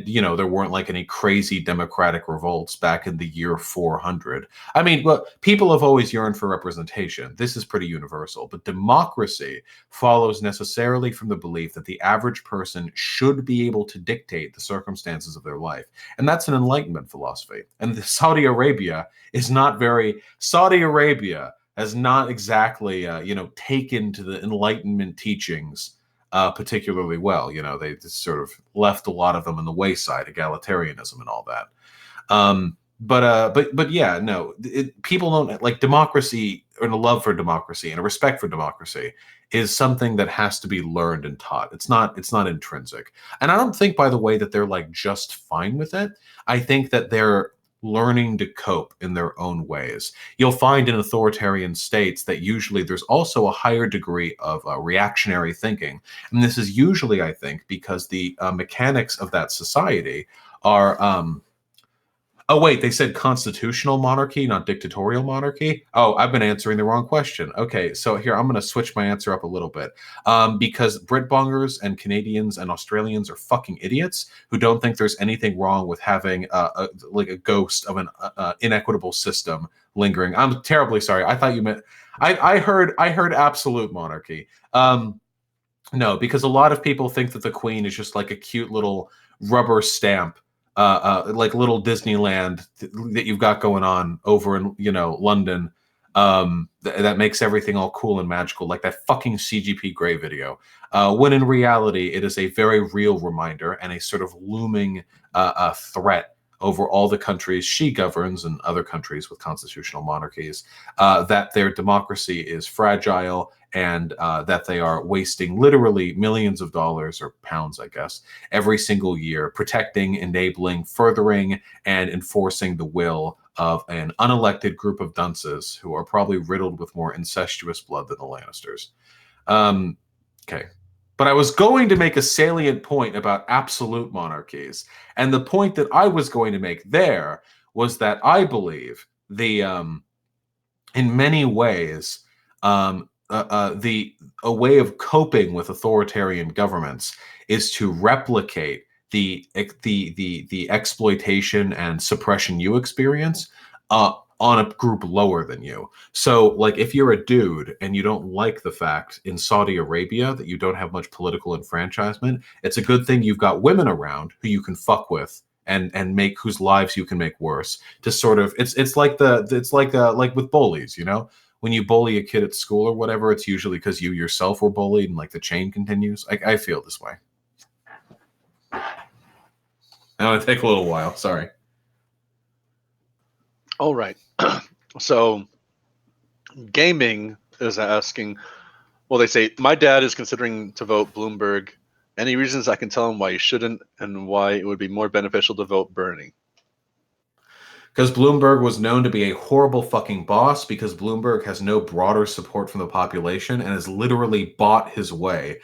Speaker 3: you know, there weren't like any crazy democratic revolts back in the year 400. I mean, well, people have always yearned for representation. This is pretty universal. But democracy follows necessarily from the belief that the average person should be able to dictate the circumstances of their life. And that's an Enlightenment philosophy. And Saudi Arabia has not exactly, you know, taken to the Enlightenment teachings particularly well. You know, they just sort of left a lot of them in the wayside, egalitarianism and all that. But yeah, no, people don't like democracy, or a love for democracy and a respect for democracy is something that has to be learned and taught. It's not intrinsic. And I don't think, by the way, that they're like just fine with it. I think that they're learning to cope in their own ways. You'll find in authoritarian states that usually there's also a higher degree of reactionary thinking. And this is usually, I think, because the mechanics of that society are oh, wait, they said constitutional monarchy, not dictatorial monarchy. Oh, I've been answering the wrong question. Okay, so here, I'm going to switch my answer up a little bit. Because Britbongers and Canadians and Australians are fucking idiots who don't think there's anything wrong with having like a ghost of an inequitable system lingering. I'm terribly sorry. I thought you meant... I heard absolute monarchy. No, because a lot of people think that the Queen is just like a cute little rubber stamp, like little Disneyland that you've got going on over in, you know, London, that makes everything all cool and magical, like that fucking CGP Grey video. When in reality, it is a very real reminder and a sort of looming threat over all the countries she governs and other countries with constitutional monarchies, that their democracy is fragile and that they are wasting literally millions of dollars, or pounds, I guess, every single year, protecting, enabling, furthering, and enforcing the will of an unelected group of dunces who are probably riddled with more incestuous blood than the Lannisters. Okay. But I was going to make a salient point about absolute monarchies. And the point that I was going to make there was that I believe in many ways, a way of coping with authoritarian governments is to replicate the exploitation and suppression you experience on a group lower than you. So, like, if you're a dude and you don't like the fact in Saudi Arabia that you don't have much political enfranchisement, it's a good thing you've got women around who you can fuck with and make, whose lives you can make worse. To sort of, it's like with bullies, you know. When you bully a kid at school or whatever, it's usually because you yourself were bullied and like the chain continues. I feel this way. Now it take a little while. Sorry.
Speaker 1: All right. So gaming is asking, well, they say, my dad is considering to vote Bloomberg. Any reasons I can tell him why he shouldn't and why it would be more beneficial to vote Bernie?
Speaker 3: Because Bloomberg was known to be a horrible fucking boss, because Bloomberg has no broader support from the population and has literally bought his way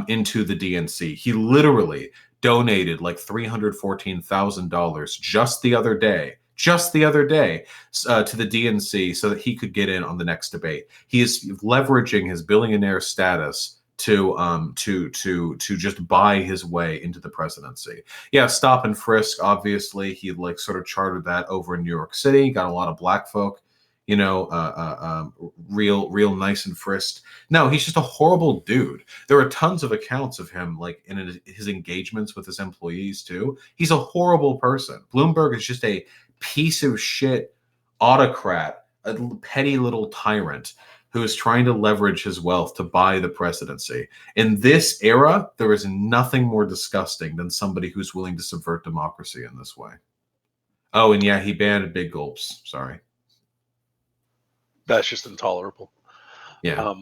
Speaker 3: into the DNC. He literally donated like $314,000 just the other day to the DNC so that he could get in on the next debate. He is leveraging his billionaire status to just buy his way into the presidency. Yeah, stop and frisk. Obviously, he like sort of chartered that over in New York City. Got a lot of black folk, you know, real nice and frisked. No, he's just a horrible dude. There are tons of accounts of him, like in his engagements with his employees too. He's a horrible person. Bloomberg is just a piece of shit autocrat, a petty little tyrant who is trying to leverage his wealth to buy the presidency. In this era, there is nothing more disgusting than somebody who's willing to subvert democracy in this way. Oh, and yeah, he banned big gulps. Sorry.
Speaker 1: That's just intolerable.
Speaker 3: Yeah.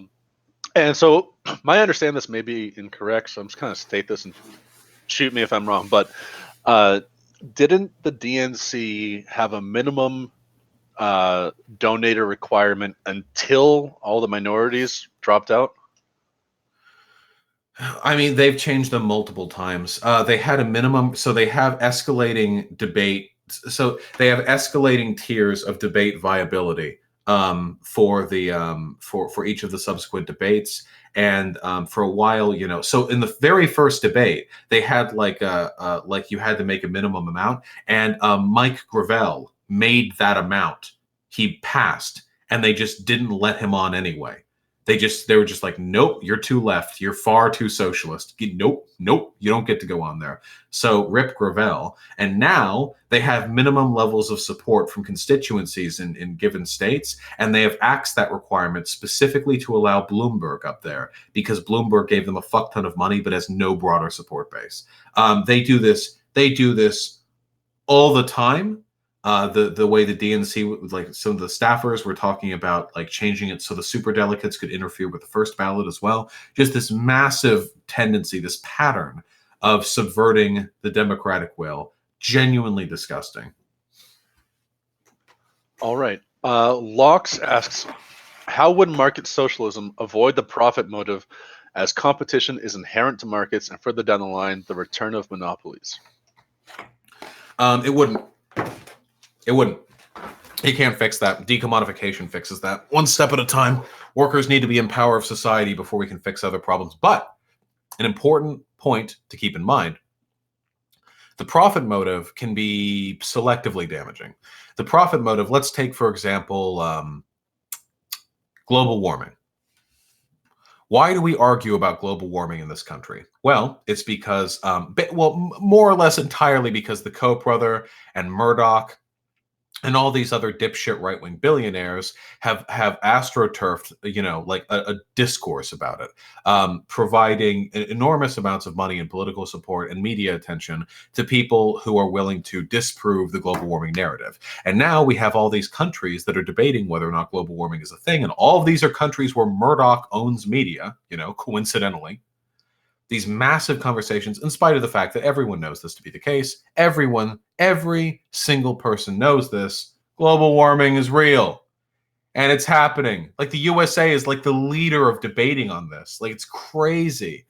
Speaker 1: And so my understanding, this may be incorrect, so I'm just going to state this and shoot me if I'm wrong, but didn't the DNC have a minimum donator requirement until all the minorities dropped out?
Speaker 3: I mean, they've changed them multiple times. They had a minimum, so they have escalating debate. So they have escalating tiers of debate viability. for the for each of the subsequent debates. And for a while, you know, so in the very first debate, they had like you had to make a minimum amount, and Mike Gravel made that amount. He passed, and they just didn't let him on anyway. They were just like, nope, you're too left. You're far too socialist. Nope, you don't get to go on there. So Rip Gravel. And now they have minimum levels of support from constituencies in given states, and they have axed that requirement specifically to allow Bloomberg up there, because Bloomberg gave them a fuck ton of money but has no broader support base. They do this all the time. The way the DNC, like some of the staffers were talking about, like changing it so the super delegates could interfere with the first ballot as well. Just this massive tendency, this pattern of subverting the democratic will. Genuinely disgusting.
Speaker 1: All right. Locks asks, how would market socialism avoid the profit motive, as competition is inherent to markets, and further down the line, the return of monopolies?
Speaker 3: It wouldn't. It wouldn't. You can't fix that. Decommodification fixes that. One step at a time. Workers need to be in power of society before we can fix other problems. But an important point to keep in mind, the profit motive can be selectively damaging. The profit motive, let's take, for example, global warming. Why do we argue about global warming in this country? Well, it's because, more or less entirely because the Koch brother and Murdoch and all these other dipshit right-wing billionaires have astroturfed, you know, like a discourse about it, providing enormous amounts of money and political support and media attention to people who are willing to disprove the global warming narrative. And now we have all these countries that are debating whether or not global warming is a thing. And all of these are countries where Murdoch owns media, you know, coincidentally. These massive conversations, in spite of the fact that everyone knows this to be the case. Every single person knows this. Global warming is real. And it's happening. Like, the USA is like the leader of debating on this. Like, it's crazy.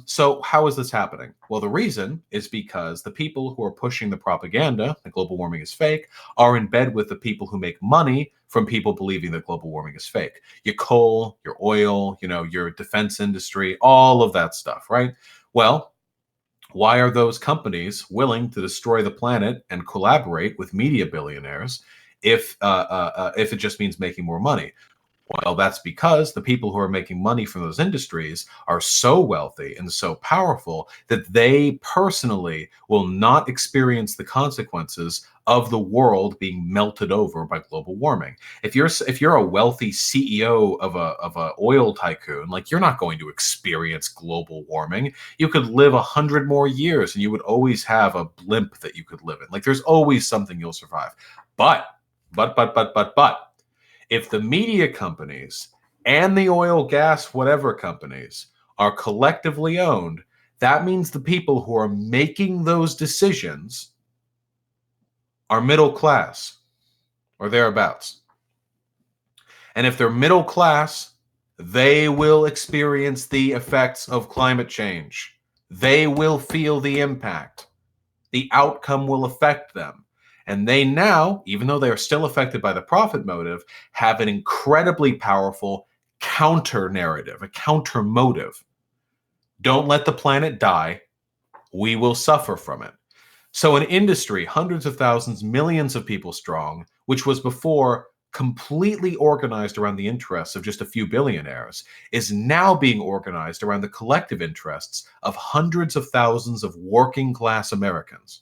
Speaker 3: So how is this happening? Well, the reason is because the people who are pushing the propaganda that global warming is fake are in bed with the people who make money from people believing that global warming is fake. Your coal, your oil, you know, your defense industry, all of that stuff, right? Well, why are those companies willing to destroy the planet and collaborate with media billionaires if it just means making more money? Well, that's because the people who are making money from those industries are so wealthy and so powerful that they personally will not experience the consequences of the world being melted over by global warming. If you're a wealthy CEO of a oil tycoon, like, you're not going to experience global warming. You could live 100 more years and you would always have a blimp that you could live in. Like, there's always something you'll survive. But if the media companies and the oil, gas, whatever companies are collectively owned, that means the people who are making those decisions are middle class or thereabouts. And if they're middle class, they will experience the effects of climate change. They will feel the impact. The outcome will affect them. And they now, even though they are still affected by the profit motive, have an incredibly powerful counter narrative, a counter motive. Don't let the planet die. We will suffer from it. So an industry, hundreds of thousands, millions of people strong, which was before completely organized around the interests of just a few billionaires, is now being organized around the collective interests of hundreds of thousands of working class Americans.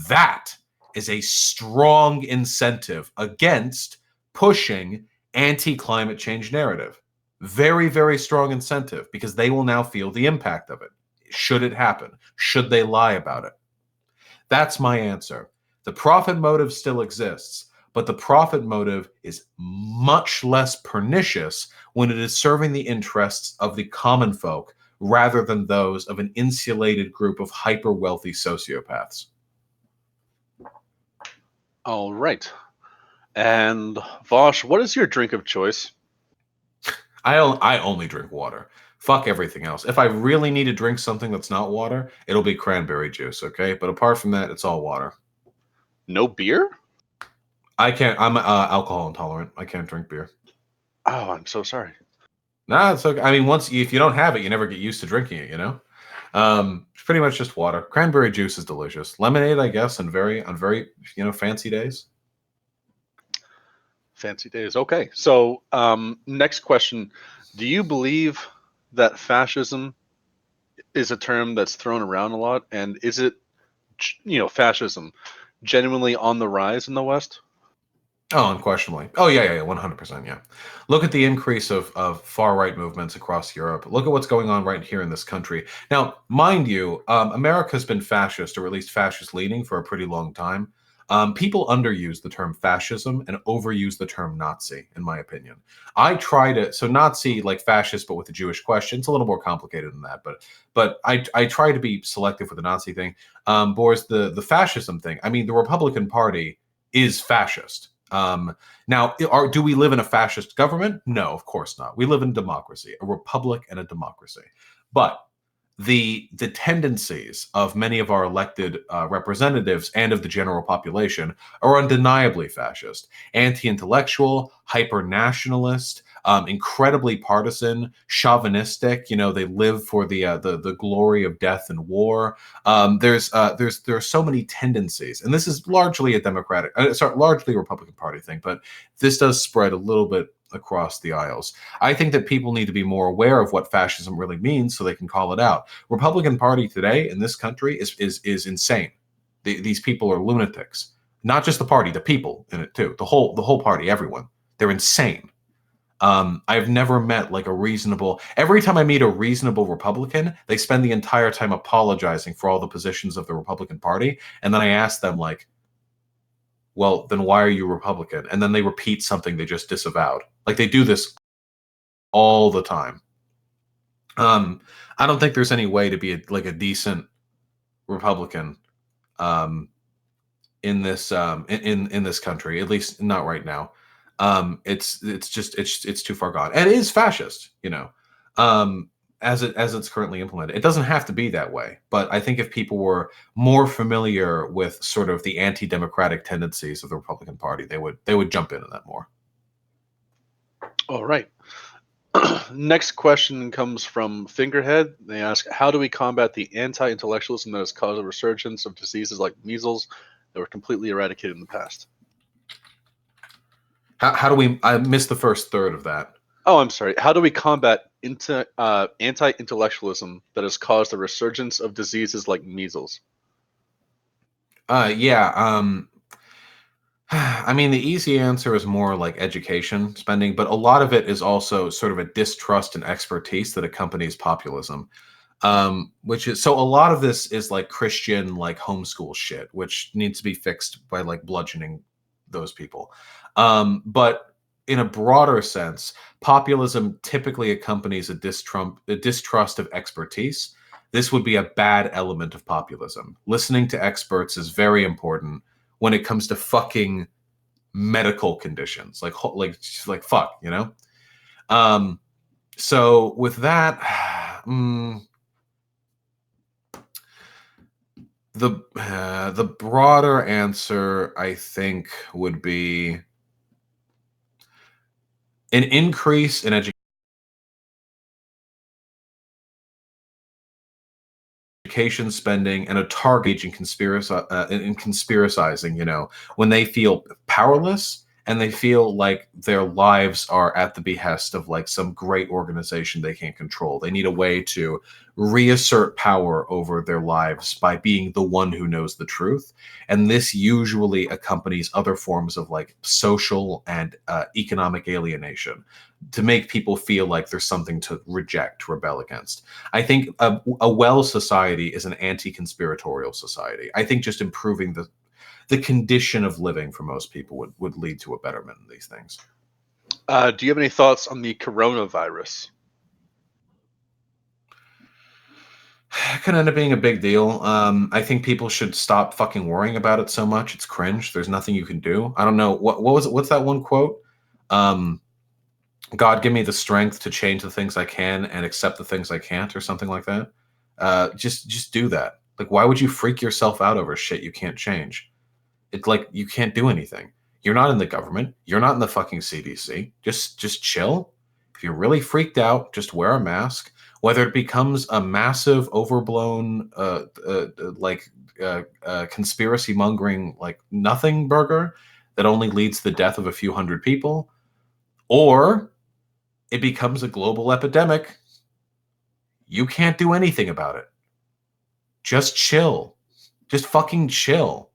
Speaker 3: That is a strong incentive against pushing anti-climate change narrative. Very, very strong incentive, because they will now feel the impact of it. Should it happen? Should they lie about it? That's my answer. The profit motive still exists, but the profit motive is much less pernicious when it is serving the interests of the common folk rather than those of an insulated group of hyper-wealthy sociopaths.
Speaker 1: All right. And Vaush, what is your drink of choice?
Speaker 3: I only drink water. Fuck everything else. If I really need to drink something that's not water, it'll be cranberry juice, okay? But apart from that, it's all water.
Speaker 1: No beer?
Speaker 3: I can't. I'm alcohol intolerant. I can't drink beer.
Speaker 1: Oh, I'm so sorry.
Speaker 3: Nah, it's okay. I mean, if you don't have it, you never get used to drinking it. You know, it's pretty much just water. Cranberry juice is delicious. Lemonade, I guess, on very fancy days.
Speaker 1: Fancy days. Okay. So, next question. Do you believe that fascism is a term that's thrown around a lot? And is it, fascism genuinely on the rise in the West?
Speaker 3: Oh, unquestionably. Oh, yeah, 100%. Yeah. Look at the increase of far right movements across Europe. Look at what's going on right here in this country. Now, mind you, America has been fascist, or at least fascist leaning, for a pretty long time. People underuse the term fascism and overuse the term Nazi, in my opinion. So Nazi, like fascist, but with a Jewish question. It's a little more complicated than that, but I try to be selective with the Nazi thing. Whereas the fascism thing, I mean, the Republican Party is fascist. Now, do we live in a fascist government? No, of course not. We live in democracy, a republic and a democracy. But the tendencies of many of our elected representatives and of the general population are undeniably fascist, anti-intellectual, hyper-nationalist, incredibly partisan, chauvinistic. They live for the glory of death and war. There are so many tendencies, and this is largely largely a Republican Party thing, but this does spread a little bit across the aisles. I think that people need to be more aware of what fascism really means so they can call it out. Republican Party today in this country is insane. These people are lunatics. Not just the party, the people in it too. The whole party, everyone. They're insane. I've never met like a reasonable. Every time I meet a reasonable Republican, they spend the entire time apologizing for all the positions of the Republican Party, and then I ask them like, well, then why are you Republican? And then they repeat something they just disavowed. Like they do this all the time. I don't think there's any way to be a decent Republican in this in this country, at least not right now. It's too far gone, and it is fascist, as it's currently implemented. It doesn't have to be that way, but I think if people were more familiar with sort of the anti-democratic tendencies of the Republican Party, they would jump into that more.
Speaker 1: All right. Next question comes from Fingerhead. They ask, how do we combat the anti-intellectualism that has caused a resurgence of diseases like measles that were completely eradicated in the past?
Speaker 3: How do we? I missed the first third of that.
Speaker 1: Oh, I'm sorry. How do we combat anti-intellectualism that has caused a resurgence of diseases like measles?
Speaker 3: I mean, the easy answer is more like education spending, but a lot of it is also sort of a distrust and expertise that accompanies populism. Which is, so a lot of this is like Christian, like homeschool shit, which needs to be fixed by like bludgeoning those people. But in a broader sense, populism typically accompanies a distrust of expertise. This would be a bad element of populism. Listening to experts is very important when it comes to fucking medical conditions, like fuck, So with that, the broader answer, I think, would be an increase in education spending and a target in conspiracizing, when they feel powerless and they feel like their lives are at the behest of like some great organization they can't control. They need a way to reassert power over their lives by being the one who knows the truth. And this usually accompanies other forms of like social and economic alienation to make people feel like there's something to reject, to rebel against. I think a well society is an anti-conspiratorial society. I think just improving the condition of living for most people would lead to a betterment in these things.
Speaker 1: Do you have any thoughts on the coronavirus?
Speaker 3: It could end up being a big deal. I think people should stop fucking worrying about it so much. It's cringe. There's nothing you can do. I don't know. What was it? What's that one quote? God, give me the strength to change the things I can and accept the things I can't, or something like that. Just do that. Like, why would you freak yourself out over shit you can't change? It's like you can't do anything. You're not in the government. You're not in the fucking CDC. Just chill. If you're really freaked out, just wear a mask. Whether it becomes a massive, overblown, conspiracy mongering, like nothing burger that only leads to the death of a few hundred people, or it becomes a global epidemic, you can't do anything about it. Just chill. Just fucking chill.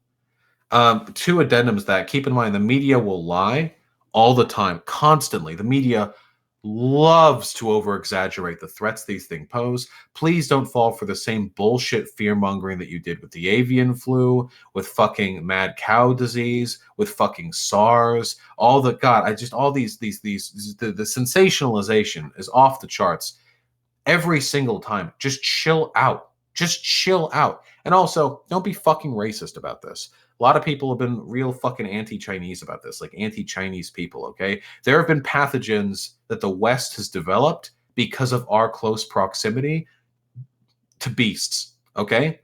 Speaker 3: Two addendums that keep in mind, the media will lie all the time, constantly. The media loves to over-exaggerate the threats these things pose. Please don't fall for the same bullshit fear-mongering that you did with the avian flu, with fucking mad cow disease, with fucking SARS, all the sensationalization is off the charts every single time. Just chill out. Just chill out. And also, don't be fucking racist about this. A lot of people have been real fucking anti-Chinese about this, like anti-Chinese people, okay? There have been pathogens that the West has developed because of our close proximity to beasts, okay?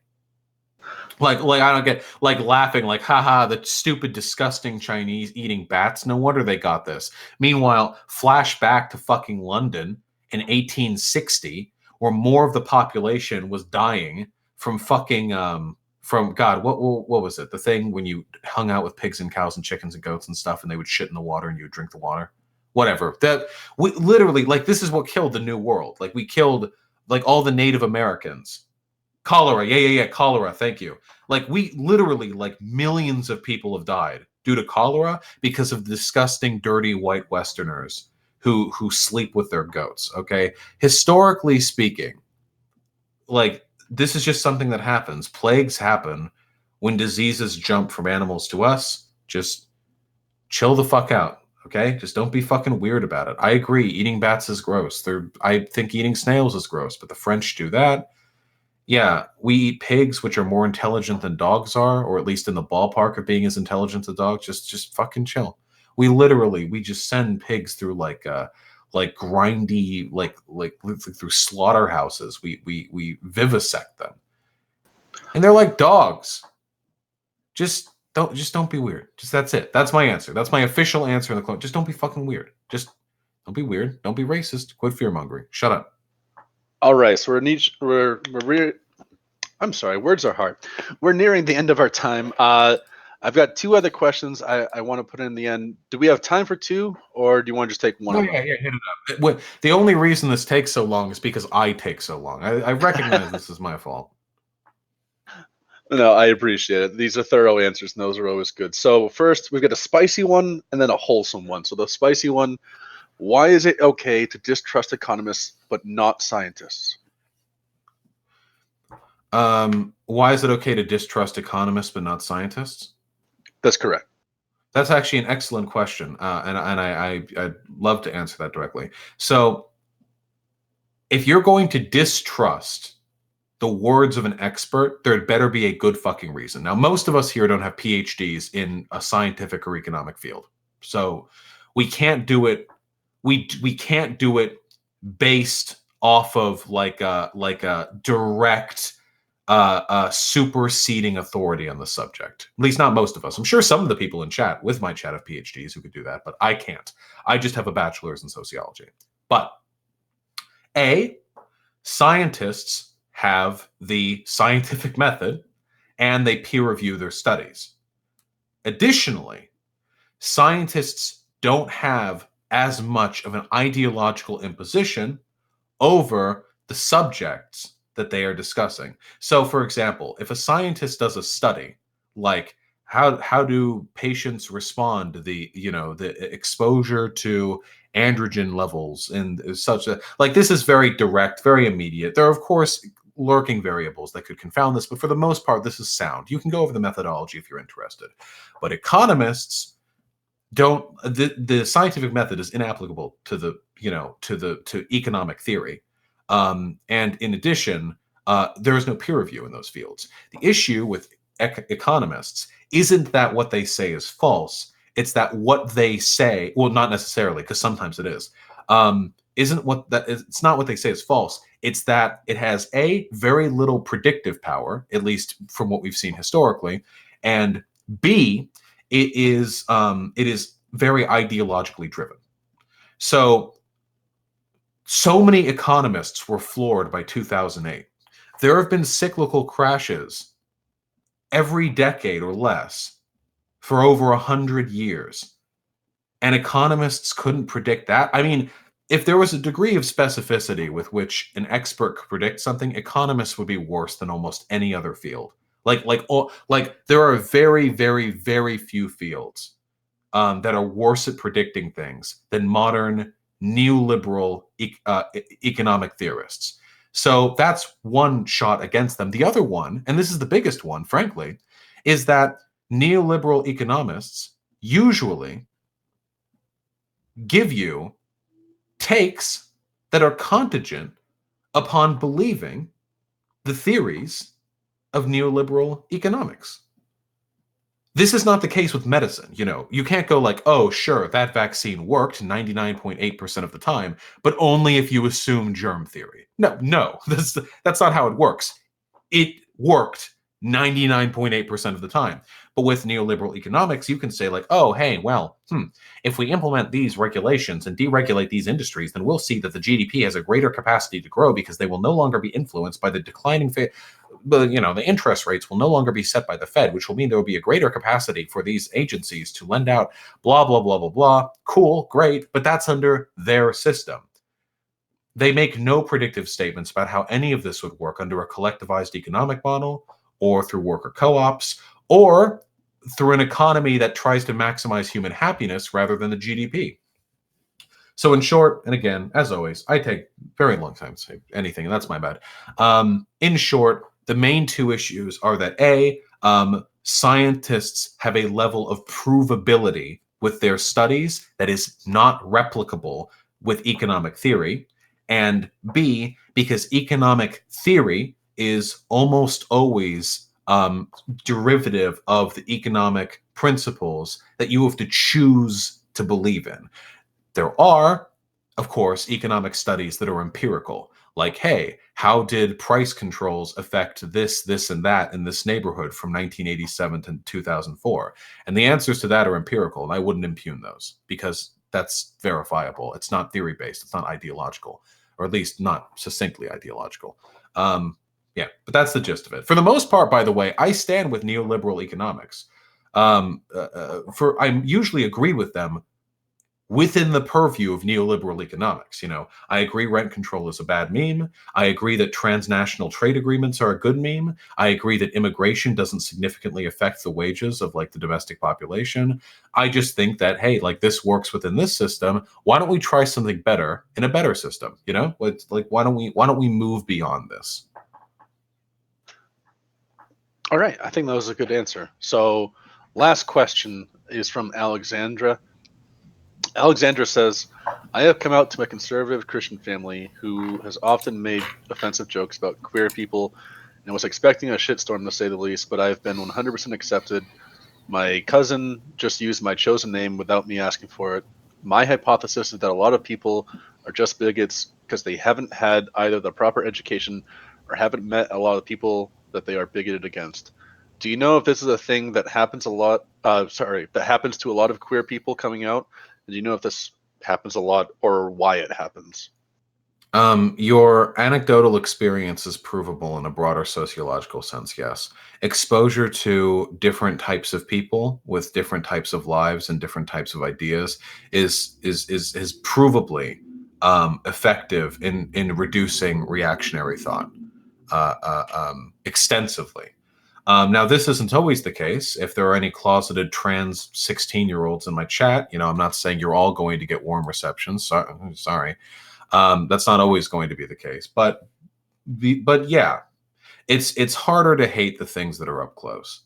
Speaker 3: Like I don't get, like, laughing, like, haha, the stupid, disgusting Chinese eating bats. No wonder they got this. Meanwhile, flash back to fucking London in 1860, where more of the population was dying from fucking from God, what was it? The thing when you hung out with pigs and cows and chickens and goats and stuff, and they would shit in the water and you would drink the water. Whatever. That we literally, like, this is what killed the New World. Like, we killed like all the Native Americans. Cholera, yeah, cholera. Thank you. Like, we literally, like, millions of people have died due to cholera because of disgusting, dirty white Westerners who sleep with their goats. Okay, historically speaking, like, this is just something that happens. Plagues happen when diseases jump from animals to us. Just chill the fuck out, okay? Just don't be fucking weird about it. I agree, eating bats is gross. I think eating snails is gross, but the French do that. Yeah, we eat pigs, which are more intelligent than dogs are, or at least in the ballpark of being as intelligent as dogs. Just fucking chill. We just send pigs through like grindy, like through slaughterhouses. We vivisect them, and they're like dogs. Just don't be weird. Just, that's it. That's my answer. That's my official answer in the quote. Just don't be fucking weird. Just don't be weird. Don't be racist. Quit fear mongering. Shut up.
Speaker 1: All right, so I'm sorry, words are hard. We're nearing the end of our time. I've got two other questions I want to put in the end. Do we have time for two, or do you want to just take one?
Speaker 3: Yeah, hit it up. The only reason this takes so long is because I take so long. I recognize this is my fault.
Speaker 1: No, I appreciate it. These are thorough answers, and those are always good. So first, we've got a spicy one and then a wholesome one. So the spicy one, why is it okay to distrust economists but not scientists?
Speaker 3: Why is it okay to distrust economists but not scientists?
Speaker 1: That's correct.
Speaker 3: That's actually an excellent question, and I'd love to answer that directly. So, if you're going to distrust the words of an expert, there'd better be a good fucking reason. Now, most of us here don't have PhDs in a scientific or economic field, so we can't do it. We can't do it based off of like a direct superseding authority on the subject. At least not most of us. I'm sure some of the people in chat, with my chat, have PhDs who could do that, but I can't. I just have a bachelor's in sociology. But scientists have the scientific method and they peer review their studies. Additionally, scientists don't have as much of an ideological imposition over the subjects that they are discussing. So, for example, if a scientist does a study like how do patients respond to the exposure to androgen levels and such, like, this is very direct, very immediate. There are, of course, lurking variables that could confound this, but for the most part, this is sound. You can go over the methodology if you're interested. But economists don't. The scientific method is inapplicable to to economic theory. And in addition, there is no peer review in those fields. The issue with economists isn't that what they say is false. It's that what they say, well, not necessarily, because sometimes it is, it's not what they say is false. It's that it has very little predictive power, at least from what we've seen historically, and B, it is very ideologically driven. So many economists were floored by 2008. There have been cyclical crashes every decade or less for over 100 years. And economists couldn't predict that. I mean, if there was a degree of specificity with which an expert could predict something, economists would be worse than almost any other field. Like there are very, very, very few fields that are worse at predicting things than modern neoliberal economic theorists. So that's one shot against them. The other one, and this is the biggest one, frankly, is that neoliberal economists usually give you takes that are contingent upon believing the theories of neoliberal economics. This is not the case with medicine. You know, you can't go like, oh, sure, that vaccine worked 99.8% of the time, but only if you assume germ theory. No, that's not how it works. It worked 99.8% of the time. But with neoliberal economics, you can say like, oh, hey, well, if we implement these regulations and deregulate these industries, then we'll see that the GDP has a greater capacity to grow because they will no longer be influenced by the declining the interest rates will no longer be set by the Fed, which will mean there will be a greater capacity for these agencies to lend out, blah, blah, blah, blah, blah. Cool, great, but that's under their system. They make no predictive statements about how any of this would work under a collectivized economic model or through worker co-ops or through an economy that tries to maximize human happiness rather than the GDP. So in short, and again, as always, I take very long time to say anything, and that's my bad. In short, the main two issues are that scientists have a level of provability with their studies that is not replicable with economic theory, and B, because economic theory is almost always derivative of the economic principles that you have to choose to believe in. There are, of course, economic studies that are empirical, like, hey, how did price controls affect this, and that in this neighborhood from 1987 to 2004? And the answers to that are empirical, and I wouldn't impugn those because that's verifiable. It's not theory-based. It's not ideological, or at least not succinctly ideological. Yeah, but that's the gist of it. For the most part, by the way, I stand with neoliberal economics. I usually agree with them within the purview of neoliberal economics. You know, I agree rent control is a bad meme. I agree that transnational trade agreements are a good meme. I agree that immigration doesn't significantly affect the wages of like the domestic population. I just think that, hey, like this works within this system. Why don't we try something better in a better system? You know, like why don't we move beyond this?
Speaker 1: All right, I think that was a good answer. So last question is from Alexandra. Alexandra says, I have come out to my conservative Christian family who has often made offensive jokes about queer people and was expecting a shitstorm to say the least, but I've been 100% accepted. My cousin just used my chosen name without me asking for it. My hypothesis is that a lot of people are just bigots because they haven't had either the proper education or haven't met a lot of people that they are bigoted against. Do you know if this is a thing that happens a lot? That happens to a lot of queer people coming out? Do you know if this happens a lot or why it happens?
Speaker 3: Your anecdotal experience is provable in a broader sociological sense, yes. Exposure to different types of people with different types of lives and different types of ideas is provably effective in reducing reactionary thought extensively. Now, this isn't always the case. If there are any closeted trans 16-year-olds in my chat, you know, I'm not saying you're all going to get warm receptions. Sorry. That's not always going to be the case. But yeah, it's harder to hate the things that are up close.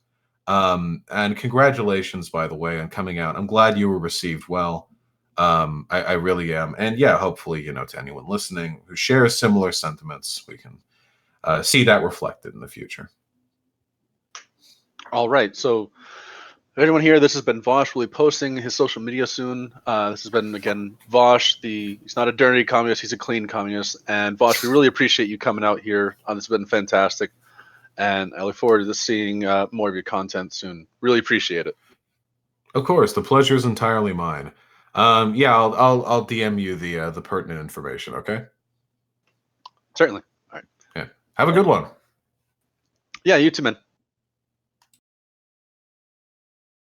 Speaker 3: And congratulations, by the way, on coming out. I'm glad you were received well. I really am. And yeah, hopefully, you know, to anyone listening who shares similar sentiments, we can see that reflected in the future.
Speaker 1: All right. So, everyone here, this has been Vaush. Will be posting his social media soon. This has been, again, Vaush. He's not a dirty communist. He's a clean communist. And Vaush, we really appreciate you coming out here. This has been fantastic. And I look forward to seeing more of your content soon. Really appreciate it.
Speaker 3: Of course, the pleasure is entirely mine. Yeah, I'll DM you the pertinent information. Okay.
Speaker 1: Certainly. All right.
Speaker 3: Yeah. Have a good one.
Speaker 1: Yeah, you too, man.